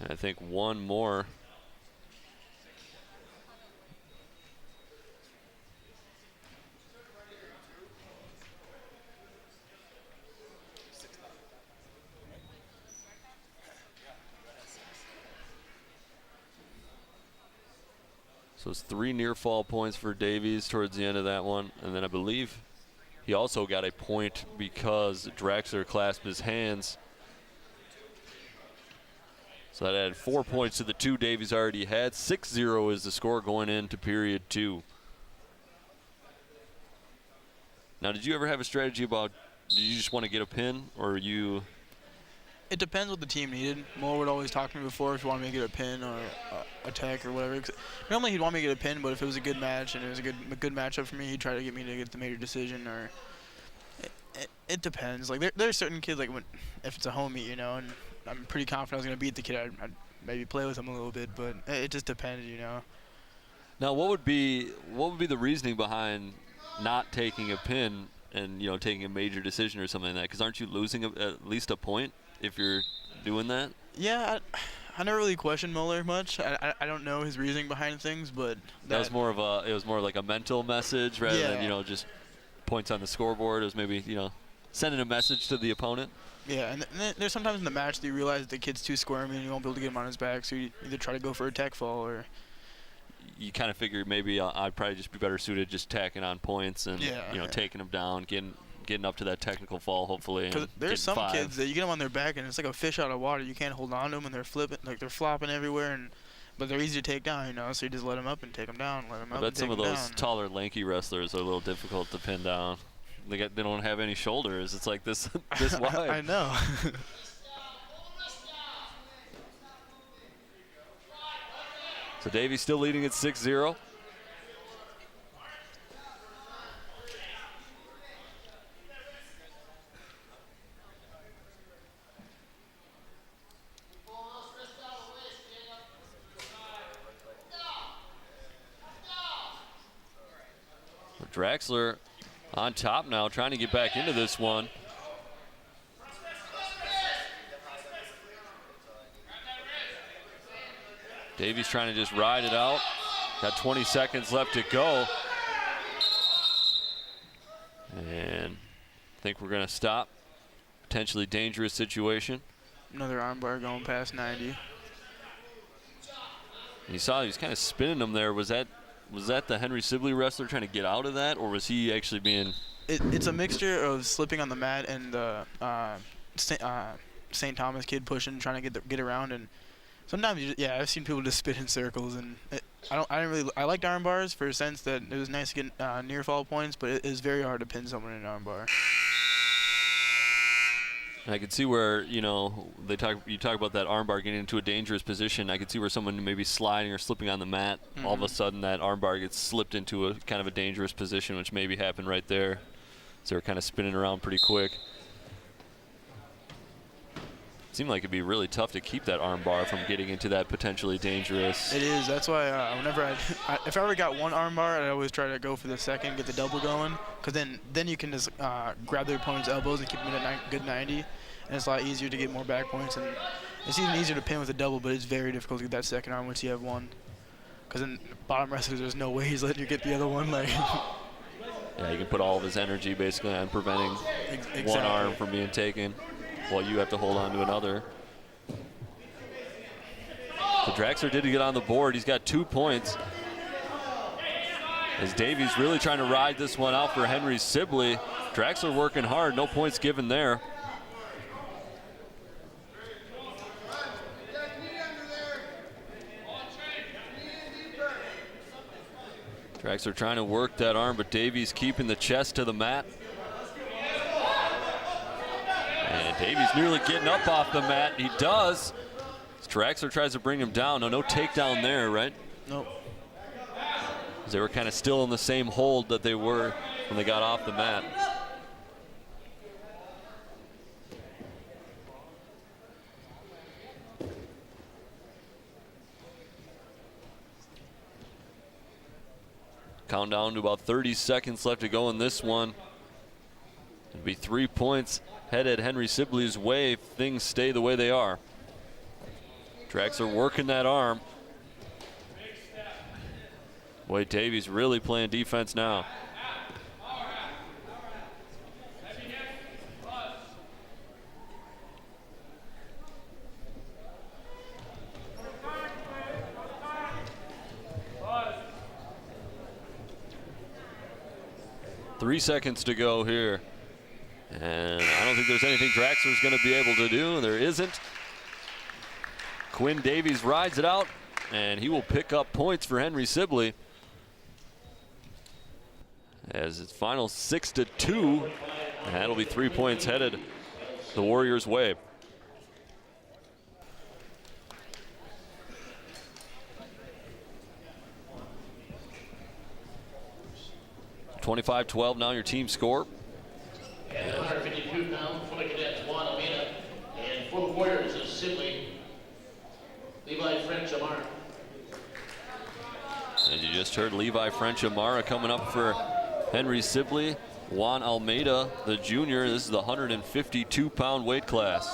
And I think 1 more. So it's 3 near fall points for Davies towards the end of that one. And then I believe he also got a point because Draxler clasped his hands. So that added 4 points to the 2 Davies already had. 6-0 is the score going into period 2. Now, did you ever have a strategy about, did you just want to get a pin, or you? It depends what the team needed. Mo would always talk to me before if he wanted me to get a pin or attack or whatever. Normally he'd want me to get a pin, but if it was a good match and it was a good matchup for me, he'd try to get me to get the major decision. Or it depends. Like there's certain kids, like if it's a homie, you know, and I'm pretty confident I was gonna beat the kid, I'd maybe play with him a little bit, but it just depends, you know. Now, what would be the reasoning behind not taking a pin and, you know, taking a major decision or something like that? Because aren't you losing at least a point if you're doing that? Yeah, I never really questioned Mueller much. I don't know his reasoning behind things, but That was more of a, it was more like a mental message rather than, you know, just points on the scoreboard. It was maybe, you know, sending a message to the opponent. Yeah, and then there's sometimes in the match that you realize the kid's too squirmy and you won't be able to get him on his back, so you either try to go for a tech fall or. You kind of figure maybe I'd probably just be better suited just tacking on points and, you know, taking them down, getting up to that technical fall, hopefully. And there's some kids that you get them on their back and it's like a fish out of water. You can't hold on to them and they're flipping, like they're flopping everywhere, but they're easy to take down, you know. So you just let them up and take them down. Let them up. I bet some of those taller, lanky wrestlers are a little difficult to pin down. They don't have any shoulders. It's like this wide. I know. So Davies still leading at 6-0. Draxler on top now, trying to get back into this one. Davies trying to just ride it out. Got 20 seconds left to go. And I think we're going to stop. Potentially dangerous situation. Another armbar going past 90. You saw he was kind of spinning him there. Was that the Henry Sibley wrestler trying to get out of that, or was he actually being? It's a mixture of slipping on the mat and the St. Thomas kid pushing, trying to get around, and sometimes I've seen people just spin in circles, and I liked arm bars for a sense that it was nice to get near fall points, but it is very hard to pin someone in an arm bar. And I could see where, you know, you talk about that armbar getting into a dangerous position. I could see where someone maybe sliding or slipping on the mat, all of a sudden that armbar gets slipped into a kind of a dangerous position, which maybe happened right there. So they're kind of spinning around pretty quick. It seemed like it'd be really tough to keep that armbar from getting into that potentially dangerous. It is. That's why whenever if I ever got one armbar, I always try to go for the second, get the double going, because then you can just grab the opponent's elbows and keep them at a good 90, and it's a lot easier to get more back points, and it's even easier to pin with a double, but it's very difficult to get that second arm once you have one, because in bottom wrestlers, there's no way he's letting you get the other one. Like. Yeah, he can put all of his energy basically on preventing one arm from being taken, while you have to hold on to another. So Draxler did get on the board. He's got 2 points. As Davies really trying to ride this one out for Henry Sibley. Draxler working hard, no points given there. Draxler trying to work that arm, but Davies keeping the chest to the mat. And Davies nearly getting up off the mat. He does. Draxler tries to bring him down. No takedown there, right? Nope. They were kind of still in the same hold that they were when they got off the mat. Countdown to about 30 seconds left to go in this one. It'll be 3 points headed Henry Sibley's way if things stay the way they are. Draxler working that arm. Boy, Davies really playing defense now. Three seconds to go here. And I don't think there's anything Draxler's going to be able to do. There isn't. Quinn Davies rides it out, and he will pick up points for Henry Sibley. As it's final 6-2, and that'll be 3 points headed the Warriors' way. (25-12) now your team score. At 152 pounds for the cadets, Juan Almeida, and for the Warriors is Sibley, Levi French Amara. And you just heard Levi French Amara coming up for Henry Sibley. Juan Almeida, the junior. This is the 152-pound weight class.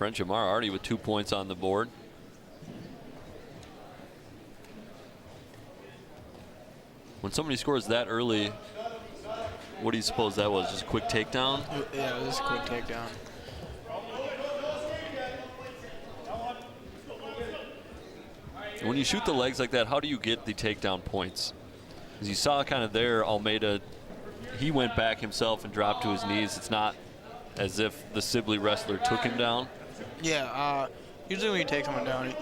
French Amar already with 2 points on the board. When somebody scores that early, what do you suppose that was? Just a quick takedown? Yeah, it was just a quick takedown. And when you shoot the legs like that, how do you get the takedown points? As you saw kind of there, Almeida, he went back himself and dropped to his knees. It's not as if the Sibley wrestler took him down. Yeah, usually when you take someone down,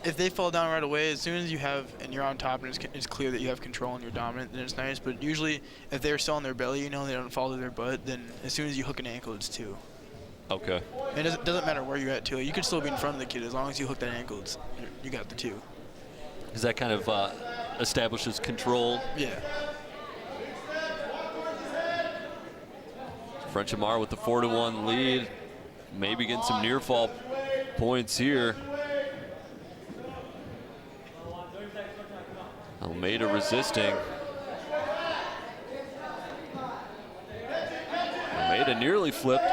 if they fall down right away, as soon as you have, and you're on top and it's clear that you have control and you're dominant, then it's nice. But usually if they're still on their belly, you know, they don't fall to their butt, then as soon as you hook an ankle, it's 2. Okay. And it doesn't matter where you're at, too. You could still be in front of the kid. As long as you hook that ankle, you got the 2. Because that kind of establishes control. Yeah. French Amar with the 4-1 lead. Maybe getting some near fall points here. Almeida resisting. Almeida nearly flipped.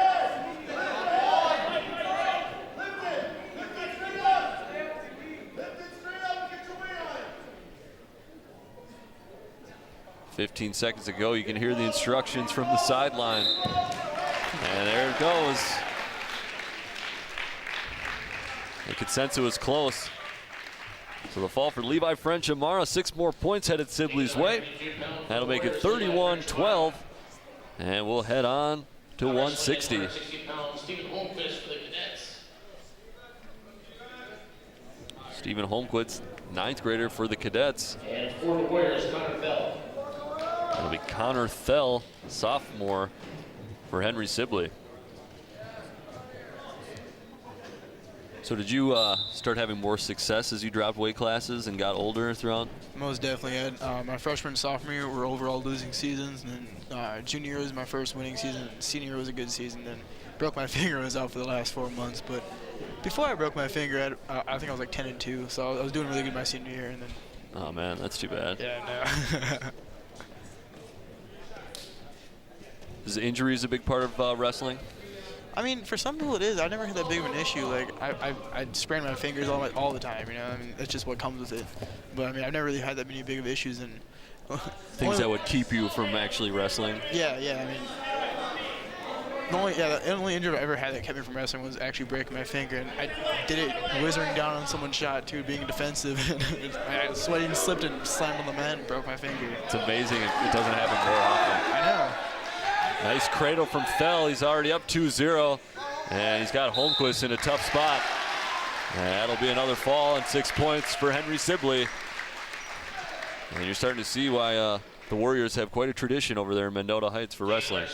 "15 seconds ago," you can hear the instructions from the sideline. And there it goes. The consensus was close. So the fall for Levi French Amara, 6 more points headed Sibley's way. That'll make it 31-12. And we'll head on to 160. Stephen Holmquist, 9th grader for the cadets. And for the Warriors, Connor Bell. It'll be Connor Thell, sophomore, for Henry Sibley. So did you start having more success as you dropped weight classes and got older throughout? Most definitely. My freshman and sophomore year were overall losing seasons, and then junior year was my first winning season. Senior year was a good season. Then broke my finger. I was out for the last 4 months. But before I broke my finger, I think I was like 10-2. So I was doing really good my senior year, and then. Oh man, that's too bad. Yeah, no. Is injuries a big part of wrestling? I mean, for some people it is. I never had that big of an issue. Like I sprain my fingers all the time. You know, I mean, that's just what comes with it. But I mean, I've never really had that many big of issues. And things that would keep you from actually wrestling. Yeah. I mean, the only injury I ever had that kept me from wrestling was actually breaking my finger, and I did it whizzing down on someone's shot too, being defensive. I sweating, slipped, and slammed on the mat and broke my finger. It's amazing it doesn't happen very often. I know. Nice cradle from Fell. He's already up 2-0, and he's got Holmquist in a tough spot. And that'll be another fall and 6 points for Henry Sibley. And you're starting to see why the Warriors have quite a tradition over there in Mendota Heights for wrestling.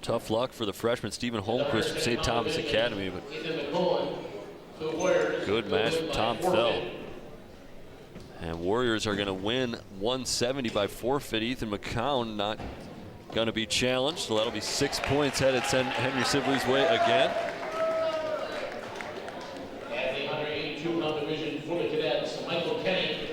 Tough luck for the freshman Stephen Holmquist from St. Thomas Academy, but good match from Tom Fell. And Warriors are going to win 170 by forfeit. Ethan McCown not going to be challenged, so that'll be 6 points headed Henry Sibley's way again. And the 182-pound division for the cadets, Michael Kenny.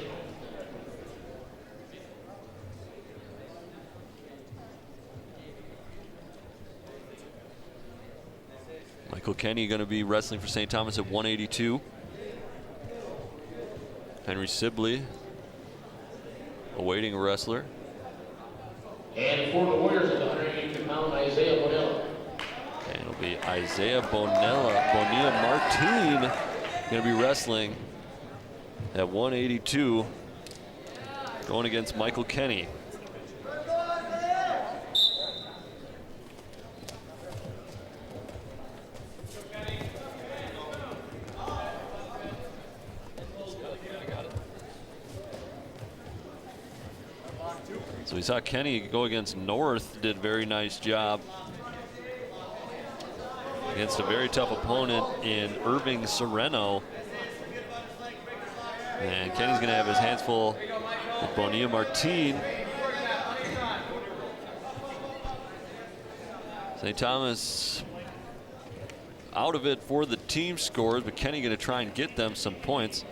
Michael Kenny going to be wrestling for St. Thomas at 182. Henry Sibley awaiting a wrestler. And for the Warriors at the 182-pound, Isaiah Bonilla. And it'll be Isaiah Bonilla Martin going to be wrestling at 182, going against Michael Kenny. So we saw Kenny go against North, did a very nice job against a very tough opponent in Irving Sereno. And Kenny's going to have his hands full with Bonilla Martin. St. Thomas out of it for the team scores, but Kenny going to try and get them some points.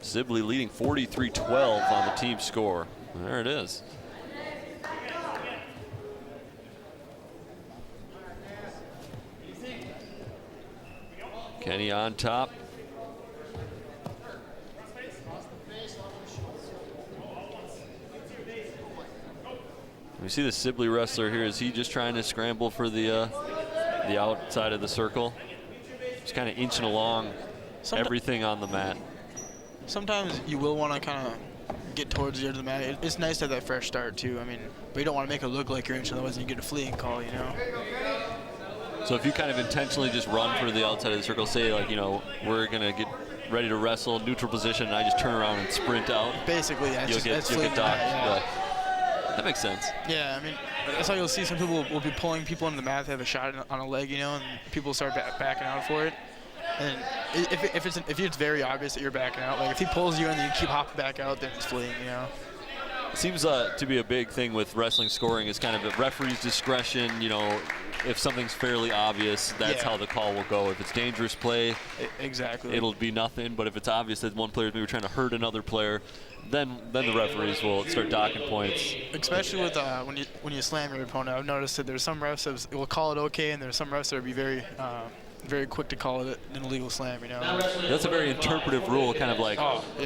Sibley leading 43-12 on the team score. There it is. Kenny on top. We see the Sibley wrestler here. Is he just trying to scramble for the outside of the circle? Just kind of inching along everything on the mat. Sometimes you will want to kind of get towards the edge of the mat. It's nice to have that fresh start too. I mean, but you don't want to make it look like you're inching, otherwise you get a fleeing call, you know. So if you kind of intentionally just run for the outside of the circle, say like, you know, we're gonna get ready to wrestle, neutral position, and I just turn around and sprint out. Basically, yeah, you'll get docked. Yeah. That makes sense. Yeah, I mean, that's how you'll see some people will be pulling people into the mat to have a shot on a leg, you know, and people start backing out for it. And if it's very obvious that you're backing out, like if he pulls you and then you keep hopping back out, then it's fleeing, you know. It seems to be a big thing with wrestling scoring is kind of a referee's discretion. You know, if something's fairly obvious, that's how the call will go. If it's dangerous play, exactly, it'll be nothing. But if it's obvious that one player is maybe trying to hurt another player, then the referees will start docking points. Especially with when you slam your opponent, I've noticed that there's some refs that will call it okay, and there's some refs that will be very quick to call it an illegal slam, you know. That's a very interpretive rule, kind of like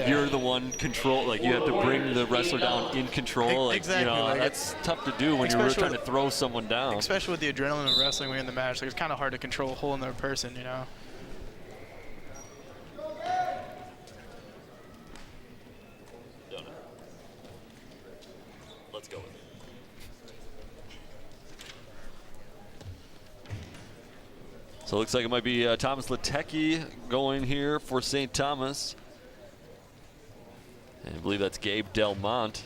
you're the one control, like you have to bring the wrestler down in control. Like, exactly. You know, like that's tough to do when you're trying to throw someone down. Especially with the adrenaline of wrestling when you're in the match, like it's kind of hard to control a whole other person, you know. Let's go with it. So it looks like it might be Thomas Latecki going here for St. Thomas. And I believe that's Gabe Delmont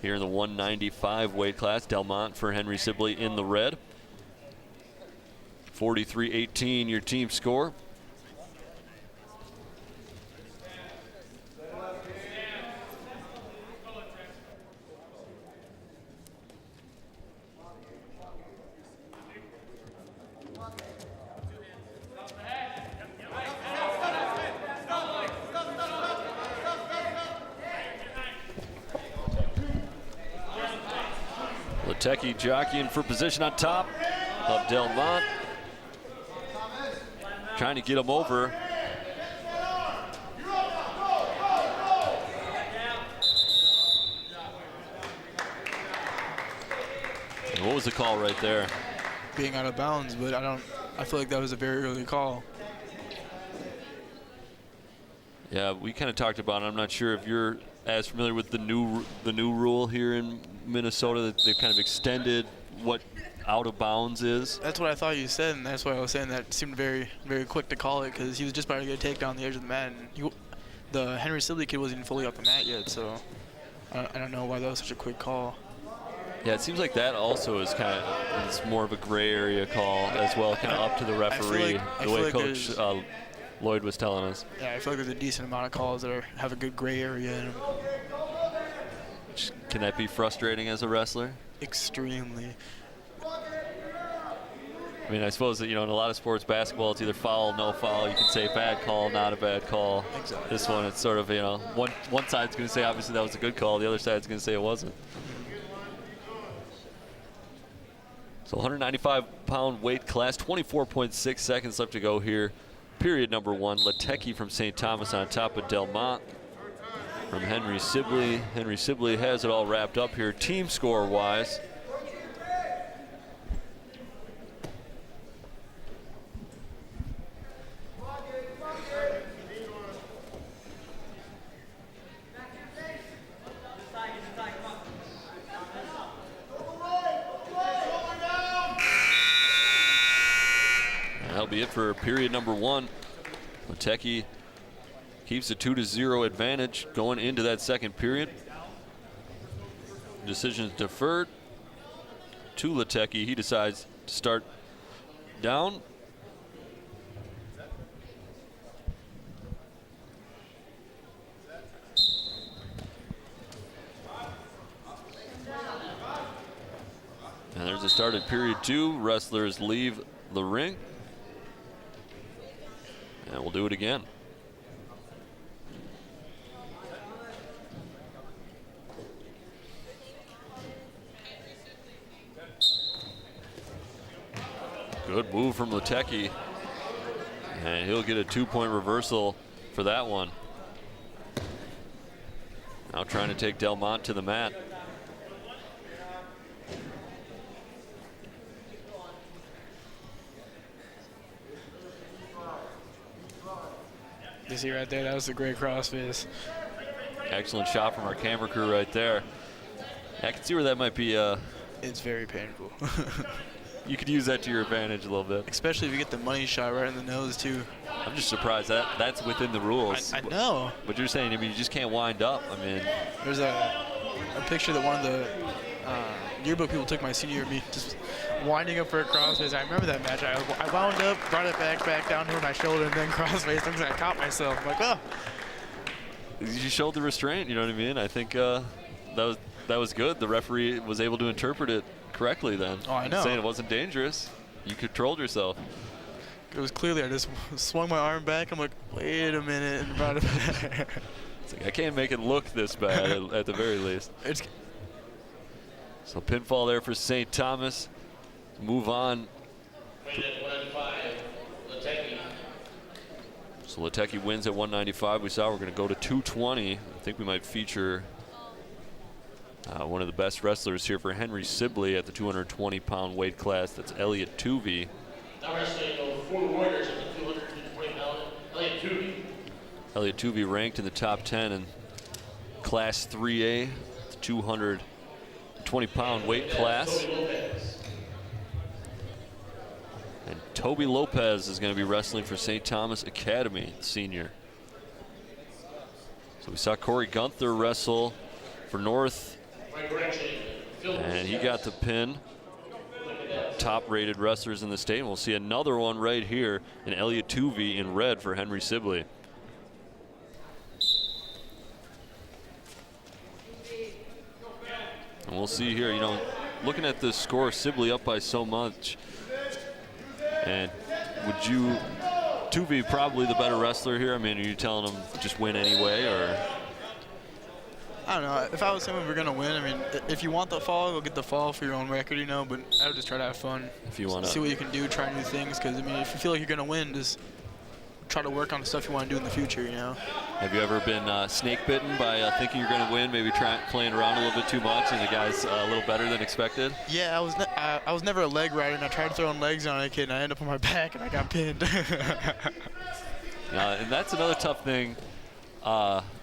here in the 195 weight class. Delmont for Henry Sibley in the red. 43-18 your team score. Latecki jockeying for position on top of Delmont. Trying to get him over. And what was the call right there? Being out of bounds, but I feel like that was a very early call. Yeah, we kind of talked about it. I'm not sure if you're as familiar with the new rule here in Minnesota, that they've kind of extended what out of bounds is. That's what I thought you said, and that's why I was saying that seemed very, very quick to call it, because he was just about to get a takedown on the edge of the mat, and the Henry Sibley kid wasn't even fully off the mat yet, so I don't know why that was such a quick call. Yeah, it seems like that also is kind of, it's more of a gray area call as well, kind of up to the referee, the way Coach Lloyd was telling us. Yeah, I feel like there's a decent amount of calls that have a good gray area in them. Can that be frustrating as a wrestler? Extremely. I mean, I suppose that, you know, in a lot of sports, basketball, it's either foul, no foul. You can say bad call, not a bad call. Exactly. This one, it's sort of, you know, one side's going to say obviously that was a good call. The other side's going to say it wasn't. So 195-pound weight class, 24.6 seconds left to go here. Period number one. Latecki from St. Thomas on top of Delmont from Henry Sibley. Henry Sibley has it all wrapped up here team score-wise. That'll be it for period number one. Latecki keeps a 2-0 advantage going into that second period. Decision is deferred to Latecki. He decides to start down. And there's a start at period two. Wrestlers leave the ring. And we'll do it again. Good move from Latecki. And he'll get a 2-point reversal for that one. Now trying to take Delmont to the mat. You see right there, that was a great crossface. Excellent shot from our camera crew right there. I can see where that might be. It's very painful. You could use that to your advantage a little bit. Especially if you get the money shot right in the nose, too. I'm just surprised that's within the rules. I know. But you're saying, I mean, you just can't wind up. I mean, there's a picture that one of the yearbook people took my senior year of me just winding up for a crossface. I remember that match. I wound up, brought it back down to my shoulder, and then crossface. Because I caught myself. I'm like, oh. You showed the restraint. You know what I mean? I think that was good. The referee was able to interpret it correctly then. Oh, I know. Saying it wasn't dangerous. You controlled yourself. It was clearly, I just swung my arm back. I'm like, wait a minute, and brought it back. It's like, I can't make it look this bad at the very least. So pinfall there for St. Thomas. Move on. So Latecki wins at 195. We saw we're going to go to 220. I think we might feature one of the best wrestlers here for Henry Sibley at the 220-pound weight class. That's Elliot Tuvey. Now wrestling for the Warriors at the 220-pound, Elliot Tuvey. Elliot Tuvey ranked in the top 10 in Class 3A, the 220-pound weight class. And Toby Lopez is going to be wrestling for St. Thomas Academy, senior. So we saw Corey Gunther wrestle for North, and he got the pin. Top-rated wrestlers in the state. And we'll see another one right here in Elliot Tuvey in red for Henry Sibley. And we'll see here, you know, looking at the score, Sibley up by so much. And would you, Tuvey probably the better wrestler here? I mean, are you telling him just win anyway, or? I don't know. If I was him, we're going to win. I mean, if you want the fall, go get the fall for your own record, you know, but I would just try to have fun. If you want to. See what you can do, try new things, because, I mean, if you feel like you're going to win, just try to work on the stuff you want to do in the future, you know. Have you ever been snake bitten by thinking you're going to win, maybe playing around a little bit too much, and the guy's a little better than expected? Yeah, I was never a leg rider, and I tried throwing legs on a kid, and I ended up on my back, and I got pinned. And that's another tough thing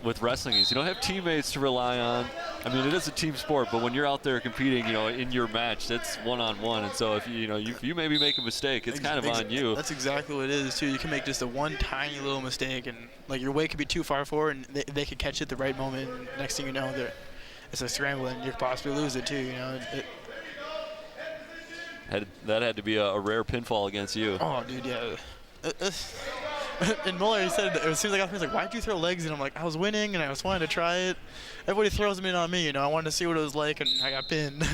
with wrestling is you don't have teammates to rely on. I mean, it is a team sport, but when you're out there competing, you know, in your match, that's one-on-one. And so if you maybe make a mistake, it's kind of on you. That's exactly what it is too. You can make just a one tiny little mistake, and like your weight could be too far forward, and they could catch it at the right moment. And next thing you know, it's a scramble, and you could possibly lose it too. You know. That had to be a rare pinfall against you. Oh, dude, yeah. And Muller, he said, as soon as I got him, he's like, why'd you throw legs? And I'm like, I was winning, and I was wanting to try it. Everybody throws them in on me, you know. I wanted to see what it was like, and I got pinned.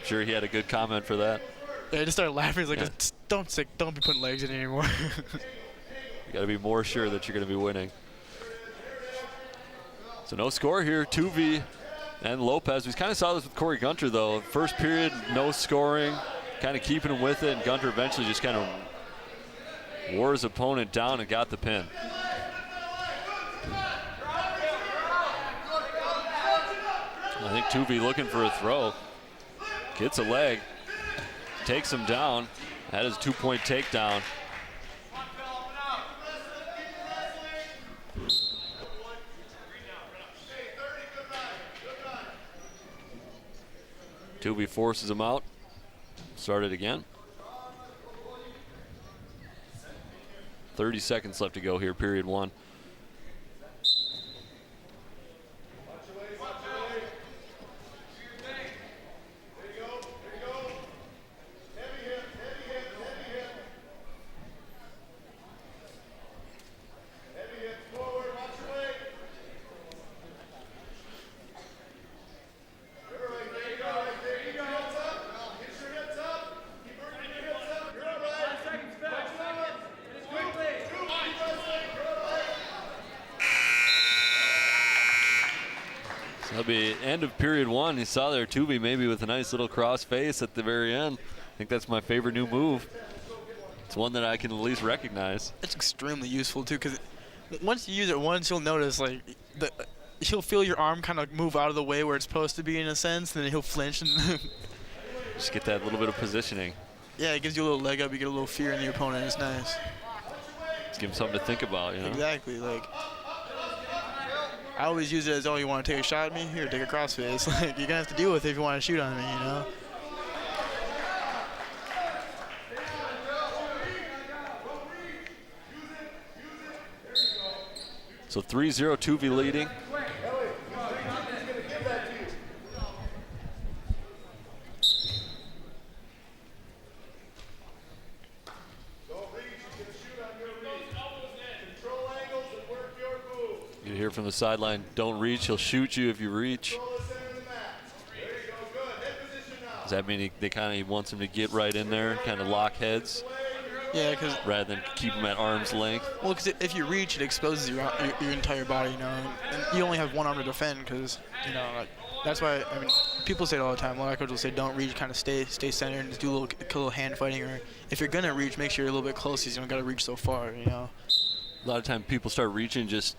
Sure, he had a good comment for that. Yeah, I just started laughing. He's like, just don't be putting legs in anymore. You got to be more sure that you're going to be winning. So no score here. Tuvey and Lopez. We kind of saw this with Corey Gunter, though. First period, no scoring, kind of keeping him with it, and Gunter eventually just kind of wore his opponent down and got the pin. I think Tuvey looking for a throw. Gets a leg, takes him down. That is a 2-point takedown. Tuvey forces him out. Start it again. 30 seconds left to go here, period one. That'll be end of period one. You saw there Tuvey maybe with a nice little cross face at the very end. think that's my favorite new move. It's one that I can at least recognize. It's extremely useful too, because once you use it once, you'll notice like he'll feel your arm kind of move out of the way where it's supposed to be in a sense, and then he'll flinch and Just get that little bit of positioning. yeah, it gives you a little leg up. You get a little fear in the opponent. It's nice. Just give him something to think about, you know. Exactly. Like I always use it as, oh, you want to take a shot at me? Here, take a crossface. Like you're gonna have to deal with it if you want to shoot on me, you know. So 3-0 Tuvey leading. You hear from the sideline, don't reach, he'll shoot you if you reach. Does that mean he wants him to get right in there, kind of lock heads? Yeah, because rather than keep him at arm's length. Well, because if you reach, it exposes your entire body, you know, and you only have one arm to defend, because you know, like, that's why, I mean, people say it all the time. A lot of coaches will say, don't reach, kind of stay centered and just do a little hand fighting, or if you're gonna reach, make sure you're a little bit close, because you don't gotta reach so far, you know. A lot of times people start reaching just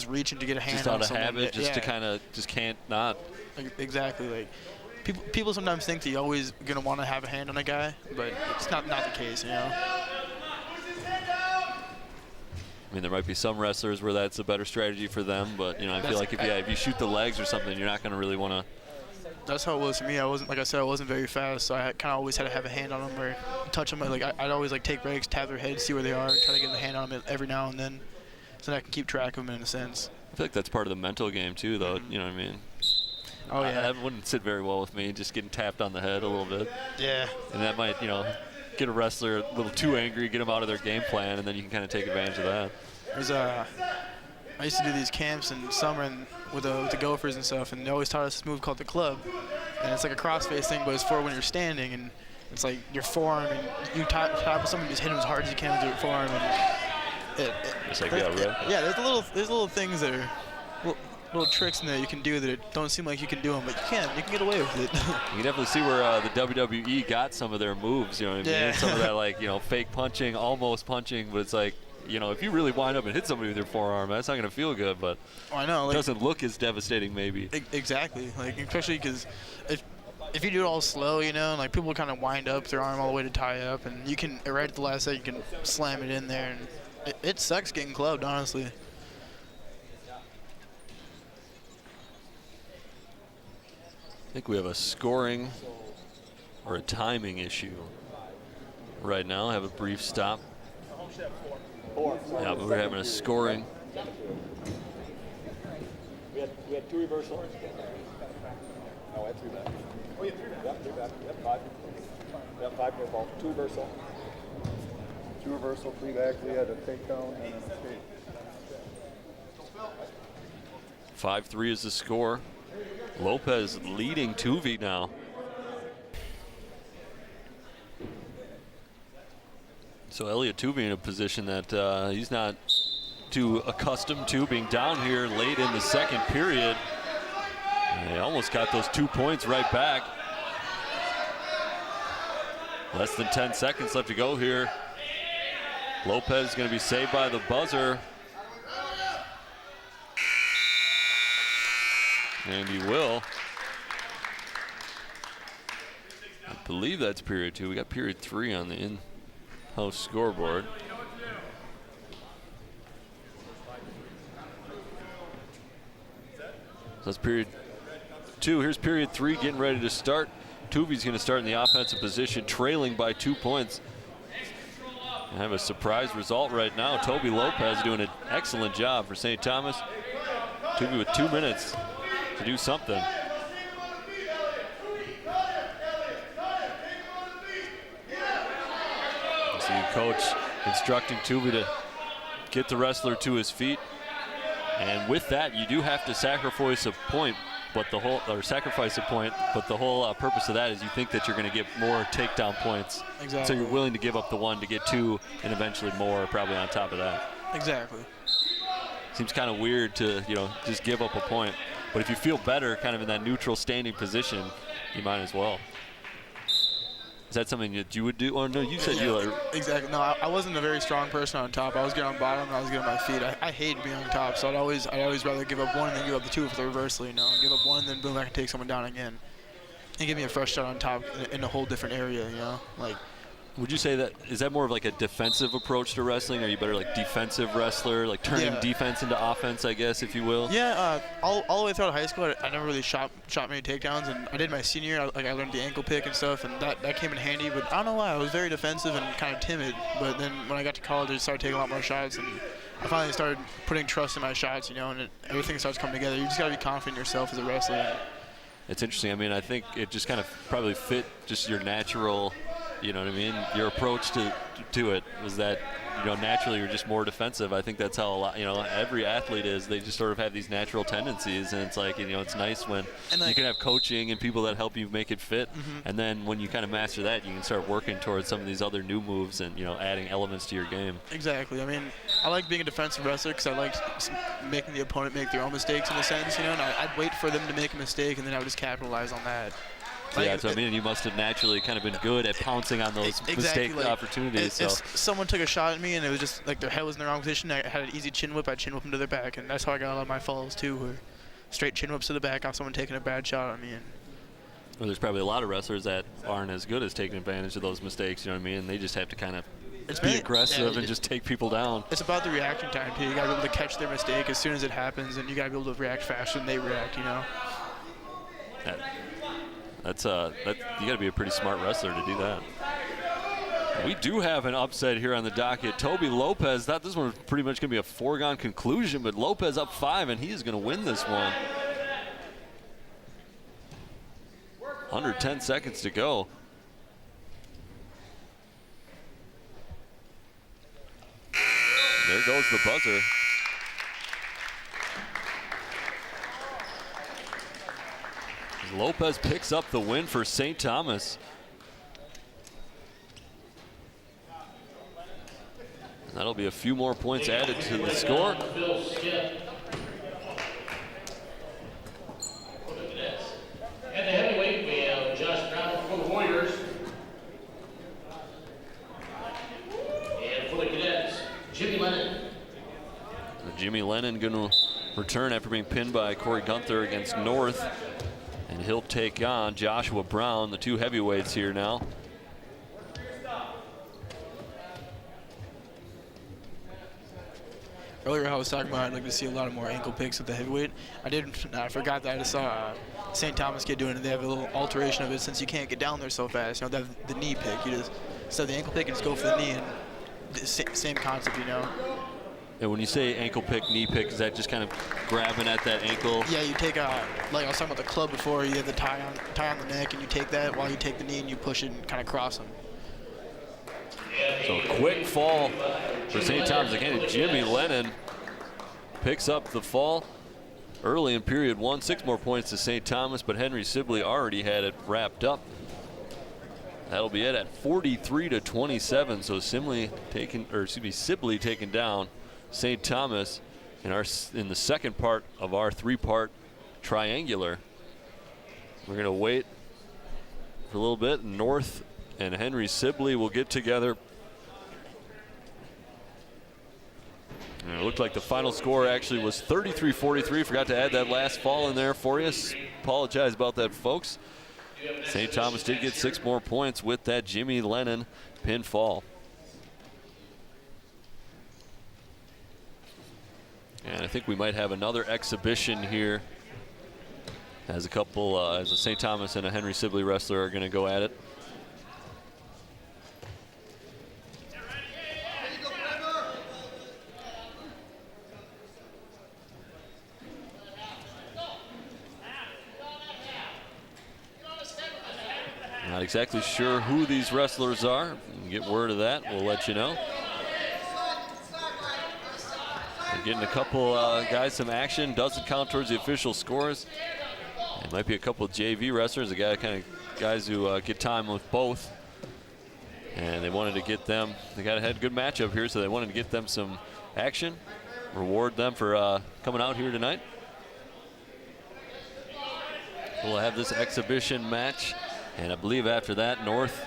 reaching to get a hand just on out of someone. habit, just to kind of can't not. Like, exactly, like. People sometimes think that you're always gonna want to have a hand on a guy, but it's not the case, you know. I mean, there might be some wrestlers where that's a better strategy for them, but you know, I feel like if you shoot the legs or something, you're not gonna really want to. That's how it was for me. I wasn't, like I said, I wasn't very fast, so I kind of always had to have a hand on them or touch them. Like I'd always like take breaks, tap their head, see where they are, try to get a hand on them every now and then, so that I can keep track of them in a sense. I feel like that's part of the mental game too, though. You know what I mean? Oh yeah. That wouldn't sit very well with me, just getting tapped on the head a little bit. Yeah. And that might, you know, get a wrestler a little too angry, get them out of their game plan, and then you can kind of take advantage of that. I used to do these camps in summer and with the Gophers and stuff, and they always taught us this move called the club. And it's like a crossface thing, but it's for when you're standing, and it's like your forearm, and you tap with someone, just hit them as hard as you can with your forearm. And Just like that, right? Yeah, there's little things that are little tricks in there you can do that don't seem like you can do them, but you can get away with it. You can definitely see where the WWE got some of their moves, you know what I mean? Yeah. Some of that, like, you know, fake punching, almost punching, but it's like, you know, if you really wind up and hit somebody with your forearm, that's not going to feel good, but I know, like, it doesn't look as devastating maybe. Exactly, like, especially because if you do it all slow, you know, like, people kind of wind up their arm all the way to tie up, and you can, right at the last second, you can slam it in there, and it sucks getting clubbed, honestly. I think we have a scoring or a timing issue right now. Have a brief stop. Yeah, but we're having a scoring. We had two reversals. No, we had three back. Oh, you had three back. Yep, three back. Yep, five. Yep, five near ball. Two reversal. Two reversal, three back. We had a takedown and a escape. 5-3 is the score. Lopez leading Tuvey now. So Elliot Tuvey in a position that he's not too accustomed to, being down here late in the second period. And he almost got those 2 points right back. Less than 10 seconds left to go here. Lopez is going to be saved by the buzzer. And he will. I believe that's period 2. We got period 3 on the in-house scoreboard. So that's period 2. Here's period 3 getting ready to start. Tuvey's going to start in the offensive position, trailing by 2 points. I have a surprise result right now. Toby Lopez doing an excellent job for St. Thomas. Tuvey with 2 minutes to do something. See coach instructing Tuvey to get the wrestler to his feet. And with that, you do have to sacrifice a point, but the whole purpose of that is you think that you're going to get more takedown points. Exactly. So you're willing to give up the 1 to get 2 and eventually more probably on top of that. Exactly. Seems kind of weird to, you know, just give up a point. But if you feel better kind of in that neutral standing position, you might as well. Is that something that you would do? Or no, you said Yeah, you like. exactly. No, I wasn't a very strong person on top. I was good on bottom, and I was good on my feet. I hate being on top, so I'd always rather give up one and then give up the two for the reversal, you know, give up one and then boom, I can take someone down again, and give me a fresh shot on top in a whole different area, you know, like. Would you say that is that more of like a defensive approach to wrestling? Are you better like defensive wrestler, like turning defense into offense, I guess, if you will? Yeah, all the way throughout high school, I never really shot many takedowns, and I did my senior year. I learned the ankle pick and stuff, and that came in handy. But I don't know why, I was very defensive and kind of timid. But then when I got to college, I started taking a lot more shots, and I finally started putting trust in my shots, you know, and everything starts coming together. You just gotta be confident in yourself as a wrestler. It's interesting. I mean, I think it just kind of probably fit just your natural. You know what I mean? Your approach to it was that, you know, naturally you're just more defensive. I think that's how a lot, you know, every athlete is. They just sort of have these natural tendencies, and it's like, you know, it's nice when you can have coaching and people that help you make it fit. And then when you kind of master that, you can start working towards some of these other new moves and, you know, adding elements to your game. Exactly. I mean, I like being a defensive wrestler because I like making the opponent make their own mistakes in a sense, you know, and I'd wait for them to make a mistake, and then I would just capitalize on that. Yeah, so I mean, you must have naturally kind of been good at pouncing on those mistake opportunities. If someone took a shot at me and it was just like their head was in the wrong position, I had an easy chin whip, I'd chin whip them to their back, and that's how I got a lot of my falls too, where straight chin whips to the back off someone taking a bad shot on me. And well, there's probably a lot of wrestlers that aren't as good as taking advantage of those mistakes, you know what I mean? They just have to kind of be aggressive and just take people down. It's about the reaction time too. You gotta be able to catch their mistake as soon as it happens, and you gotta be able to react faster than they react, you know? You got to be a pretty smart wrestler to do that. We do have an upset here on the docket. Toby Lopez thought this one was pretty much going to be a foregone conclusion, but Lopez up 5, and he is going to win this one. Under 10 seconds to go. There goes the buzzer. Lopez picks up the win for St. Thomas. That'll be a few more points added to the score. And the heavyweight, we have Josh Brown for the Warriors. And for the cadets, Jimmy Lennon. Jimmy Lennon going to return after being pinned by Corey Gunther against North. And he'll take on Joshua Brown, the two heavyweights here now. Earlier I was talking about I'd like to see a lot of more ankle picks with the heavyweight. I forgot that I just saw St. Thomas kid doing it. They have a little alteration of it since you can't get down there so fast. You know, they have the knee pick. You just instead of the ankle pick, you just go for the knee, and same concept, you know. And when you say ankle pick, knee pick, is that just kind of grabbing at that ankle? Yeah, you take like I was talking about the club before. You have the tie on the neck, and you take that while you take the knee and you push it and kind of cross them. So a quick fall for St. Thomas again. Jimmy Lennon picks up the fall early in period 1. 6 more points to St. Thomas, but Henry Sibley already had it wrapped up. That'll be it at 43-27. So Sibley taking down St. Thomas in the second part of our 3-part triangular. We're going to wait for a little bit. North and Henry Sibley will get together. And it looked like the final score actually was 33-43. Forgot to add that last fall in there for you. Apologize about that, folks. St. Thomas did get 6 more points with that Jimmy Lennon pinfall. And I think we might have another exhibition here as a St. Thomas and a Henry Sibley wrestler are going to go at it. Not exactly sure who these wrestlers are. If we can get word of that, we'll let you know. We're getting a couple guys some action. Doesn't count towards the official scores. It might be a couple of JV wrestlers, guys who get time with both. And they wanted to get them. They had a good matchup here, so they wanted to get them some action. Reward them for coming out here tonight. We'll have this exhibition match. And I believe after that, North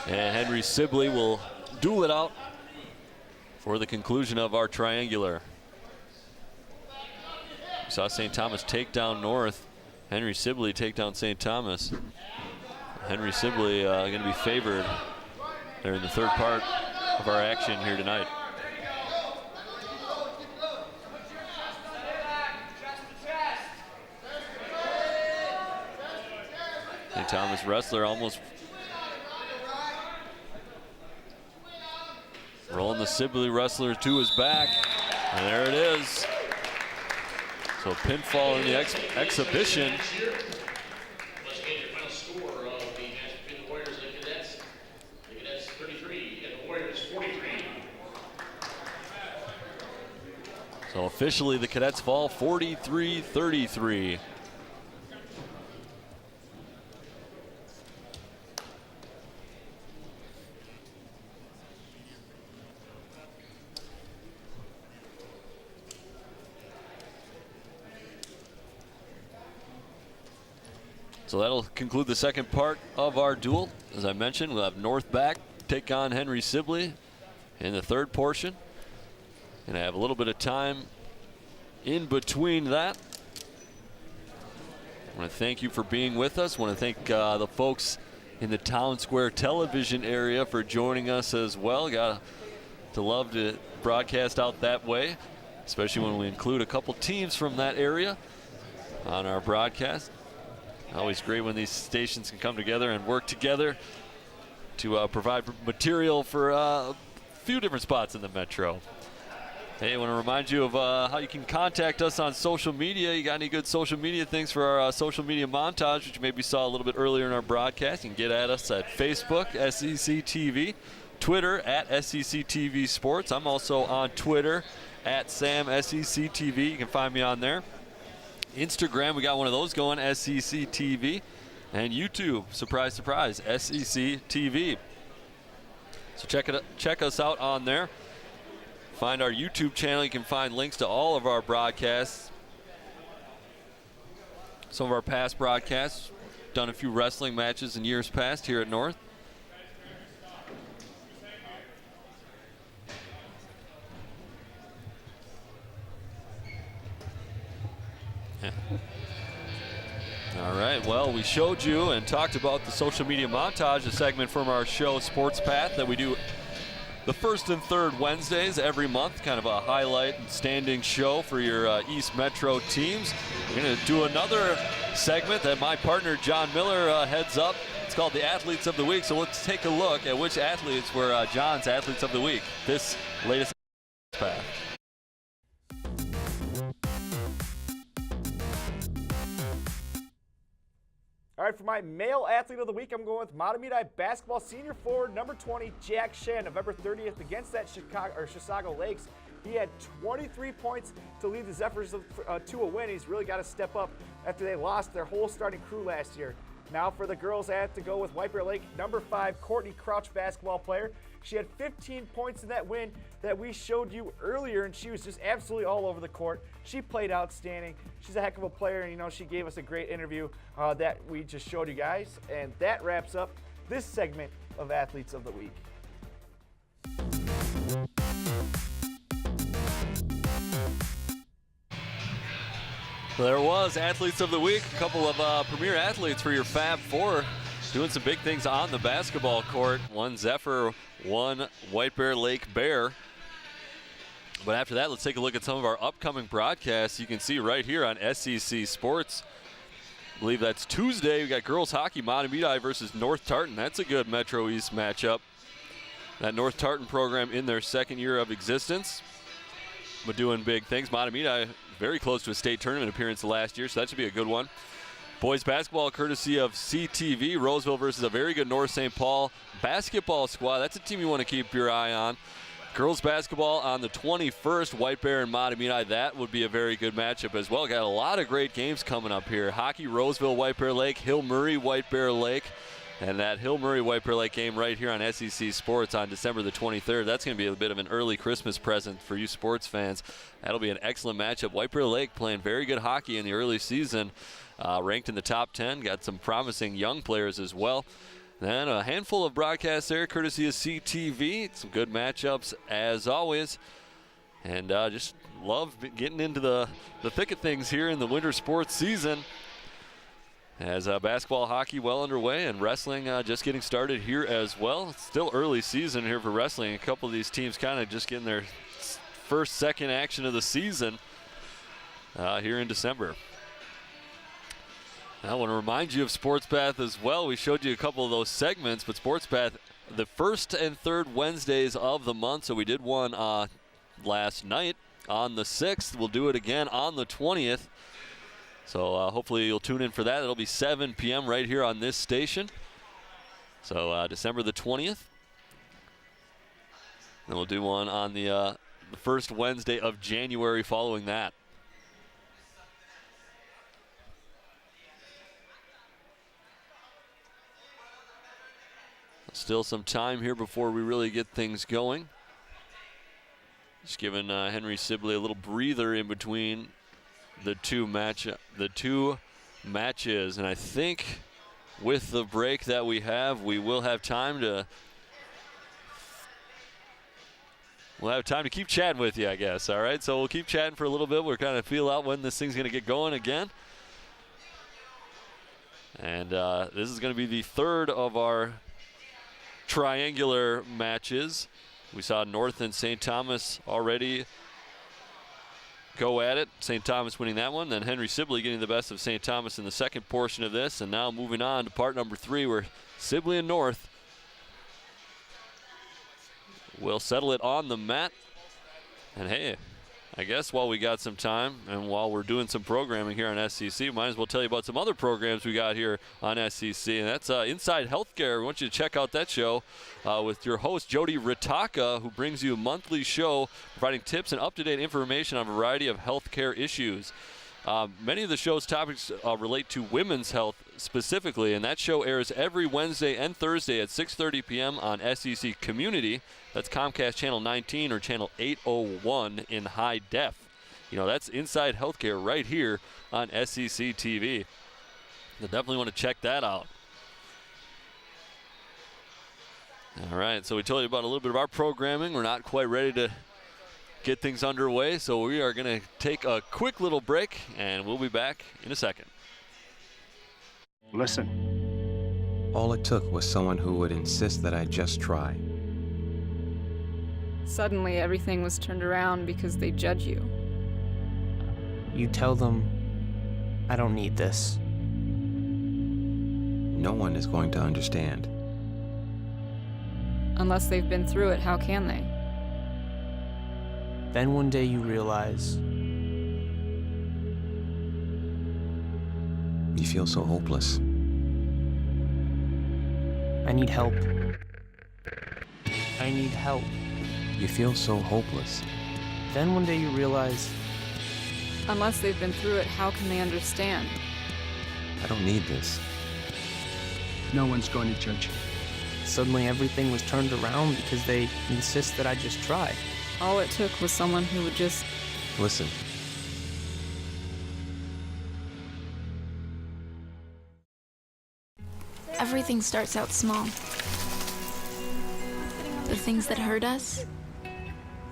And Henry Sibley will duel it out for the conclusion of our triangular. We saw St. Thomas take down North. Henry Sibley take down St. Thomas. Henry Sibley going to be favored there in the third part of our action here tonight. St. Thomas wrestler almost rolling the Sibley wrestler to his back, and there it is. So pinfall in the exhibition. Let's get your final score of the match between the Warriors and the Cadets. The Cadets 33 and the Warriors 43. So officially the Cadets fall 43-33. So that'll conclude the second part of our duel. As I mentioned, we'll have North back take on Henry Sibley in the third portion. And I have a little bit of time in between that. I want to thank you for being with us. I want to thank the folks in the Town Square television area for joining us as well. Got to love to broadcast out that way, especially when we include a couple teams from that area on our broadcast. Always great when these stations can come together and work together to provide material for a few different spots in the metro. Hey, I want to remind you of how you can contact us on social media. You got any good social media things for our social media montage, which you maybe saw a little bit earlier in our broadcast? You can get at us at Facebook, SEC TV, Twitter at SEC TV Sports. I'm also on Twitter at Sam SEC TV. You can find me on there. Instagram, we got one of those going, SEC TV, and YouTube, surprise, surprise, SEC TV. So check us out on there. Find our YouTube channel. You can find links to all of our broadcasts, some of our past broadcasts. Done a few wrestling matches in years past here at North. Yeah. All right, well, we showed you and talked about the social media montage, a segment from our show Sports Path that we do the first and third Wednesdays every month, kind of a highlight and standing show for your East Metro teams. We're going to do another segment that my partner John Miller heads up. It's called the Athletes of the Week, so let's take a look at which athletes were John's Athletes of the Week this latest path. All right, for my male athlete of the week, I'm going with Matamidi basketball senior forward number 20, Jack Shan, November 30th against that Chisago Lakes. He had 23 points to lead the Zephyrs to a win. He's really got to step up after they lost their whole starting crew last year. Now for the girls, I have to go with White Bear Lake, number 5, Courtney Crouch, basketball player. She had 15 points in that win that we showed you earlier, and she was just absolutely all over the court. She played outstanding. She's a heck of a player, and, you know, she gave us a great interview that we just showed you guys. And that wraps up this segment of Athletes of the Week. Well, there was Athletes of the Week, a couple of premier athletes for your Fab Four doing some big things on the basketball court. One Zephyr, one White Bear Lake Bear. But after that, let's take a look at some of our upcoming broadcasts. You can see right here on SEC Sports. I believe that's Tuesday. We got girls hockey, Matamidi versus North Tartan. That's a good Metro East matchup. That North Tartan program in their second year of existence, but doing big things. Matamidi very close to a state tournament appearance last year, so that should be a good one. Boys basketball courtesy of CTV. Roseville versus a very good North St. Paul basketball squad. That's a team you want to keep your eye on. Girls basketball on the 21st, White Bear and Matamidi. That would be a very good matchup as well. Got a lot of great games coming up here. Hockey, Roseville, White Bear Lake, Hill Murray, White Bear Lake. And that Hill Murray White Bear Lake game right here on SEC Sports on December the 23rd. That's going to be a bit of an early Christmas present for you sports fans. That'll be an excellent matchup. White Bear Lake playing very good hockey in the early season, ranked in the top 10. Got some promising young players as well. Then a handful of broadcasts there, courtesy of CTV. Some good matchups as always. And just love getting into the thick of things here in the winter sports season. As basketball, hockey well underway, and wrestling just getting started here as well. It's still early season here for wrestling. A couple of these teams kind of just getting their first, second action of the season here in December. I want to remind you of Sports Bath as well. We showed you a couple of those segments, but Sports Bath, the first and third Wednesdays of the month. So we did one last night on the 6th. We'll do it again on the 20th. So hopefully you'll tune in for that. It'll be 7 p.m. right here on this station. So December the 20th. And we'll do one on the first Wednesday of January following that. Still some time here before we really get things going. Just giving Henry Sibley a little breather in between the two matches, and I think with the break that we will have time to keep chatting with you, I guess. All right, so we'll keep chatting for a little bit. We're kind of feel out when this thing's going to get going again. And this is going to be the third of our triangular matches. We saw North and St. Thomas already go at it. St. Thomas winning that one. Then Henry Sibley getting the best of St. Thomas in the second portion of this. And now moving on to part number 3, where Sibley and North will settle it on the mat. And hey, I guess while we got some time and while we're doing some programming here on SCC, might as well tell you about some other programs we got here on SCC, and that's Inside Healthcare. We want you to check out that show with your host, Jody Ritaka, who brings you a monthly show providing tips and up-to-date information on a variety of healthcare issues. Many of the show's topics relate to women's health specifically, and that show airs every Wednesday and Thursday at 6:30 p.m. on SEC Community. That's Comcast Channel 19 or Channel 801 in high def. You know, that's Inside Healthcare right here on SEC TV. You definitely want to check that out. All right, so we told you about a little bit of our programming. We're not quite ready to get things underway, so we are going to take a quick little break, and we'll be back in a second. Listen. All it took was someone who would insist that I just try. Suddenly, everything was turned around because they judge you. You tell them, I don't need this. No one is going to understand. Unless they've been through it, how can they? Then one day you realize You feel so hopeless. I need help. I need help. You feel so hopeless. Then one day you realize, Unless they've been through it, how can they understand? I don't need this. No one's going to judge you. suddenly everything was turned around because they insist that I just try. All it took was someone who would just Listen. Everything starts out small. The things that hurt us,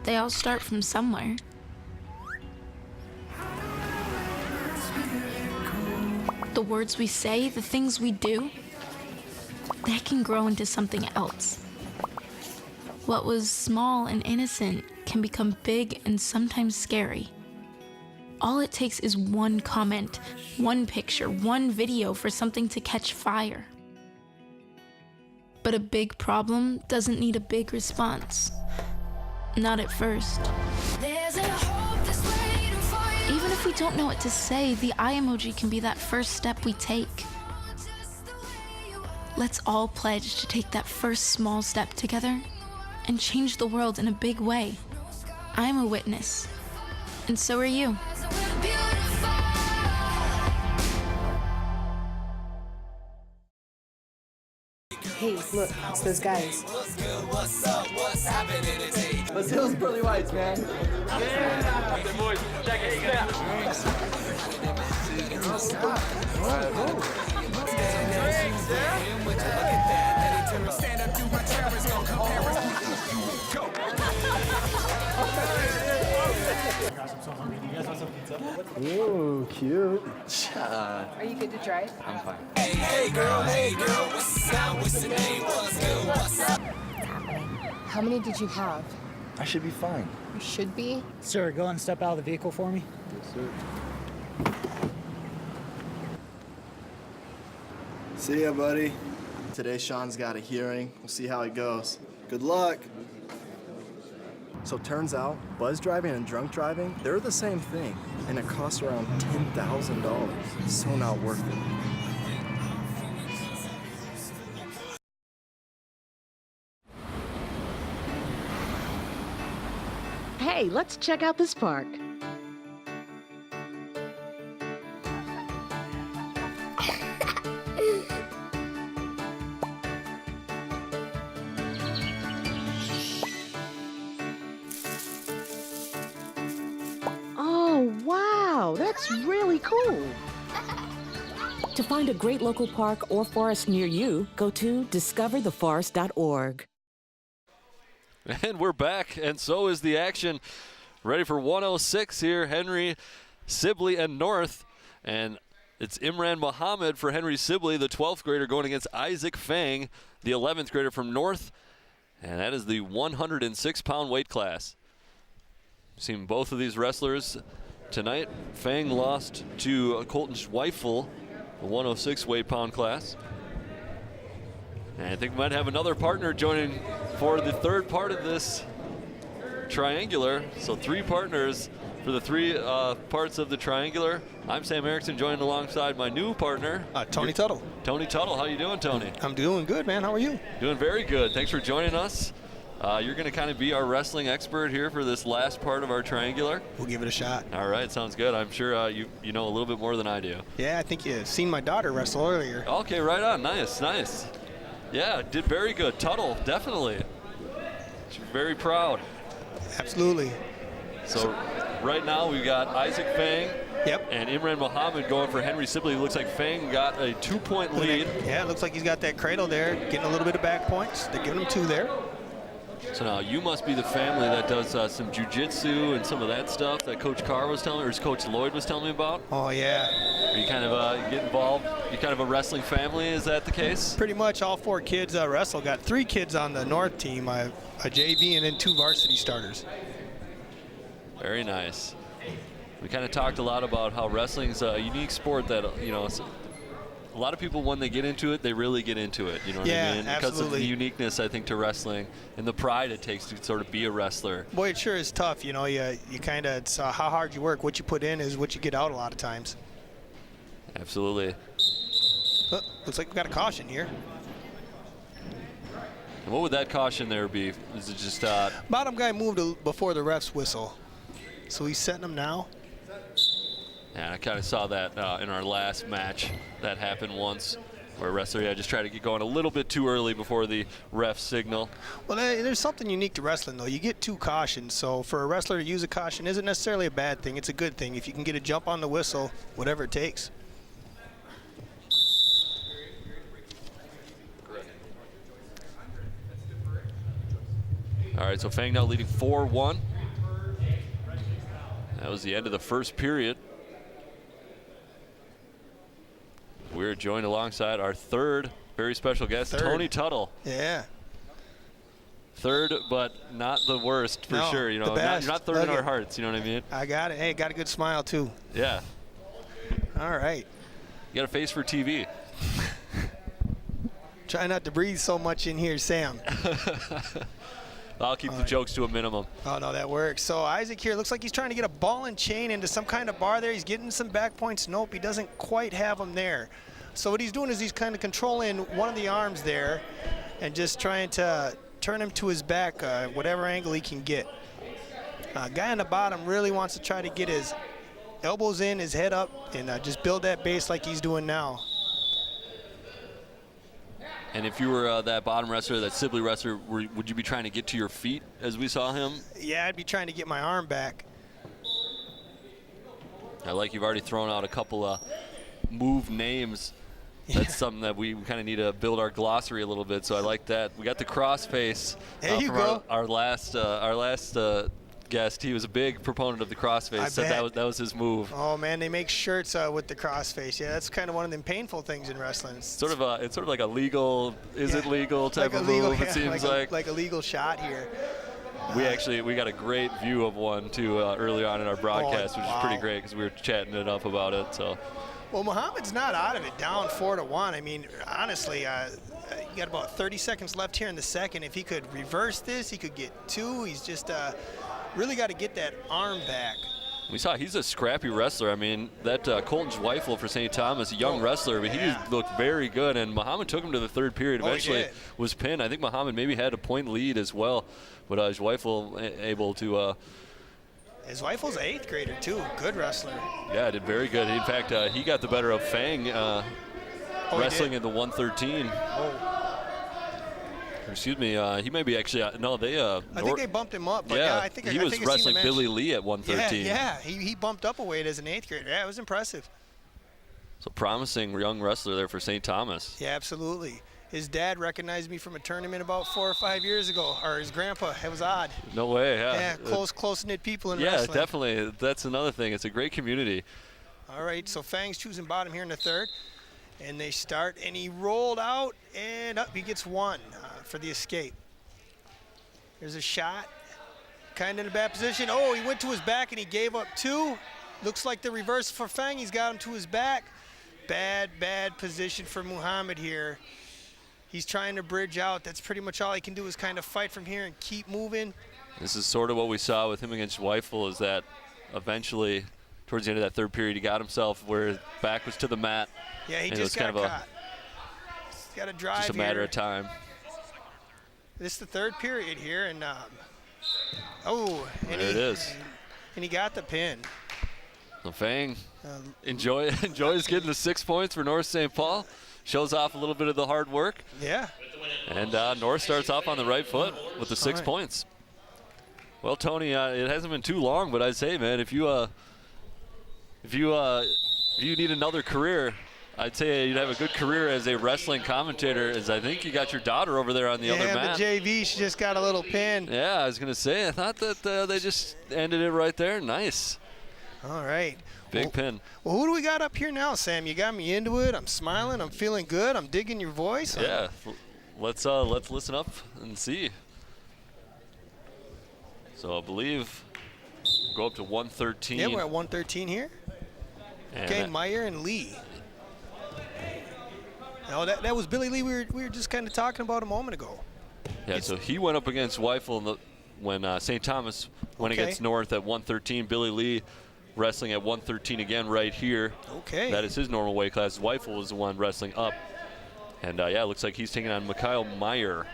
they all start from somewhere. The words we say, the things we do, they can grow into something else. What was small and innocent can become big and sometimes scary. All it takes is one comment, one picture, one video for something to catch fire. But a big problem doesn't need a big response. Not at first. Even if we don't know what to say, the eye emoji can be that first step we take. Let's all pledge to take that first small step together and change the world in a big way. I'm a witness, and so are you. Hey, look, it's those guys. Let's hit those pearly whites, man. Yeah! The boys, check it out. Ooh, cute. Are you good to drive? I'm fine. Hey girl, what's up? What's the name? What's good? What's up? How many did you have? I should be fine. You should be. Sir, go and step out of the vehicle for me. Yes, sir. See ya, buddy. Today, Sean's got a hearing. We'll see how it goes. Good luck. So turns out, buzz driving and drunk driving, they're the same thing, and it costs around $10,000. So not worth it. Hey, let's check out this park. Oh, wow, that's really cool. To find a great local park or forest near you, go to discovertheforest.org. And we're back, and so is the action. Ready for 106 here, Henry, Sibley, and North. And it's Imran Muhammad for Henry Sibley, the 12th grader, going against Isaac Fang, the 11th grader from North. And that is the 106-pound weight class. Seen both of these wrestlers tonight. Fang lost to Colton Schweifel, the 106 weight-pound class. And I think we might have another partner joining for the third part of this triangular. So 3 partners for the 3 parts of the triangular. I'm Sam Erickson, joined alongside my new partner, Tony Tuttle. Tony Tuttle. How you doing, Tony? I'm doing good, man. How are you? Doing very good. Thanks for joining us. You're going to kind of be our wrestling expert here for this last part of our triangular. We'll give it a shot. All right, sounds good. I'm sure you know a little bit more than I do. Yeah, I think you seen my daughter wrestle earlier. Okay, right on. Nice, nice. Yeah, did very good. Tuttle, definitely. She's very proud. Absolutely. So right now we've got Isaac Fang. Yep. And Imran Muhammad going for Henry Sibley. Looks like Fang got a 2-point lead. Yeah, it looks like he's got that cradle there, getting a little bit of back points. They're giving him 2 there. So now you must be the family that does some jiu-jitsu and some of that stuff that Coach Carr was telling me, or Coach Lloyd was telling me about. Oh, yeah. Are you kind of get involved? You kind of a wrestling family, is that the case? Pretty much all 4 kids wrestle. Got 3 kids on the North team, a JV and then 2 varsity starters. Very nice. We kind of talked a lot about how wrestling's a unique sport that, you know, a lot of people, when they get into it, they really get into it. You know what I mean? Because absolutely. of the uniqueness, I think, to wrestling and the pride it takes to sort of be a wrestler. Boy, it sure is tough. You know, you kind of, it's how hard you work. What you put in is what you get out a lot of times. Absolutely. Oh, looks like we got a caution here. And what would that caution there be? Is it just... Bottom guy moved before the ref's whistle. So he's setting him now. Yeah, I kind of saw that in our last match. That happened once, where a wrestler just tried to get going a little bit too early before the ref signal. Well, there's something unique to wrestling, though. You get 2 cautions, so for a wrestler to use a caution isn't necessarily a bad thing. It's a good thing. If you can get a jump on the whistle, whatever it takes. All right, so Fang now leading 4-1. That was the end of the first period. We're joined alongside our third very special guest, Tony Tuttle. Yeah. Third, but not the worst for sure. You know, you're not third in our hearts. You know what I mean? I got it. Hey, got a good smile too. Yeah. All right. You got a face for TV. Try not to breathe so much in here, Sam. I'll keep the jokes to a minimum. Oh, no, that works. So Isaac here looks like he's trying to get a ball and chain into some kind of bar there. He's getting some back points. Nope, he doesn't quite have them there. So what he's doing is he's kind of controlling one of the arms there and just trying to turn him to his back, whatever angle he can get. Guy on the bottom really wants to try to get his elbows in, his head up, and just build that base like he's doing now. And if you were that bottom wrestler, that Sibley wrestler, would you be trying to get to your feet as we saw him? Yeah, I'd be trying to get my arm back. I like you've already thrown out a couple of move names. That's something that we kind of need to build our glossary a little bit. So I like that. We got the crossface there you go. Our last guest, he was a big proponent of the crossface. Said that was his move. Oh man, they make shirts with the crossface. Yeah, that's kind of one of them painful things in wrestling. It's sort of like a legal, is it legal type of move? It seems like a legal shot here. We got a great view of one too early on in our broadcast, which is pretty great because we were chatting it up about it. So. Well, Muhammad's not out of it, down 4-1. I mean, honestly, you got about 30 seconds left here in the second. If he could reverse this, he could get 2. He's just really got to get that arm back. We saw he's a scrappy wrestler. I mean, that Colton Zweifel for St. Thomas, a young wrestler, but he looked very good. And Muhammad took him to the 3rd period. Eventually was pinned. I think Muhammad maybe had a point lead as well, but Zweifel able to. Zweifel's an 8th grader too. Good wrestler. Yeah, did very good. In fact, he got the better of Fang wrestling in the 113. Excuse me, he may be actually, no, they. I think they bumped him up, but I think he was wrestling Billy Lee at 113. Yeah, he bumped up a weight as an 8th grader. Yeah, it was impressive. So promising young wrestler there for St. Thomas. Yeah, absolutely. His dad recognized me from a tournament about 4 or 5 years ago, or his grandpa. It was odd. No way, yeah. Yeah, close-knit people in wrestling. Yeah, definitely. That's another thing. It's a great community. All right, so Fang's choosing bottom here in the 3rd. And they start, and he rolled out, and up he gets 1 for the escape. There's a shot, kind of in a bad position. Oh, he went to his back, and he gave up 2. Looks like the reverse for Fang. He's got him to his back. Bad position for Muhammad here. He's trying to bridge out. That's pretty much all he can do is kind of fight from here and keep moving. This is sort of what we saw with him against Zweifel, is that eventually, towards the end of that 3rd period, he got himself where his back was to the mat. Yeah, he just got caught. He's got to drive just a matter of time. This is the 3rd period here, and there it is. And he got the pin. So Fang enjoys getting the 6 points for North St. Paul. Shows off a little bit of the hard work. Yeah. And North starts off on the right foot with the 6 points. Well, Tony, it hasn't been too long, but I'd say, man, if you need another career, I'd say you'd have a good career as a wrestling commentator, as I think you got your daughter over there on the other mat. Yeah, the JV, she just got a little pin. Yeah, I was going to say, I thought that they just ended it right there. Nice. All right. Big pin. Well, who do we got up here now, Sam? You got me into it. I'm smiling. I'm feeling good. I'm digging your voice. Yeah. Let's listen up and see. So I believe go up to 113. Yeah, we're at 113 here. And okay, Meyer and Lee. No, that was Billy Lee we were just kind of talking about a moment ago. Yeah, so he went up against Zweifel when St. Thomas went against North at 113. Billy Lee wrestling at 113 again right here. Okay. That is his normal weight class. Zweifel was the one wrestling up. And, yeah, it looks like he's taking on Mikhail Meyer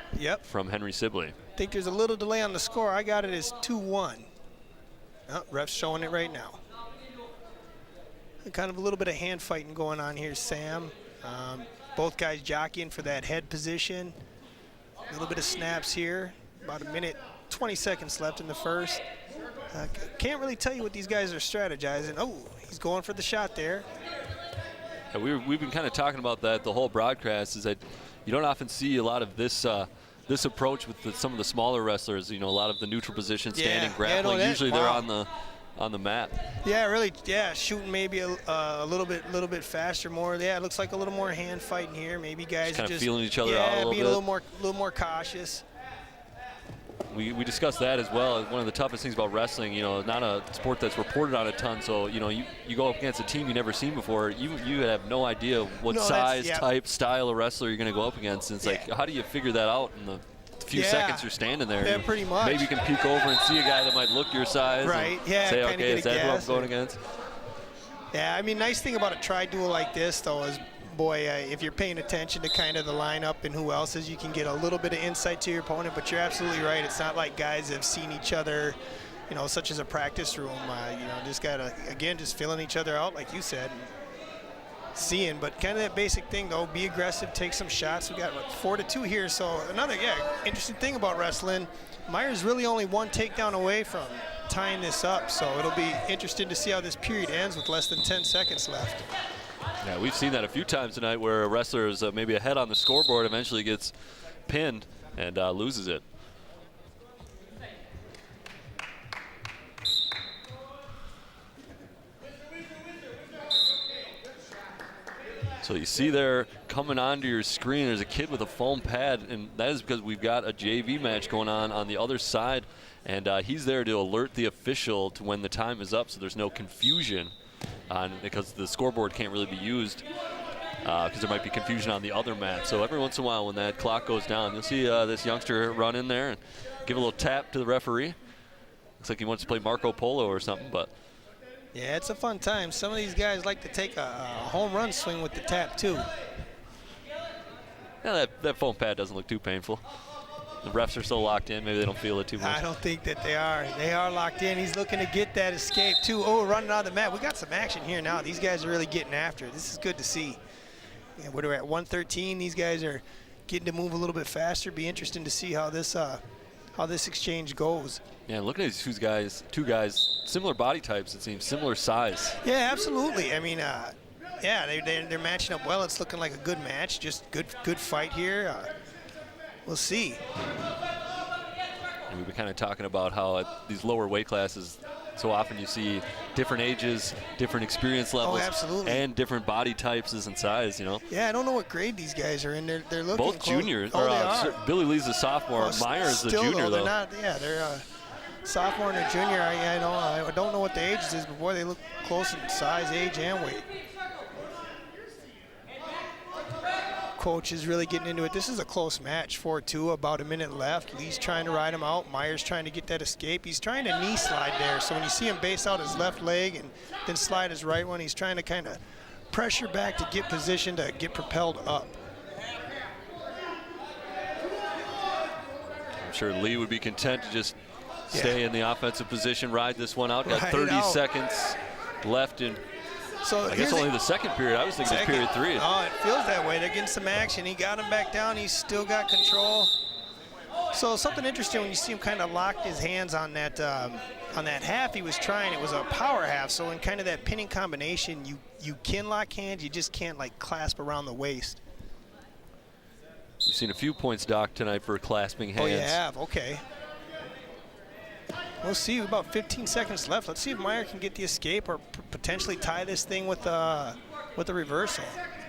from Henry Sibley. I think there's a little delay on the score. I got it as 2-1. Oh, ref's showing it right now. Kind of a little bit of hand fighting going on here, Sam. Both guys jockeying for that head position. A little bit of snaps here. About a minute, 20 seconds left in the first. Can't really tell you what these guys are strategizing. Oh, he's going for the shot there. Yeah, we've been kind of talking about that the whole broadcast, is that you don't often see a lot of this this approach with some of the smaller wrestlers. You know, a lot of the neutral position, standing, grappling. Usually they're on the mat. Yeah, really. Yeah, shooting maybe a little bit faster, more. Yeah, it looks like a little more hand fighting here. Maybe guys just are just feeling each other out a little bit. Being a little more cautious. We discussed that as well. One of the toughest things about wrestling, you know, not a sport that's reported on a ton. So, you know, you go up against a team you never seen before. You have no idea what size, type, style of wrestler you're going to go up against. And it's like, how do you figure that out in the few seconds you're standing there? Yeah, pretty much. Maybe you can peek over and see a guy that might look your size. Right, and yeah. say, okay, is that who I'm going against? Yeah, I mean, nice thing about a tri-duel like this, though, is, boy, if you're paying attention to kind of the lineup and who else is, you can get a little bit of insight to your opponent. But you're absolutely right. It's not like guys have seen each other, you know, such as a practice room. You know, just got to, again, just filling each other out, like you said, and seeing. But kind of that basic thing, though, be aggressive, take some shots. We got, 4-2 here. So another, interesting thing about wrestling, Meyer's really only one takedown away from tying this up. So it'll be interesting to see how this period ends with less than 10 seconds left. Yeah, we've seen that a few times tonight where a wrestler is maybe ahead on the scoreboard, eventually gets pinned and loses it. So you see there coming onto your screen, there's a kid with a foam pad, and that is because we've got a JV match going on the other side, and he's there to alert the official to when the time is up so there's no confusion because the scoreboard can't really be used because there might be confusion on the other mat. So every once in a while when that clock goes down, you'll see this youngster run in there and give a little tap to the referee. Looks like he wants to play Marco Polo or something, but yeah, it's a fun time. Some of these guys like to take a home run swing with the tap, too. yeah, that foam pad doesn't look too painful. The refs are so locked in, maybe they don't feel it too much. I don't think that they are. They are locked in. He's looking to get that escape, too. Oh, running out of the mat. We got some action here now. These guys are really getting after it. This is good to see. Yeah, what are we at, 113? These guys are getting to move a little bit faster. Be interesting to see how this exchange goes. Yeah, look at these two guys, similar body types, it seems, similar size. Yeah, absolutely. I mean, yeah, they're matching up well. It's looking like a good match, just good fight here. We'll see. And we've been kind of talking about how at these lower weight classes, so often you see different ages, different experience levels, absolutely. And different body types and size, you know. Yeah, I don't know what grade these guys are in. They're looking both close. juniors. Oh, they are. Billy Lee's a sophomore. Meyer's the junior, they're though. not. Yeah, they're sophomore and a junior. I don't know what the ages is, but boy, they look close in size, age, and weight. Coach is really getting into it. This is a close match, 4-2, about a minute left. Lee's trying to ride him out. Meyer's trying to get that escape. He's trying to knee slide there. So when you see him base out his left leg and then slide his right one, he's trying to kind of pressure back to get position to get propelled up. I'm sure Lee would be content to just stay in the offensive position, ride this one out. Got Ride 30 out. seconds left in, So I guess only the second period. I was thinking it was period 3. Oh, it feels that way. They're getting some action. He got him back down. He's still got control. So something interesting when you see him kind of lock his hands on that half he was trying. It was a power half. So in kind of that pinning combination, you can lock hands. You just can't like clasp around the waist. We've seen a few points, Doc, tonight for clasping hands. Oh, you have? Okay. We'll see. About 15 seconds left. Let's see if Meyer can get the escape or potentially tie this thing with the reversal.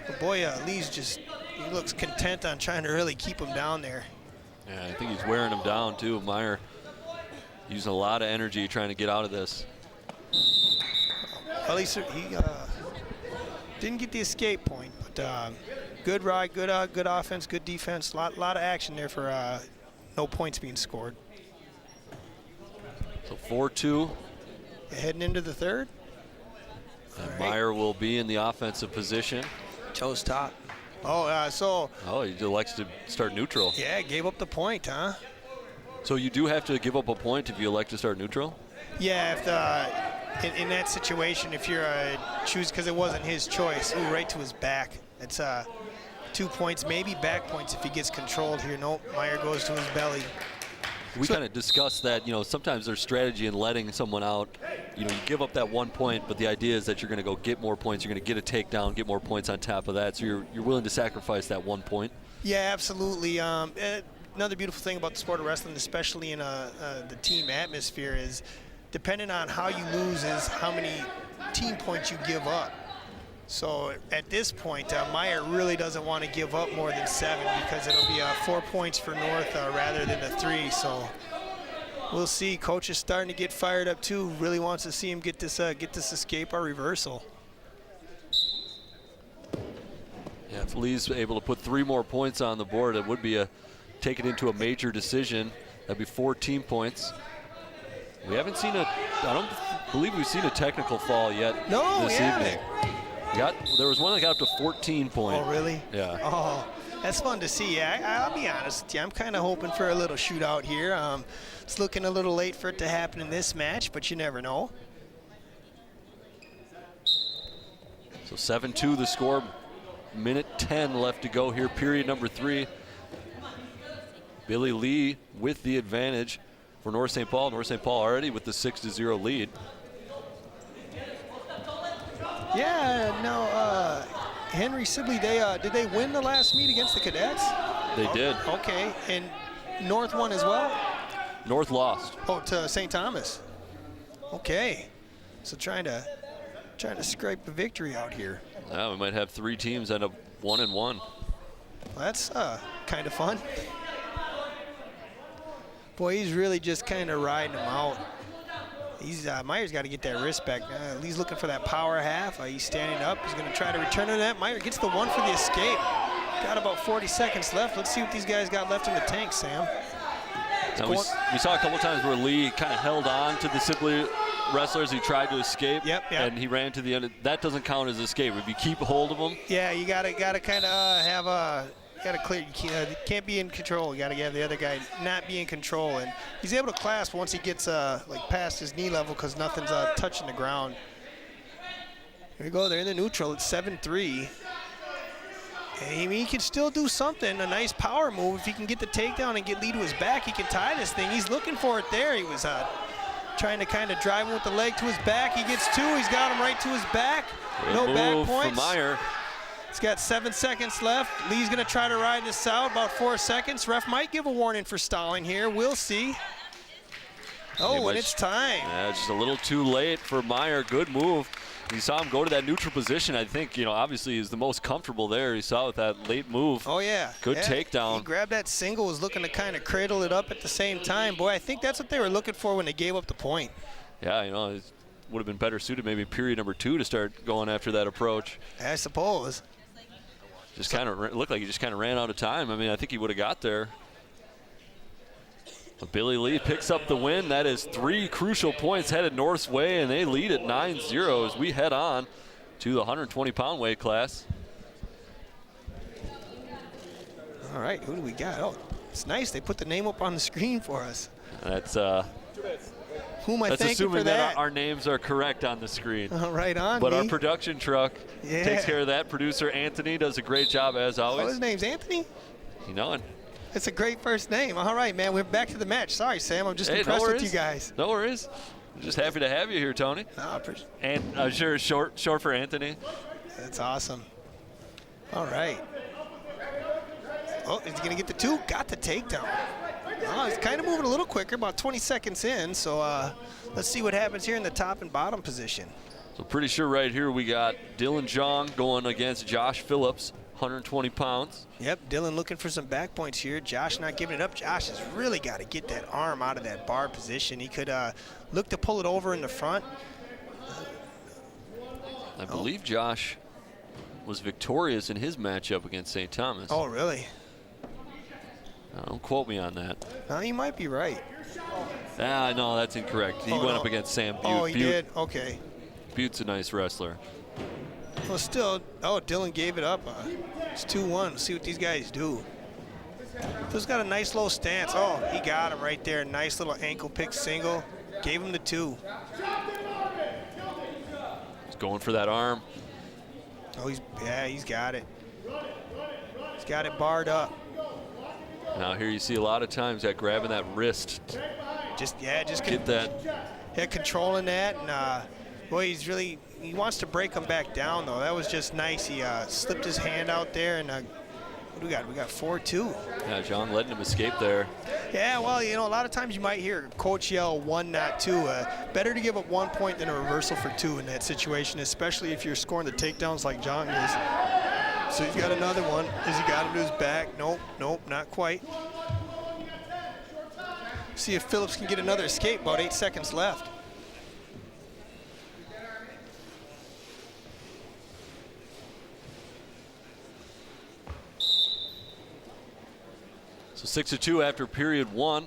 But boy, Lee's he looks content on trying to really keep him down there. Yeah, I think he's wearing him down, too. Meyer using a lot of energy trying to get out of this. Well, he didn't get the escape point, but good ride, good offense, good defense. Lot of action there for no points being scored. So 4-2. Heading into the third. And Meyer will be in the offensive position. Toes top. Oh, he likes to start neutral. Yeah, gave up the point, huh? So you do have to give up a point if you elect to start neutral? Yeah, if in that situation, if you're choose because it wasn't his choice, right to his back. It's 2 points, maybe back points if he gets controlled here. Nope, Meyer goes to his belly. We kind of discussed that, sometimes there's strategy in letting someone out. You give up that 1 point, but the idea is that you're going to go get more points. You're going to get a takedown, get more points on top of that. So you're willing to sacrifice that 1 point. Yeah, absolutely. Another beautiful thing about the sport of wrestling, especially in the team atmosphere, is depending on how you lose is how many team points you give up. So at this point, Meyer really doesn't want to give up more than 7 because it'll be 4 points for North rather than a 3. So we'll see. Coach is starting to get fired up too. Really wants to see him get this escape or reversal. Yeah, if Lee's able to put 3 more points on the board, it would be take it into a major decision. That'd be 14 points. We haven't seen I don't believe we've seen a technical fall yet this evening. There was one that got up to 14 points. Oh, really? Yeah. Oh, that's fun to see. Yeah, I'll be honest with you. I'm kind of hoping for a little shootout here. It's looking a little late for it to happen in this match, but you never know. So 7-2 the score. Minute 10 left to go here, period number 3. Billy Lee with the advantage for North St. Paul. North St. Paul already with the 6-0 lead. Yeah, no, Henry Sibley, did they win the last meet against the Cadets? They did. Okay, and North won as well? North lost. Oh, to St. Thomas. Okay, so trying to trying to scrape a victory out here. Yeah, we might have 3 teams end up 1-1. Well, that's kind of fun. Boy, he's really just kind of riding him out. He's Meyer's got to get that wrist back. He's looking for that power half. He's standing up. He's going to try to return to that. Meyer gets the 1 for the escape. Got about 40 seconds left. Let's see what these guys got left in the tank, Sam. Now we saw a couple times where Lee kind of held on to the Sibley wrestlers. He tried to escape, and he ran to the end. That doesn't count as escape. If you keep hold of him. Yeah, you gotta kind of have a. Got to clear. You can't be in control. You got to have the other guy not be in control, and he's able to clasp once he gets like past his knee level because nothing's touching the ground. Here we go. They're in the neutral. It's 7-3. I mean, he can still do something. A nice power move if he can get the takedown and get Lee to his back. He can tie this thing. He's looking for it there. He was trying to kind of drive him with the leg to his back. He gets 2. He's got him right to his back. No back points. For Meyer. He's got 7 seconds left. Lee's going to try to ride this out, about 4 seconds. Ref might give a warning for stalling here. We'll see. Oh, and it's time. Yeah, just a little too late for Meyer. Good move. You saw him go to that neutral position. I think, obviously he's the most comfortable there. You saw with that late move. Oh, yeah. Good takedown. He grabbed that single, was looking to kind of cradle it up at the same time. Boy, I think that's what they were looking for when they gave up the point. Yeah, it would have been better suited maybe period number 2 to start going after that approach. I suppose. Just kind of looked like he just kind of ran out of time. I mean, I think he would have got there. But Billy Lee picks up the win. That is 3 crucial points headed North's way, and they lead at 9-0 as we head on to the 120-pound weight class. All right, who do we got? Oh, it's nice. They put the name up on the screen for us. That's who am I thanking assuming for that? Our names are correct on the screen. Right on. But our production truck takes care of that. Producer Anthony does a great job as always. Oh, his name's Anthony? You know it. It's a great first name. All right, man. We're back to the match. Sorry, Sam. I'm just impressed with you guys. No worries. I'm just happy to have you here, Tony. No, I appreciate it. And I'm sure it's short for Anthony. That's awesome. All right. Oh, is he going to get the 2? Got the takedown. Oh, he's kind of moving a little quicker, about 20 seconds in. So let's see what happens here in the top and bottom position. So pretty sure right here we got Dylan Jong going against Josh Phillips, 120 pounds. Yep, Dylan looking for some back points here. Josh not giving it up. Josh has really got to get that arm out of that bar position. He could look to pull it over in the front. I believe Josh was victorious in his matchup against St. Thomas. Oh, really? Don't quote me on that. No, you might be right. No, that's incorrect. He went up against Sam Butte. Oh, he did? Okay. Butte's a nice wrestler. Well, still, Dylan gave it up. It's 2-1. See what these guys do. Phil's got a nice low stance. Oh, he got him right there. Nice little ankle pick single. Gave him the 2. He's going for that arm. Oh, he's got it. He's got it barred up. Now here you see a lot of times that grabbing that wrist. Just get that. Yeah, controlling that, and boy, he wants to break him back down though. That was just nice. He slipped his hand out there, and what do we got? We got 4-2. Yeah, John letting him escape there. Yeah, well, a lot of times you might hear coach yell 1, not 2. Better to give up 1 point than a reversal for 2 in that situation, especially if you're scoring the takedowns like John is. So he's got another one. Has he got him to his back? Nope, not quite. See if Phillips can get another escape. About 8 seconds left. So 6-2 after period 1.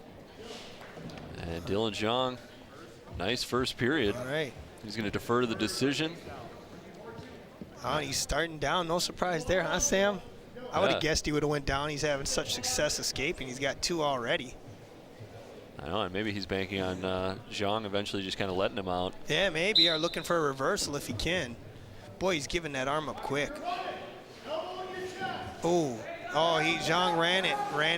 And Dylan Jong, nice first period. All right. He's going to defer to the decision. He's starting down. No surprise there, huh, Sam? I would have guessed he would have went down. He's having such success escaping. He's got 2 already. I know, and maybe he's banking on Zhang eventually just kind of letting him out. Yeah, maybe, or looking for a reversal if he can. Boy, he's giving that arm up quick. Oh, Zhang ran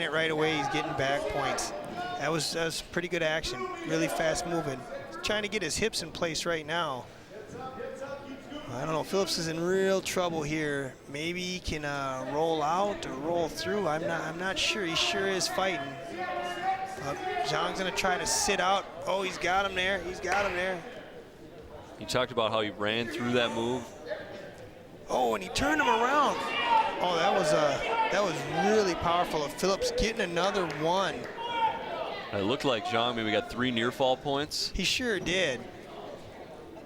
it right away. He's getting back points. That was pretty good action. Really fast moving. He's trying to get his hips in place right now. I don't know, Phillips is in real trouble here. Maybe he can roll out or roll through. I'm not sure. He sure is fighting. Zhang's gonna try to sit out. Oh, he's got him there. He talked about how he ran through that move. Oh, and he turned him around. Oh, that was really powerful of Phillips getting another one. It looked like Zhang maybe got 3 near fall points. He sure did.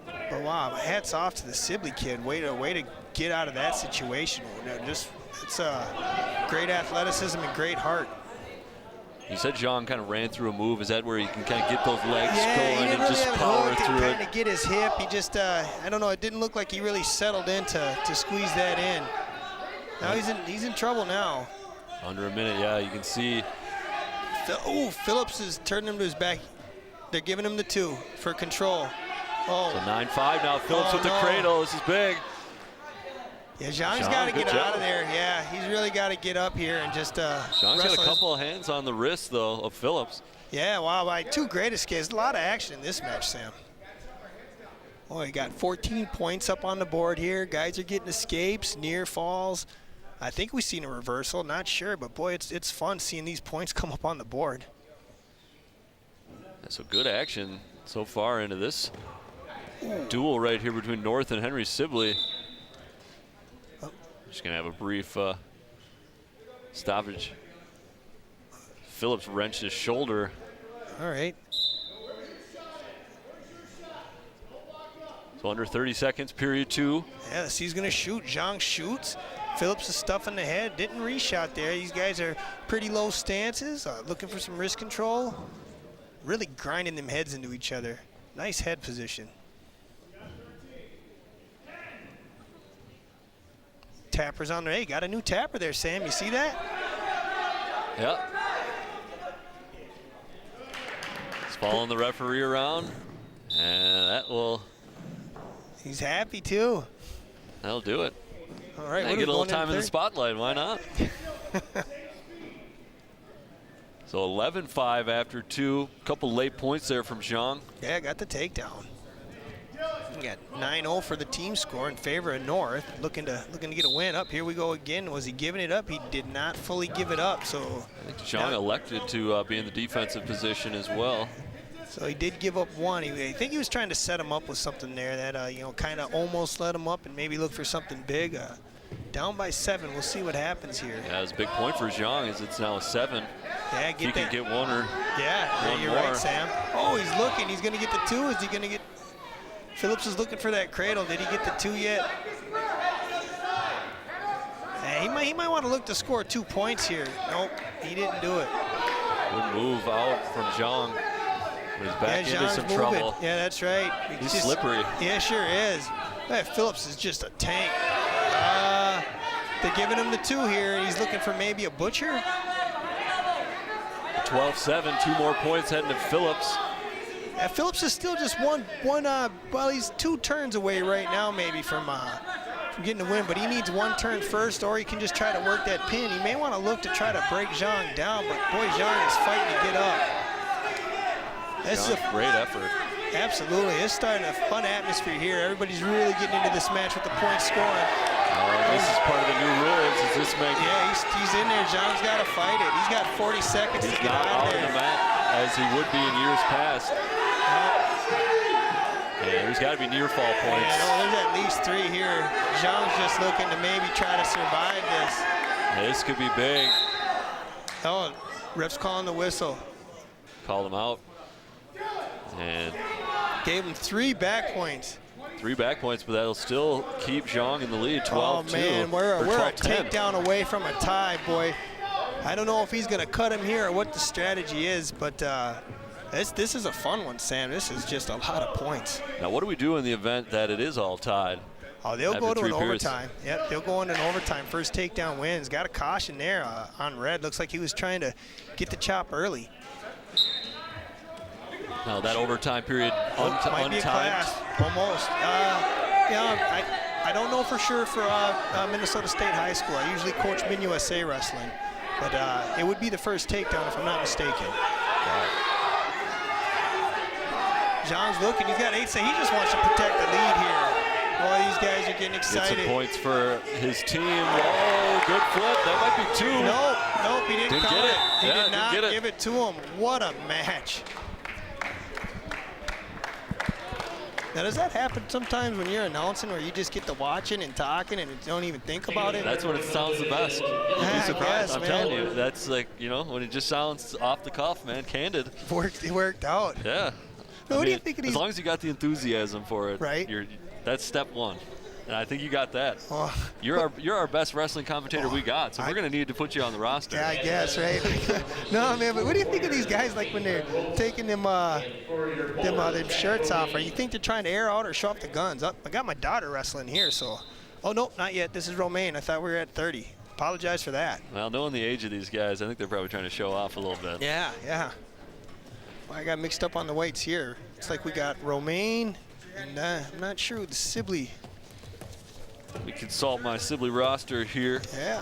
But wow, hats off to the Sibley kid. Way to get out of that situation. It's great athleticism and great heart. You said Zhang kind of ran through a move. Is that where he can kind of get those legs going he didn't and really just have power hook through and it? kind of get his hip. He just, I don't know, it didn't look like he really settled in to squeeze that in. Now he's in trouble now. Under a minute, yeah, you can see. Oh, Phillips is turning him to his back. They're giving him the 2 for control. Oh. So 9-5 now. Phillips with the cradle. This is big. Yeah, Zhang's got to get out of there. Yeah, he's really got to get up here and just Zhang's got a couple of hands on the wrist, though, of Phillips. Yeah, wow, 2 great escapes. A lot of action in this match, Sam. Oh, he got 14 points up on the board here. Guys are getting escapes, near falls. I think we've seen a reversal, not sure, but boy, it's fun seeing these points come up on the board. So good action so far into this duel right here between North and Henry Sibley. Just gonna have a brief stoppage. Phillips wrenched his shoulder. All right. So under 30 seconds, period 2. Yeah, he's gonna shoot. Zhang shoots. Phillips is stuffing the head. Didn't reshot there. These guys are pretty low stances, looking for some wrist control. Really grinding them heads into each other. Nice head position. Tapper's on there. Hey, got a new tapper there, Sam. You see that? Yep. He's following the referee around, and that will. He's happy too. That'll do it. All right, get a little time in the spotlight. Why not? So 11-5 after 2. Couple late points there from Zhang. Yeah, got the takedown. We got 9-0 for the team score in favor of North. Looking to get a win. Up here we go again. Was he giving it up? He did not fully give it up. So I think Zhang elected to be in the defensive position as well. So he did give up 1. I think he was trying to set him up with something there that kind of almost let him up and maybe look for something big. Down by 7. We'll see what happens here. Yeah, it's a big point for Zhang as it's now a 7. Yeah, he can get 1 or you're more. right, Sam. Oh, he's looking. He's going to get the 2. Is he going to get? Phillips is looking for that cradle. Did he get the 2 yet? He might want to look to score 2 points here. Nope, he didn't do it. Good move out from Zhang. But he's back into some trouble. Yeah, that's right. He's slippery. Yeah, sure is. Hey, Phillips is just a tank. They're giving him the 2 here, and he's looking for maybe a butcher. 12-7, 2 more points heading to Phillips. Phillips is still just one. Well, he's 2 turns away right now, maybe from getting a win. But he needs 1 turn first, or he can just try to work that pin. He may want to look to try to break Zhang down, but boy, Zhang is fighting to get up. This is a great effort. Absolutely, it's starting a fun atmosphere here. Everybody's really getting into this match with the points scoring. This is part of the new rules. Is this Yeah, he's in there. Zhang's got to fight it. He's got 40 seconds to get out of there. He's not out of the mat as he would be in years past. And there's got to be near fall points. Yeah, no, there's at least 3 here. Zhang's just looking to maybe try to survive this. This could be big. Oh, ref's calling the whistle. Called him out. And gave him 3 back points. 3 back points, but that'll still keep Zhang in the lead, 12-2. Oh, man, we're a takedown away from a tie, boy. I don't know if he's going to cut him here or what the strategy is, but this is a fun one, Sam. This is just a lot of points. Now, what do we do in the event that it is all tied? Oh, they'll go to an overtime. Yep, they'll go into an overtime. First takedown wins. Got a caution there on red. Looks like he was trying to get the chop early. Now that overtime period might be a class, almost. I don't know for sure for Minnesota State High School. I usually coach MinUSA wrestling, but it would be the first takedown if I'm not mistaken. Zhang's looking. He's got 8. So he just wants to protect the lead here. Boy, these guys are getting excited. Get some points for his team. Oh, good flip. That might be 2. Nope, he didn't count it. He did not give it to him. What a match. Now, does that happen sometimes when you're announcing where you just get to watching and talking and don't even think about it? That's when it sounds the best. You'd be surprised. I'm telling you. That's like, you know, when it just sounds off the cuff, man, candid. It worked out. Yeah. Now, what do you think of these? As long as you got the enthusiasm for it, right? That's step one. And I think you got that. Oh. You're our best wrestling commentator we got, so we're going to need to put you on the roster. Yeah, I guess, right? No, man, but what do you think of these guys, like when they're taking them shirts off? Or you think they're trying to air out or show off the guns? I got my daughter wrestling here, so. Oh, nope, not yet. This is Romaine. I thought we were at 30. Apologize for that. Well, knowing the age of these guys, I think they're probably trying to show off a little bit. Yeah. Well, I got mixed up on the weights here. It's like we got Romaine, and I'm not sure who the Sibley. We consult my Sibley roster here. Yeah.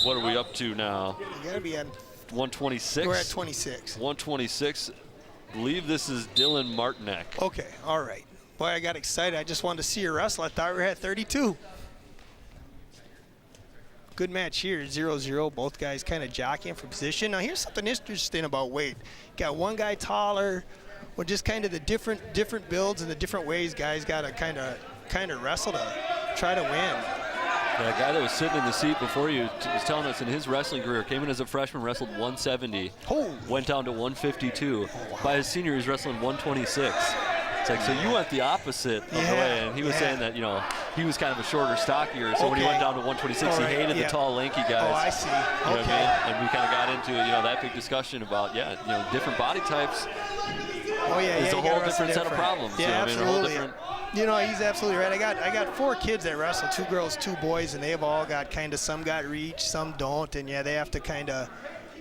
What are we up to now? You gotta be at 126. We're at 26. 126. I believe this is Dylan Martinek. Okay, all right. Boy, I got excited. I just wanted to see you wrestle. I thought we were at 32. Good match here, 0-0. Both guys kind of jockeying for position. Now, here's something interesting about weight. Got one guy taller, or just kind of the different builds and the different ways guys got to kind of wrestle to try to win. The guy that was sitting in the seat before you was telling us in his wrestling career, came in as a freshman, wrestled 170, went down to 152. By his senior, he's wrestling 126. It's like, so you went the opposite of the way, and he was saying that, you know, he was kind of a shorter, stockier, so when he went down to 126, he hated the tall, lanky guys. Oh, I see. You know what I mean? And we kind of got into, you know, that big discussion about, different body types. It's a whole different set of problems. Yeah, you know what I mean? absolutely. You know, he's absolutely right. I got 4 kids that wrestle, 2 girls, 2 boys, and they've all got some got reach, some don't, and they have to kind of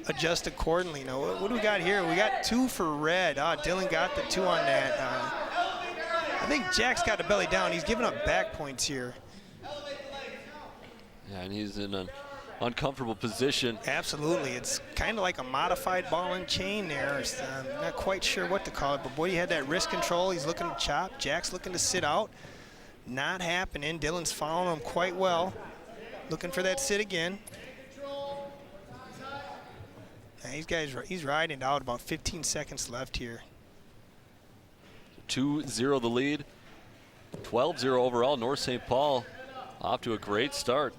adjust accordingly. You know, what do we got here? We got 2 for red. Dylan got the 2 on that. I think Jack's got the belly down. He's giving up back points here. Yeah, and he's in an uncomfortable position. Absolutely. It's kind of like a modified ball and chain there. I'm not quite sure what to call it, but boy, he had that wrist control. He's looking to chop. Jack's looking to sit out. Not happening. Dylan's following him quite well. Looking for that sit again. Now he's riding out, about 15 seconds left here. 2-0 the lead. 12-0 overall. North St. Paul off to a great start.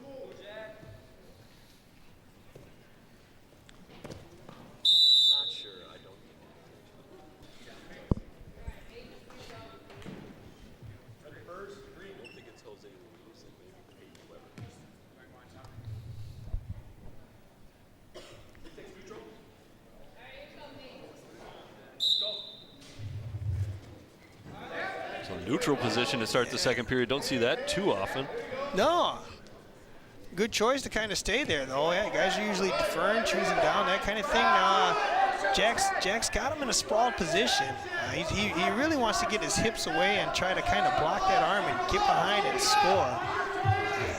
Neutral position to start the second period. Don't see that too often. No. Good choice to kind of stay there, though. Yeah, guys are usually deferring, choosing down, that kind of thing. Jack's got him in a sprawled position. He really wants to get his hips away and try to kind of block that arm and get behind and score.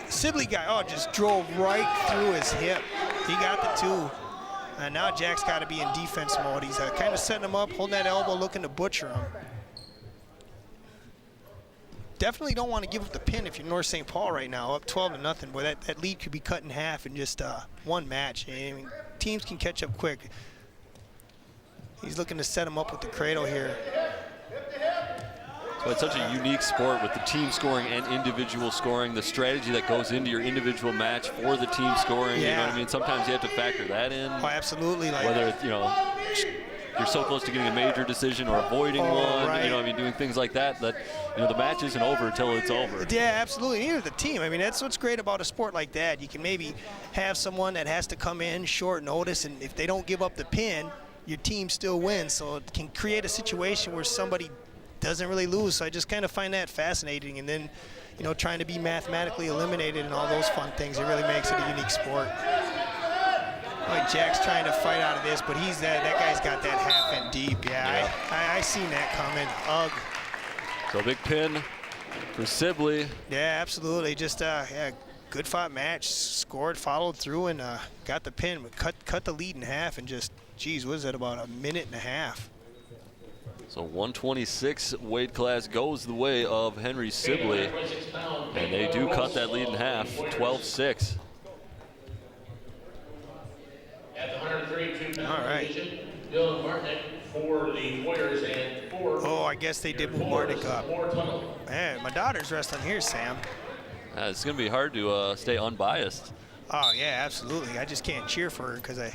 Sibley guy, just drove right through his hip. He got the 2. And now Jack's got to be in defense mode. He's kind of setting him up, holding that elbow, looking to butcher him. Definitely don't want to give up the pin if you're North St. Paul right now, up 12-0. Boy, that lead could be cut in half in just one match. I mean, teams can catch up quick. He's looking to set him up with the cradle here. So it's such a unique sport with the team scoring and individual scoring, the strategy that goes into your individual match for the team scoring. Yeah. You know what I mean? Sometimes you have to factor that in. Oh, absolutely. Whether it's, you're so close to getting a major decision or avoiding one, right. Doing things like that, the match isn't over until it's over. Yeah, absolutely. Neither the team. I mean, that's what's great about a sport like that. You can maybe have someone that has to come in short notice, and if they don't give up the pin, your team still wins. So it can create a situation where somebody doesn't really lose. So I just kind of find that fascinating. And then, trying to be mathematically eliminated and all those fun things, it really makes it a unique sport. Jack's trying to fight out of this, but that guy's got that half and deep. Yeah. I seen that coming. Ugh. So big pin for Sibley. Yeah, absolutely. Just good fought match. Scored, followed through, and got the pin. But cut the lead in half, and just, geez, what is that, about a minute and a half? So 126 weight class goes the way of Henry Sibley, and they do cut that lead in half, 12-6. At the 132-pound right. division, Dylan Martinek for the Warriors and for... Oh, I guess they did move Marnick up. Man, my daughter's wrestling here, Sam. It's going to be hard to stay unbiased. Oh, yeah, absolutely. I just can't cheer for her because I'm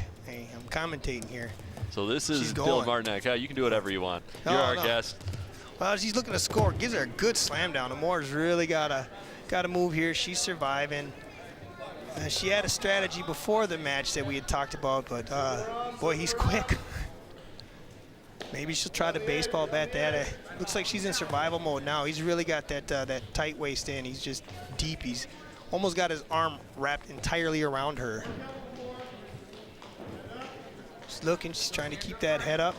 commentating here. So this is Bill Martinek. You can do whatever you want. You're our guest. Well, she's looking to score. Gives her a good slam down. Amore's really got to move here. She's surviving. She had a strategy before the match that we had talked about, but boy, he's quick. Maybe she'll try to baseball bat that. Looks like she's in survival mode now. He's really got that tight waist in. He's just deep. He's almost got his arm wrapped entirely around her. She's looking. She's trying to keep that head up.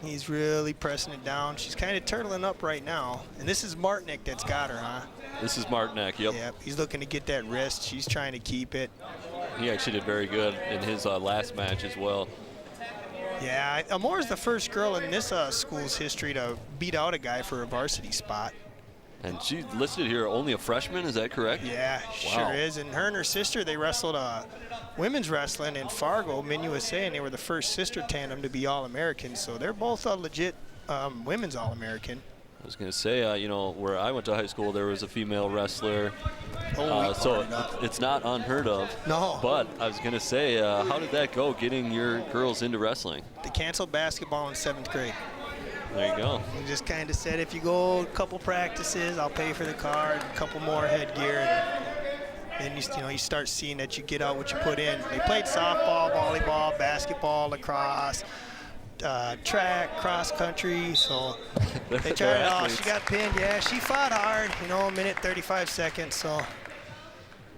He's really pressing it down. She's kind of turtling up right now. And this is Martinek that's got her, huh? This is Martinek, yep. Yep, he's looking to get that wrist. She's trying to keep it. He actually did very good in his last match as well. Yeah, Amore's the first girl in this school's history to beat out a guy for a varsity spot. And she's listed here only a freshman, is that correct? Yeah, sure is. And her and her sister, they wrestled women's wrestling in Fargo, MinUSA, and they were the first sister tandem to be All-American. So they're both legit women's All-American. I was going to say, you know, where I went to high school, there was a female wrestler. So it's not unheard of. No. But I was going to say, how did that go, getting your girls into wrestling? They canceled basketball in 7th grade. There you go. We just kind of said, if you go a couple practices, I'll pay for the card, a couple more headgear, and you start seeing that you get out what you put in. They played softball, volleyball, basketball, lacrosse, track, cross country. So they tried it all. She got pinned. Yeah, she fought hard. A minute 35 seconds. So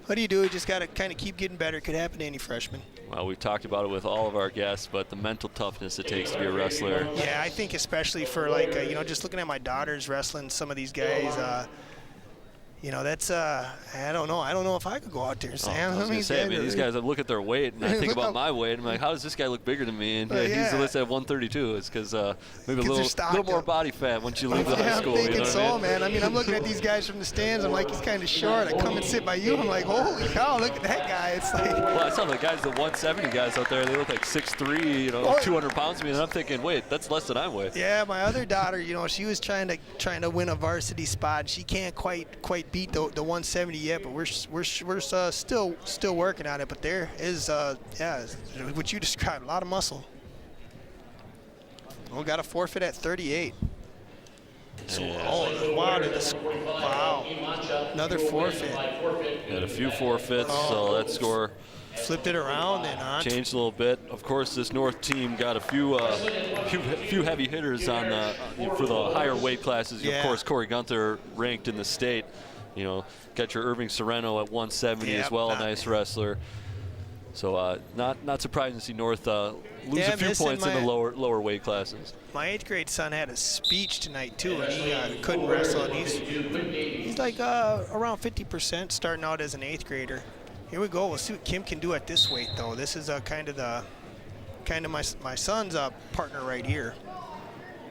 what do? You just got to kind of keep getting better. It could happen to any freshman. Well, we've talked about it with all of our guests, but the mental toughness it takes to be a wrestler. Yeah, I think especially for just looking at my daughters wrestling some of these guys, that's I don't know if I could go out there, Sam. I was going to say, these guys, I look at their weight, and I think about my weight, and I'm like, how does this guy look bigger than me? And he's listed at 132. It's because maybe a little more body fat once you leave the high school. I'm thinking I mean? man. I mean, I'm looking at these guys from the stands. I'm like, he's kind of short. I come and sit by you. I'm like, holy cow, look at that guy. It's like. Well, I saw the guys, the 170 guys out there. They look like 6'3", 200 pounds to me, and I'm thinking, wait, that's less than I weigh. Yeah, my other daughter, she was trying to win a varsity spot. She can't quite beat the 170 yet, but we're still working on it. But there is what you described, a lot of muscle. We got a forfeit at 38. So, wow, another forfeit. Had a few forfeits, so that score flipped it around and on. Changed a little bit. Of course, this North team got a few heavy hitters on for the higher weight classes. Yeah. Of course, Corey Gunther ranked in the state. Got your Irving Sereno at 170 as well, a nice wrestler. So not surprising to see North lose a few points in the lower weight classes. My 8th grade son had a speech tonight too, and he couldn't wrestle. And he's like around 50% starting out as an 8th grader. Here we go. We'll see what Kim can do at this weight though. This is kind of my son's partner right here.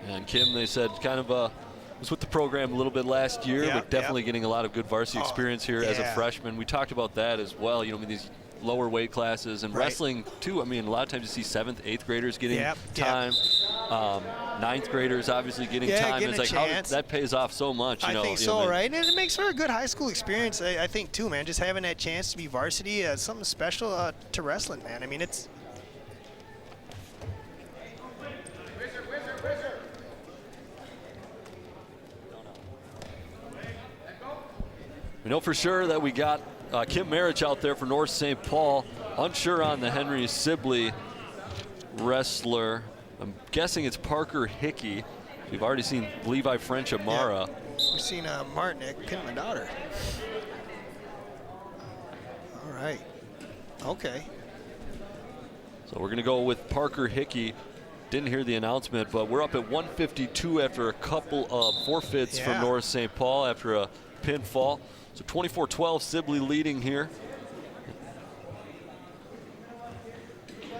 And Kim, they said, kind of was with the program a little bit last year, but definitely getting a lot of good varsity experience here as a freshman. We talked about that as well. these lower weight classes and wrestling too. I mean, a lot of times you see 7th, 8th graders getting time, 9th graders obviously getting time. Getting it's like that pays off so much. I think so, right? And it makes for a good high school experience, I think too, man. Just having that chance to be varsity, something special to wrestling, man. I mean, it's. We know for sure that we got Kim Marich out there for North St. Paul. Unsure on the Henry Sibley wrestler. I'm guessing it's Parker Hickey. We've already seen Levi French Amara. Yeah. We've seen Martinek pin my daughter. All right. Okay. So we're going to go with Parker Hickey. Didn't hear the announcement, but we're up at 152 after a couple of forfeits from North St. Paul after a pinfall. So 24-12, Sibley leading here. All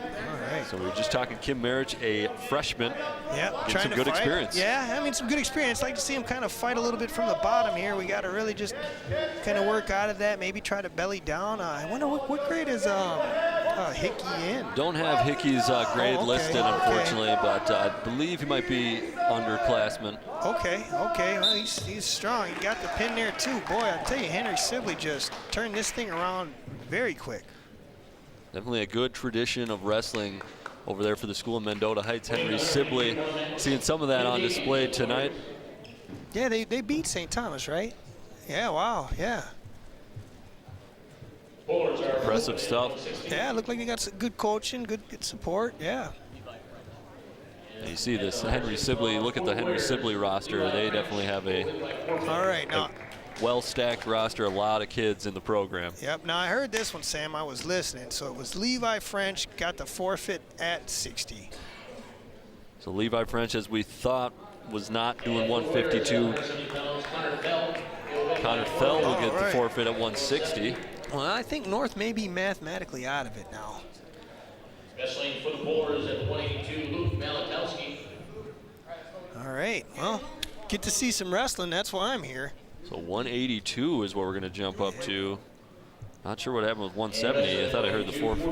right. So we were just talking Kim Marich, a freshman. Yeah, getting some good experience. Yeah, I mean, some good experience. I'd like to see him kind of fight a little bit from the bottom here. We got to really just kind of work out of that, maybe try to belly down. I wonder what grade is Hickey in? Don't have Hickey's grade listed, unfortunately, but I believe he might be underclassman. Okay. Well, he's strong. He got the pin there too. Boy, I tell you, Henry Sibley just turned this thing around very quick. Definitely a good tradition of wrestling over there for the school in Mendota Heights. Henry Sibley, seeing some of that on display tonight. Yeah, they beat St. Thomas, right? Yeah, wow, yeah. Impressive stuff. Yeah, looked like they got some good coaching, good support, yeah. You see this Henry Sibley, look at the Henry Sibley roster. They definitely have a well-stacked roster, a lot of kids in the program. Yep, now I heard this one, Sam, I was listening. So it was Levi French got the forfeit at 60. So Levi French, as we thought, was not doing 152. Connor Fell will get the forfeit at 160. Well, I think North may be mathematically out of it now. Wrestling for the Boars at 182, Luke Malakowski. All right, well, get to see some wrestling. That's why I'm here. So 182 is what we're going to jump up to. Not sure what happened with 170. I thought I heard the forfeit.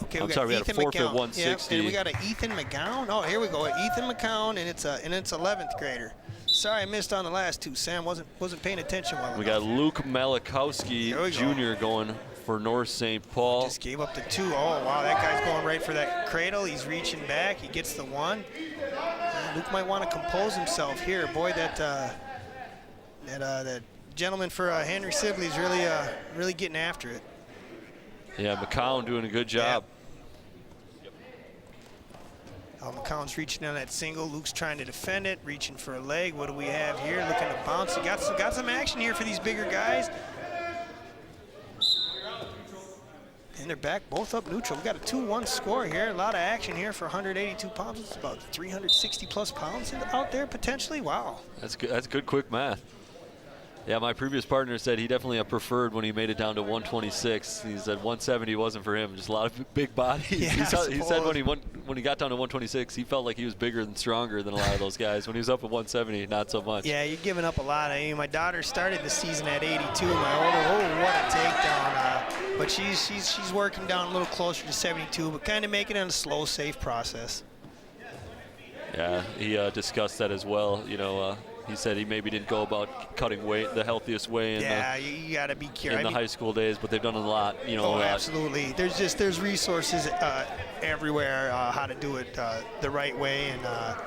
Okay, I'm sorry, we had a forfeit at 160. Yep, and we got an Ethan McGowan. Oh, here we go, Ethan McGowan, and it's 11th grader. Sorry, I missed on the last two. Sam wasn't paying attention well. We got Luke Malakowski Jr. going for North St. Paul. Just gave up the 2. Oh wow, that guy's going right for that cradle. He's reaching back. He gets the 1. Luke might want to compose himself here. Boy, that gentleman for Henry Sibley is really getting after it. Yeah, McCown doing a good job. McCown's reaching on that single. Luke's trying to defend it, reaching for a leg. What do we have here? Looking to bounce. He got some action here for these bigger guys. And they're back both up neutral. We got a 2-1 score here. A lot of action here for 182 pounds. It's about 360 plus pounds out there potentially. Wow. That's good. That's good quick math. Yeah, my previous partner said he definitely preferred when he made it down to 126. He said 170 wasn't for him, just a lot of big bodies. Yeah, he said when he got down to 126, he felt like he was bigger and stronger than a lot of those guys. When he was up at 170, not so much. Yeah, you're giving up a lot. I mean, my daughter started the season at 82. What a takedown. But she's working down a little closer to 72, but kind of making it a slow, safe process. Yeah, he discussed that as well. You know, he said he maybe didn't go about cutting weight the healthiest way in you got to be careful. In the high school days, but they've done a lot. You know, absolutely. There's resources everywhere how to do it the right way, and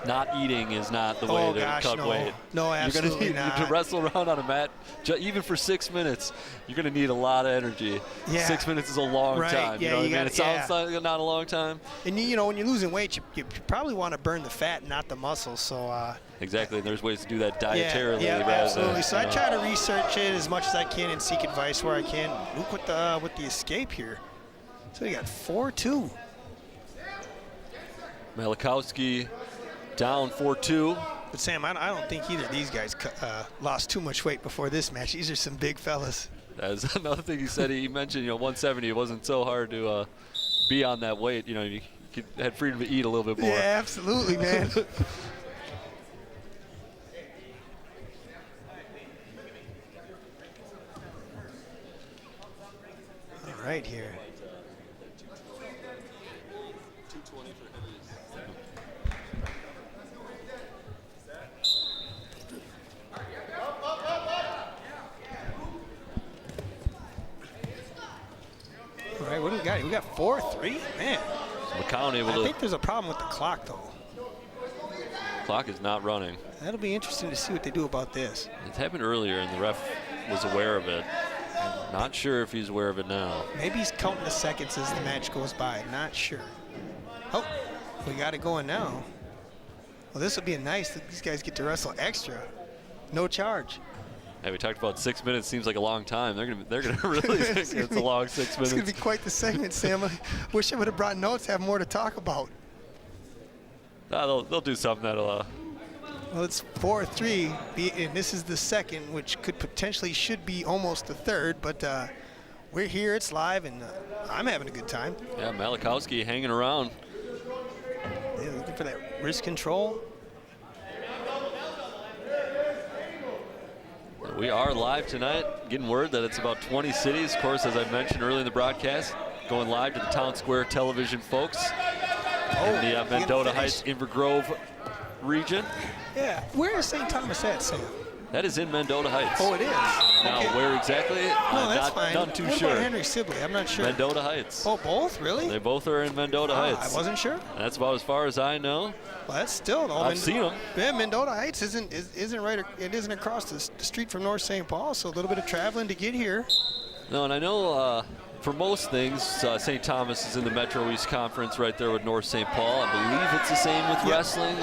not eating is not the way to cut weight. No, absolutely not. To wrestle around on a mat, even for 6 minutes, you're going to need a lot of energy. Yeah. 6 minutes is a long time. Yeah, you know what I mean? It sounds like not a long time. And you know, when you're losing weight, you probably want to burn the fat, not the muscle. So. Exactly, and there's ways to do that dietarily. Yeah, absolutely. So I try to research it as much as I can and seek advice where I can. Luke with the escape here. So we got 4-2. Malakowski down 4-2. But Sam, I don't think either of these guys lost too much weight before this match. These are some big fellas. That's another thing he said. He mentioned, 170. It wasn't so hard to be on that weight. You had freedom to eat a little bit more. Yeah, absolutely, man. Right here. All right, what do we got? We got 4-3, man. McCown able to. I think there's a problem with the clock, though. Clock is not running. That'll be interesting to see what they do about this. It happened earlier, and the ref was aware of it. Not sure if he's aware of it now. Maybe he's counting the seconds as the match goes by. Not sure. Oh, we got it going now. Well, this will be nice. These guys get to wrestle extra. No charge. Hey, we talked about 6 minutes. Seems like a long time. They're gonna really think it's a long 6 minutes. It's gonna be quite the segment, Sam. I wish I would have brought notes, have more to talk about. They'll do something that'll. Well, it's 4-3, and this is the second, which should be almost the third, but we're here, it's live, and I'm having a good time. Yeah, Malakowski hanging around. Yeah, looking for that wrist control. We are live tonight, getting word that it's about 20 cities. Of course, as I mentioned early in the broadcast, going live to the Town Square television folks in the Mendota Heights, Inver Grove region. Yeah, where is St. Thomas at, Sam? That is in Mendota Heights. Oh, it is? Now, Okay. where exactly? No, that's not, fine. Not too What sure. about Henry Sibley? I'm not sure. Mendota Heights. Oh, both? Really? They both are in Mendota Heights. I wasn't sure. That's about as far as I know. Well, that's still though. I've seen them. Yeah, Mendota Heights isn't right. It isn't across the street from North St. Paul, so a little bit of traveling to get here. No, and I know for most things, St. Thomas is in the Metro East Conference right there with North St. Paul. I believe it's the same with wrestling.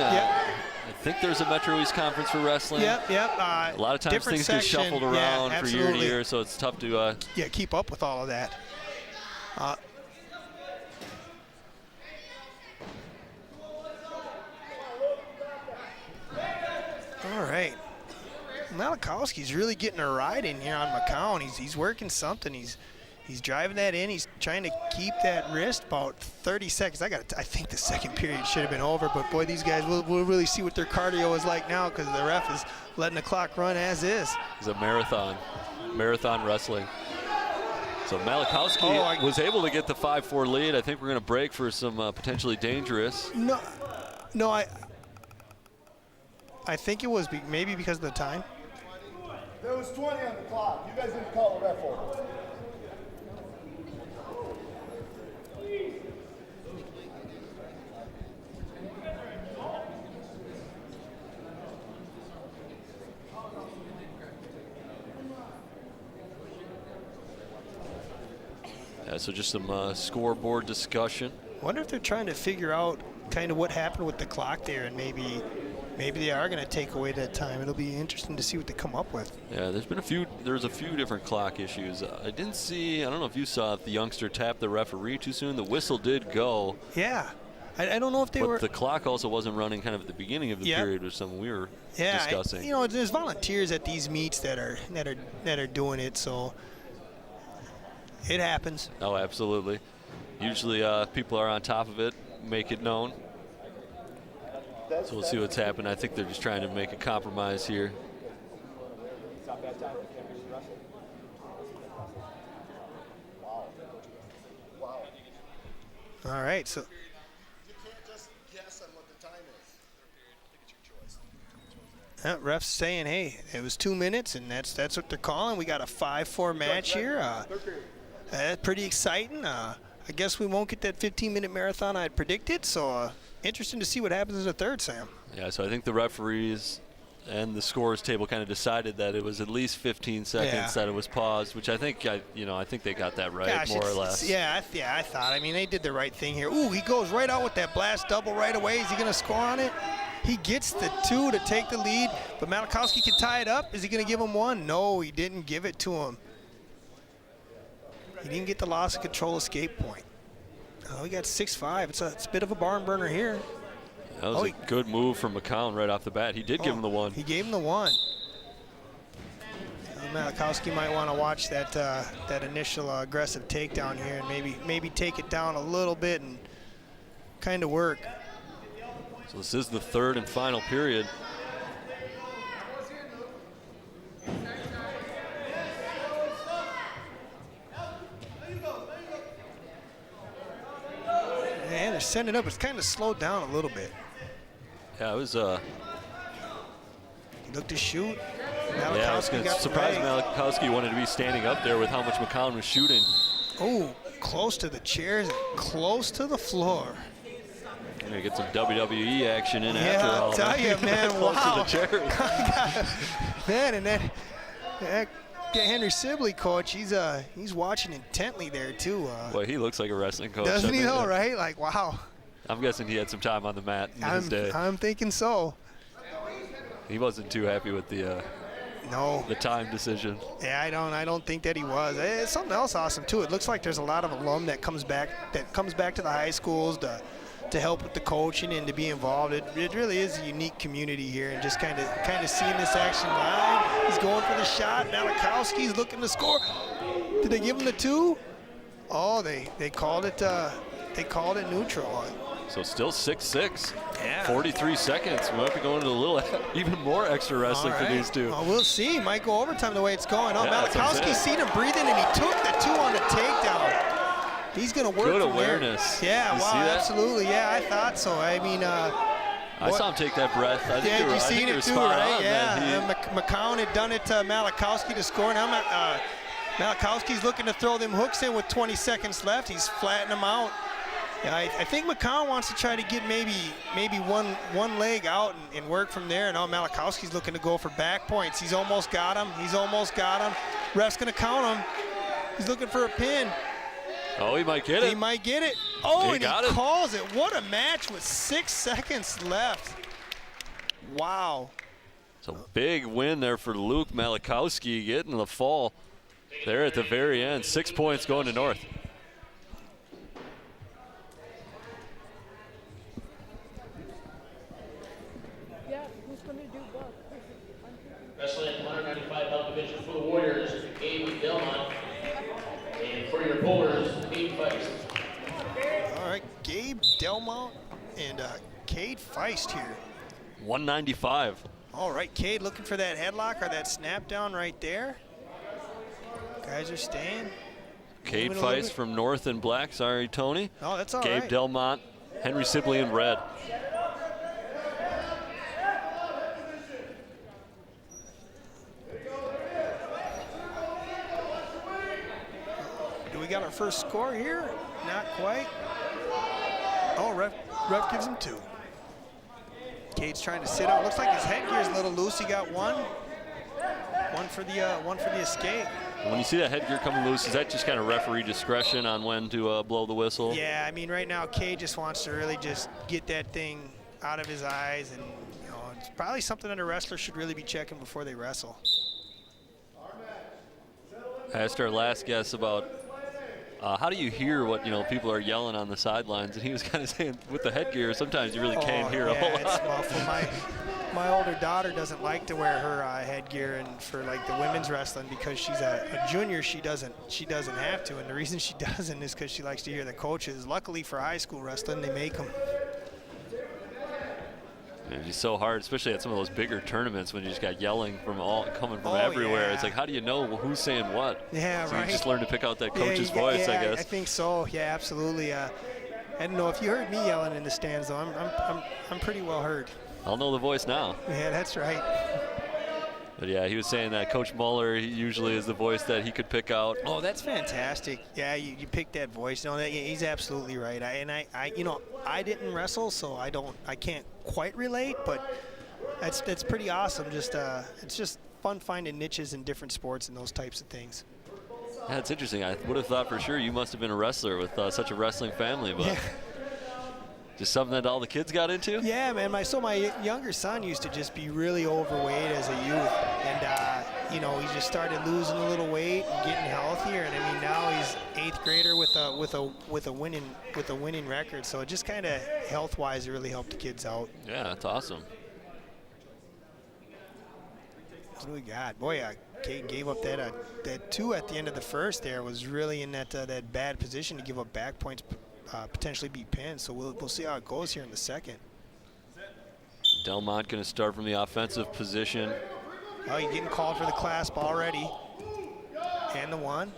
I think there's a Metro East Conference for wrestling. Yep. A lot of times different things section. get shuffled around Yeah, for year to absolutely. year, so it's tough to keep up with all of that. All right. Malakowski's really getting a ride in here on McCown. He's working something. He's driving that in. He's trying to keep that wrist about 30 seconds. I think the second period should have been over, but boy, these guys will really see what their cardio is like now because the ref is letting the clock run as is. It's a marathon wrestling. So Malakowski was able to get the 5-4 lead. I think we're going to break for some potentially dangerous. No, I think it was maybe because of the time. There was 20 on the clock. You guys didn't call the ref over. So just some scoreboard discussion. Wonder if they're trying to figure out kind of what happened with the clock there, and maybe they are going to take away that time. It'll be interesting to see what they come up with. Yeah, there's a few different clock issues. I don't know if you saw if the youngster tapped the referee too soon. The whistle did go. Yeah. I don't know if they were. But the clock also wasn't running kind of at the beginning of the period, which something we were discussing. There's volunteers at these meets that are doing it, so it happens. Oh, absolutely. Usually people are on top of it, make it known. So we'll see what's happened. I think they're just trying to make a compromise here. All right, so. You can't just guess on what the time is. It's your choice. Ref's saying, hey, it was 2 minutes, and that's what they're calling. We got a 5-4 match here. That's pretty exciting. I guess we won't get that 15-minute marathon I had predicted, so interesting to see what happens in the third, Sam. Yeah, so I think the referees and the scores table kind of decided that it was at least 15 seconds that it was paused, which I think they got that right, more or less. I thought. I mean, they did the right thing here. Ooh, he goes right out with that blast double right away. Is he going to score on it? He gets the 2 to take the lead, but Malakowski can tie it up. Is he going to give him 1? No, he didn't give it to him. He didn't get the loss of control escape point. Oh, we got 6-5. It's a bit of a barn burner here. That was a good move from McCown right off the bat. He did give him the 1. He gave him the 1. Malakowski might want to watch that initial aggressive takedown here and maybe take it down a little bit and kind of work. So this is the third and final period. And they're sending it up. It's kind of slowed down a little bit. Yeah, it was. He looked to shoot. Yeah, I was surprised Malakowski wanted to be standing up there with how much McCown was shooting. Oh, close to the chairs and close to the floor. You're going to get some WWE action in after all. I'll tell you, man, close wow. to the chairs. Man, and that Henry Sibley coach, he's watching intently there, too. Boy, he looks like a wrestling coach. Doesn't he, though, right? Like, wow. I'm guessing he had some time on the mat in his day. I'm thinking so. He wasn't too happy with the time decision. Yeah, I don't think that he was. It's something else awesome too. It looks like there's a lot of alum that comes back to the high schools to help with the coaching and to be involved. It really is a unique community here, and just kind of seeing this action live. He's going for the shot. Malakowski's looking to score. Did they give him the 2? Oh, they called it. They called it neutral. So still 6-6. Yeah. 43 seconds. We might be going to a little even more extra wrestling for these two. Well, we'll see. Might go overtime the way it's going. Oh, Yeah, Malakowski seen him breathing, and he took the 2 on the takedown. He's going to work Good from awareness. There. Yeah, You wow, see that? absolutely. Yeah, I thought so. I mean, I saw him take that breath. I think you seen it too, right? Yeah. He, McCown had done it to Malakowski to score. Now Malakowski's looking to throw them hooks in with 20 seconds left. He's flattening them out. Yeah, I think McCown wants to try to get maybe one leg out and work from there. And now Malakowski's looking to go for back points. He's almost got him. He's almost got him. Ref's going to count him. He's looking for a pin. Oh, he might get it. He might get it. Oh, he and he calls it. What a match with 6 seconds left. Wow. So big win there for Luke Malakowski, getting the fall there at the very end. 6 points going to North. Wrestling 195-pound division for the Warriors, Gabe Delmont. And for your pullers, Cade Feist. All right, Gabe Delmont and Cade Feist here. 195. All right, Cade looking for that headlock or that snap down right there. Guys are staying. Cade Feist from North in black. Sorry, Tony. Oh, that's all Gabe right. Delmont, Henry Sibley in red. Do we got our first score here? Not quite. Oh, ref gives him 2. Cade's trying to sit out. Looks like his headgear's a little loose. He got one for the escape. When you see that headgear coming loose, is that just kind of referee discretion on when to blow the whistle? Yeah, I mean, right now, Cade just wants to really just get that thing out of his eyes, and it's probably something that a wrestler should really be checking before they wrestle. I asked our last guest about how do you hear what people are yelling on the sidelines, and he was kind of saying with the headgear, sometimes you really can't hear a whole lot. It's muffled. My older daughter doesn't like to wear her headgear, and for like the women's wrestling, because she's a junior, she doesn't have to, and the reason she doesn't is because she likes to hear the coaches. Luckily for high school wrestling, they make them. It's so hard, especially at some of those bigger tournaments when you just got yelling coming from everywhere. Yeah. It's like, how do you know who's saying what? Yeah, so right. You just learn to pick out that coach's voice, I guess. I think so. Yeah, absolutely. I don't know if you heard me yelling in the stands, though. I'm pretty well heard. I'll know the voice now. Yeah, that's right. But yeah, he was saying that Coach Muller usually is the voice that he could pick out. Oh, that's fantastic. Yeah, you picked that voice. No, he's absolutely right. I didn't wrestle, so I can't quite relate, but that's pretty awesome. It's just fun finding niches in different sports and those types of things. Yeah, it's interesting. I would have thought for sure you must have been a wrestler with such a wrestling family, but just something that all the kids got into? Yeah, man. My younger son used to just be really overweight as a youth, and he just started losing a little weight and getting healthier. And I mean, now he's 8th grader with a winning record. So it just kind of health-wise, it really helped the kids out. Yeah, that's awesome. What do we got? Boy, Kate gave up that 2 at the end of the first. There was really in that bad position to give up back points. Potentially be pinned, so we'll see how it goes here in the second. Delmont going to start from the offensive position. Oh, you're getting called for the clasp already. And the 1.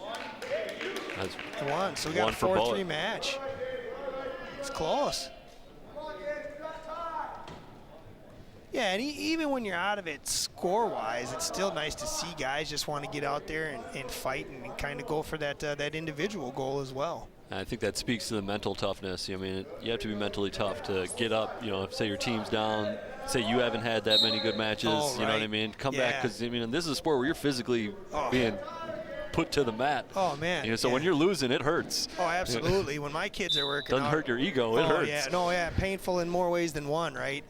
That's the 1. So we got a 4-3 match. It's close. Yeah, and even when you're out of it score-wise, it's still nice to see guys just want to get out there and fight and kind of go for that individual goal as well. I think that speaks to the mental toughness. I mean, you have to be mentally tough to get up, say your team's down, say you haven't had that many good matches, you know what I mean? Come back, because, this is a sport where you're physically being put to the mat. Oh, man. So when you're losing, it hurts. Oh, absolutely. When my kids are working doesn't hurt your ego, it hurts. Yeah. No, yeah, painful in more ways than one, right?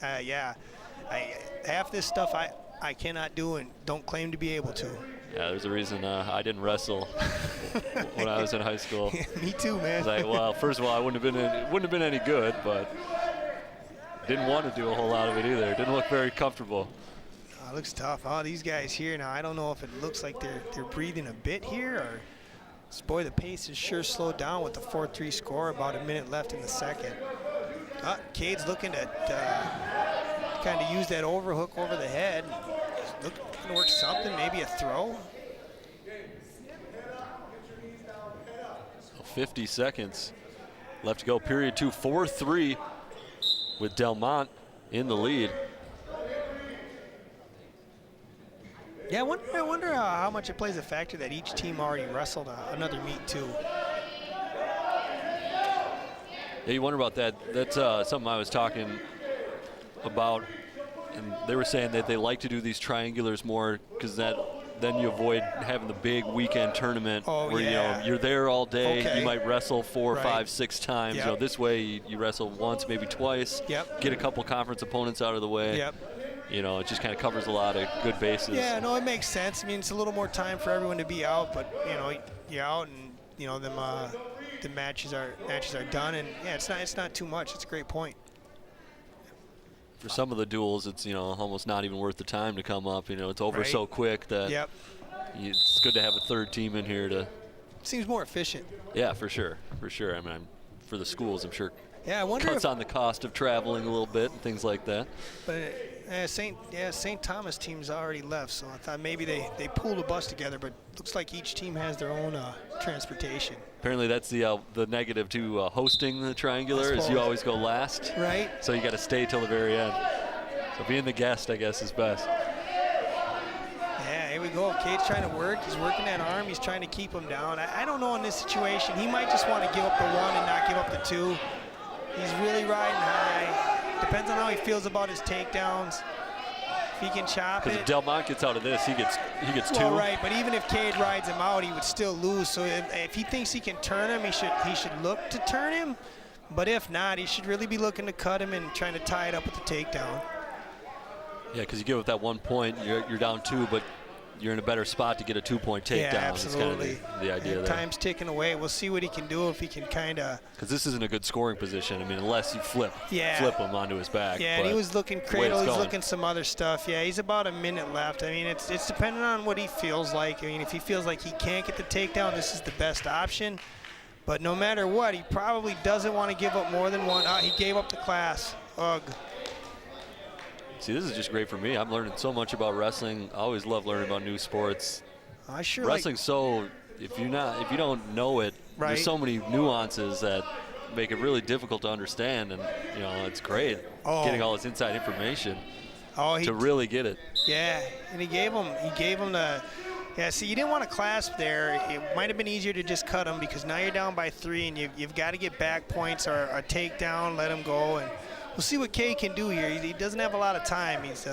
Half this stuff I cannot do and don't claim to be able to. Yeah, there's a reason I didn't wrestle when I was in high school. Me too, man. Well, first of all, I wouldn't have been any good, but didn't want to do a whole lot of it either. It didn't look very comfortable. Oh, it looks tough. Oh, these guys here now. I don't know if it looks like they're breathing a bit here, or boy, the pace is sure slowed down with the 4-3 score. About a minute left in the second. Cade's looking to kind of use that overhook over the head. Looking to work something, maybe a throw. 50 seconds left to go. Period 2, 4-3 with Delmont in the lead. Yeah, I wonder how much it plays a factor that each team already wrestled another meet too. Yeah, you wonder about that. That's something I was talking about, and they were saying that they like to do these triangulars more because then you avoid having the big weekend tournament where you know you're there all day. You might wrestle 4, 5, 6 times. You know, this way you wrestle once, maybe twice. Get a couple conference opponents out of the way. You know, it just kind of covers a lot of good bases. Yeah, no, it makes sense. I mean, it's a little more time for everyone to be out, but you know, you're out and you know them. The matches are done, and yeah, it's not too much. It's a great point. For some of the duels, it's almost not even worth the time to come up. You know, it's over so quick that it's good to have a third team in here to. Seems more efficient. Yeah, for sure. I mean, for the schools, I'm sure. Yeah, I wonder cuts on the cost of traveling a little bit and things like that. But St. Thomas team's already left, so I thought maybe they pooled a bus together. But looks like each team has their own transportation. Apparently, that's the negative to hosting the triangular is you always go last. Right. So you got to stay till the very end. So being the guest, I guess, is best. Yeah, here we go. Cade's trying to work. He's working that arm. He's trying to keep him down. I don't know in this situation. He might just want to give up the 1 and not give up the 2. He's really riding high. Depends on how he feels about his takedowns. If he can chop it. Because if Delmont gets out of this, he gets 2. Well, right, but even if Cade rides him out, he would still lose. So if he thinks he can turn him, he should look to turn him. But if not, he should really be looking to cut him and trying to tie it up with the takedown. Yeah, because you give up that 1 point, you're down 2, but you're in a better spot to get a 2-point takedown. Yeah, absolutely. That's kind of the idea there. Time's ticking away. We'll see what he can do if he can kind of. Because this isn't a good scoring position. I mean, unless you flip him onto his back. Yeah, and he was looking cradle. He's looking some other stuff. Yeah, he's about a minute left. I mean, it's dependent on what he feels like. I mean, if he feels like he can't get the takedown, this is the best option. But no matter what, he probably doesn't want to give up more than 1. He gave up the class. Ugh. See, this is just great for me. I'm learning so much about wrestling. I always love learning about new sports. Wrestling's so, if you don't know it, there's so many nuances that make it really difficult to understand, and it's great getting all this inside information to really get it. Yeah, and he gave him the. Yeah, see, you didn't want to clasp there. It might have been easier to just cut him because now you're down by 3, and you've got to get back points or a takedown, let him go, and. We'll see what Kay can do here. He doesn't have a lot of time. He's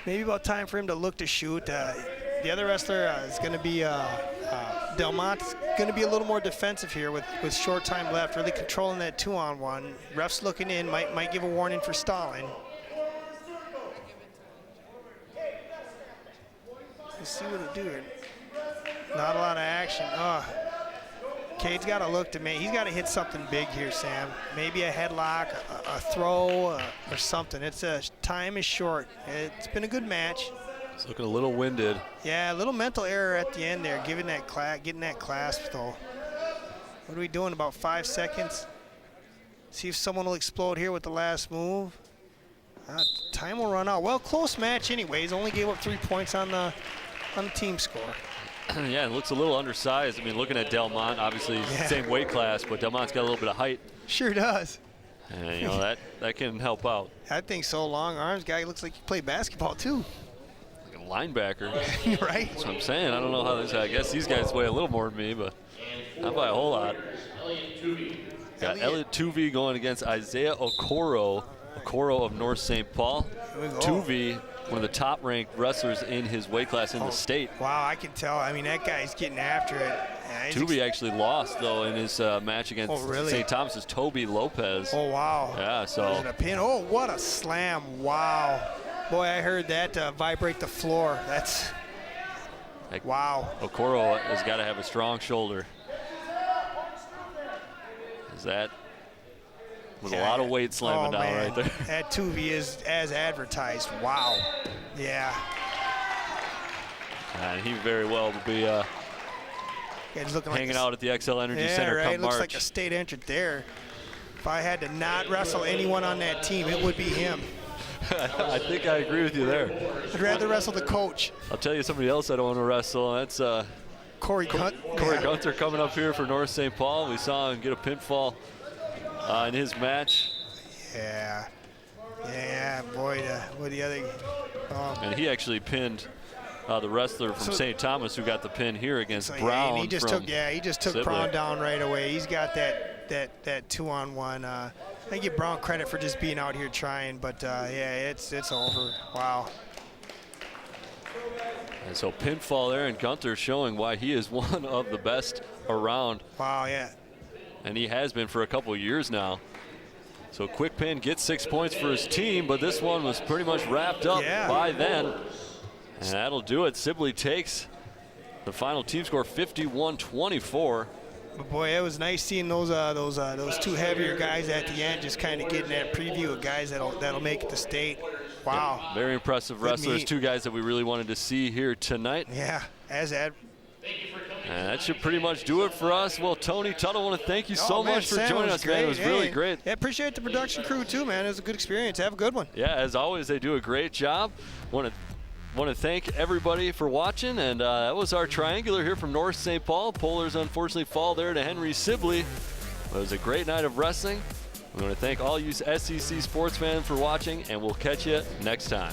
maybe about time for him to look to shoot. The other wrestler is going to be Delmont's going to be a little more defensive here with short time left, really controlling that 2-on-1. Ref's looking in, might give a warning for stalling. Let's see what he'll do here. Not a lot of action. Cade's got to look to me. He's got to hit something big here, Sam. Maybe a headlock, a throw, or something. Time is short. It's been a good match. It's looking a little winded. Yeah, a little mental error at the end there, getting that clasp though. What are we doing? About 5 seconds. See if someone will explode here with the last move. Time will run out. Well, close match anyways. Only gave up 3 points on the team score. Yeah, it looks a little undersized. I mean, looking at Delmont, obviously same weight class, but Delmont's got a little bit of height. Sure does. And that can help out. I think so. Long arms, guy looks like he played basketball too. Like a linebacker. Right. That's what I'm saying. I don't know how this. I guess these guys weigh a little more than me, but not by a whole lot. Got Elliot Tuvey going against Isaiah Okoro of North St. Paul. Tuvey, one of the top-ranked wrestlers in his weight class in the state. Wow, I can tell. I mean, that guy's getting after it. Yeah, Tuvey actually lost, though, in his match against St. Thomas's Toby Lopez. Oh, wow. Yeah, so. Was it a pin? Oh, what a slam. Wow. Boy, I heard that vibrate the floor. That's, wow. Okoro has got to have a strong shoulder. That was a lot of weight slamming down right there. That Tuvey is as advertised. Wow. Yeah. And he very well will be hanging out at the XL Energy Center come March. Looks like a state entrant there. If I had to not wrestle anyone on that team, it would be him. I think I agree with you there. I'd rather wrestle the coach. I'll tell you somebody else I don't want to wrestle. That's Corey Gunter coming up here for North St. Paul. We saw him get a pinfall in his match. Yeah, boy, what the other. And he actually pinned the wrestler from St. Thomas who got the pin here against Brown. He just took Sibley. Brown down right away. He's got that 2-on-1. I give Brown credit for just being out here trying, but yeah, it's over. Wow. And so pinfall there, and Gunter showing why he is one of the best around. Wow, yeah. And he has been for a couple of years now. So quick pin gets 6 points for his team, but this one was pretty much wrapped up by then. And that'll do it. Sibley takes the final team score 51-24. But boy, it was nice seeing those two heavier guys at the end, just kind of getting that preview of guys that'll make it to state. Wow. Yeah, very impressive wrestlers. Two guys that we really wanted to see here tonight. Yeah, as Ed. And that should pretty much do it for us. Well, Tony Tuttle, I want to thank you so much for joining us, man. It was really great. Yeah, appreciate the production crew too, man. It was a good experience. Have a good one. Yeah, as always, they do a great job. Want to thank everybody for watching, and that was our triangular here from North St. Paul. Polars unfortunately fall there to Henry Sibley. It was a great night of wrestling. We want to thank all you SEC sports fans for watching, and we'll catch you next time.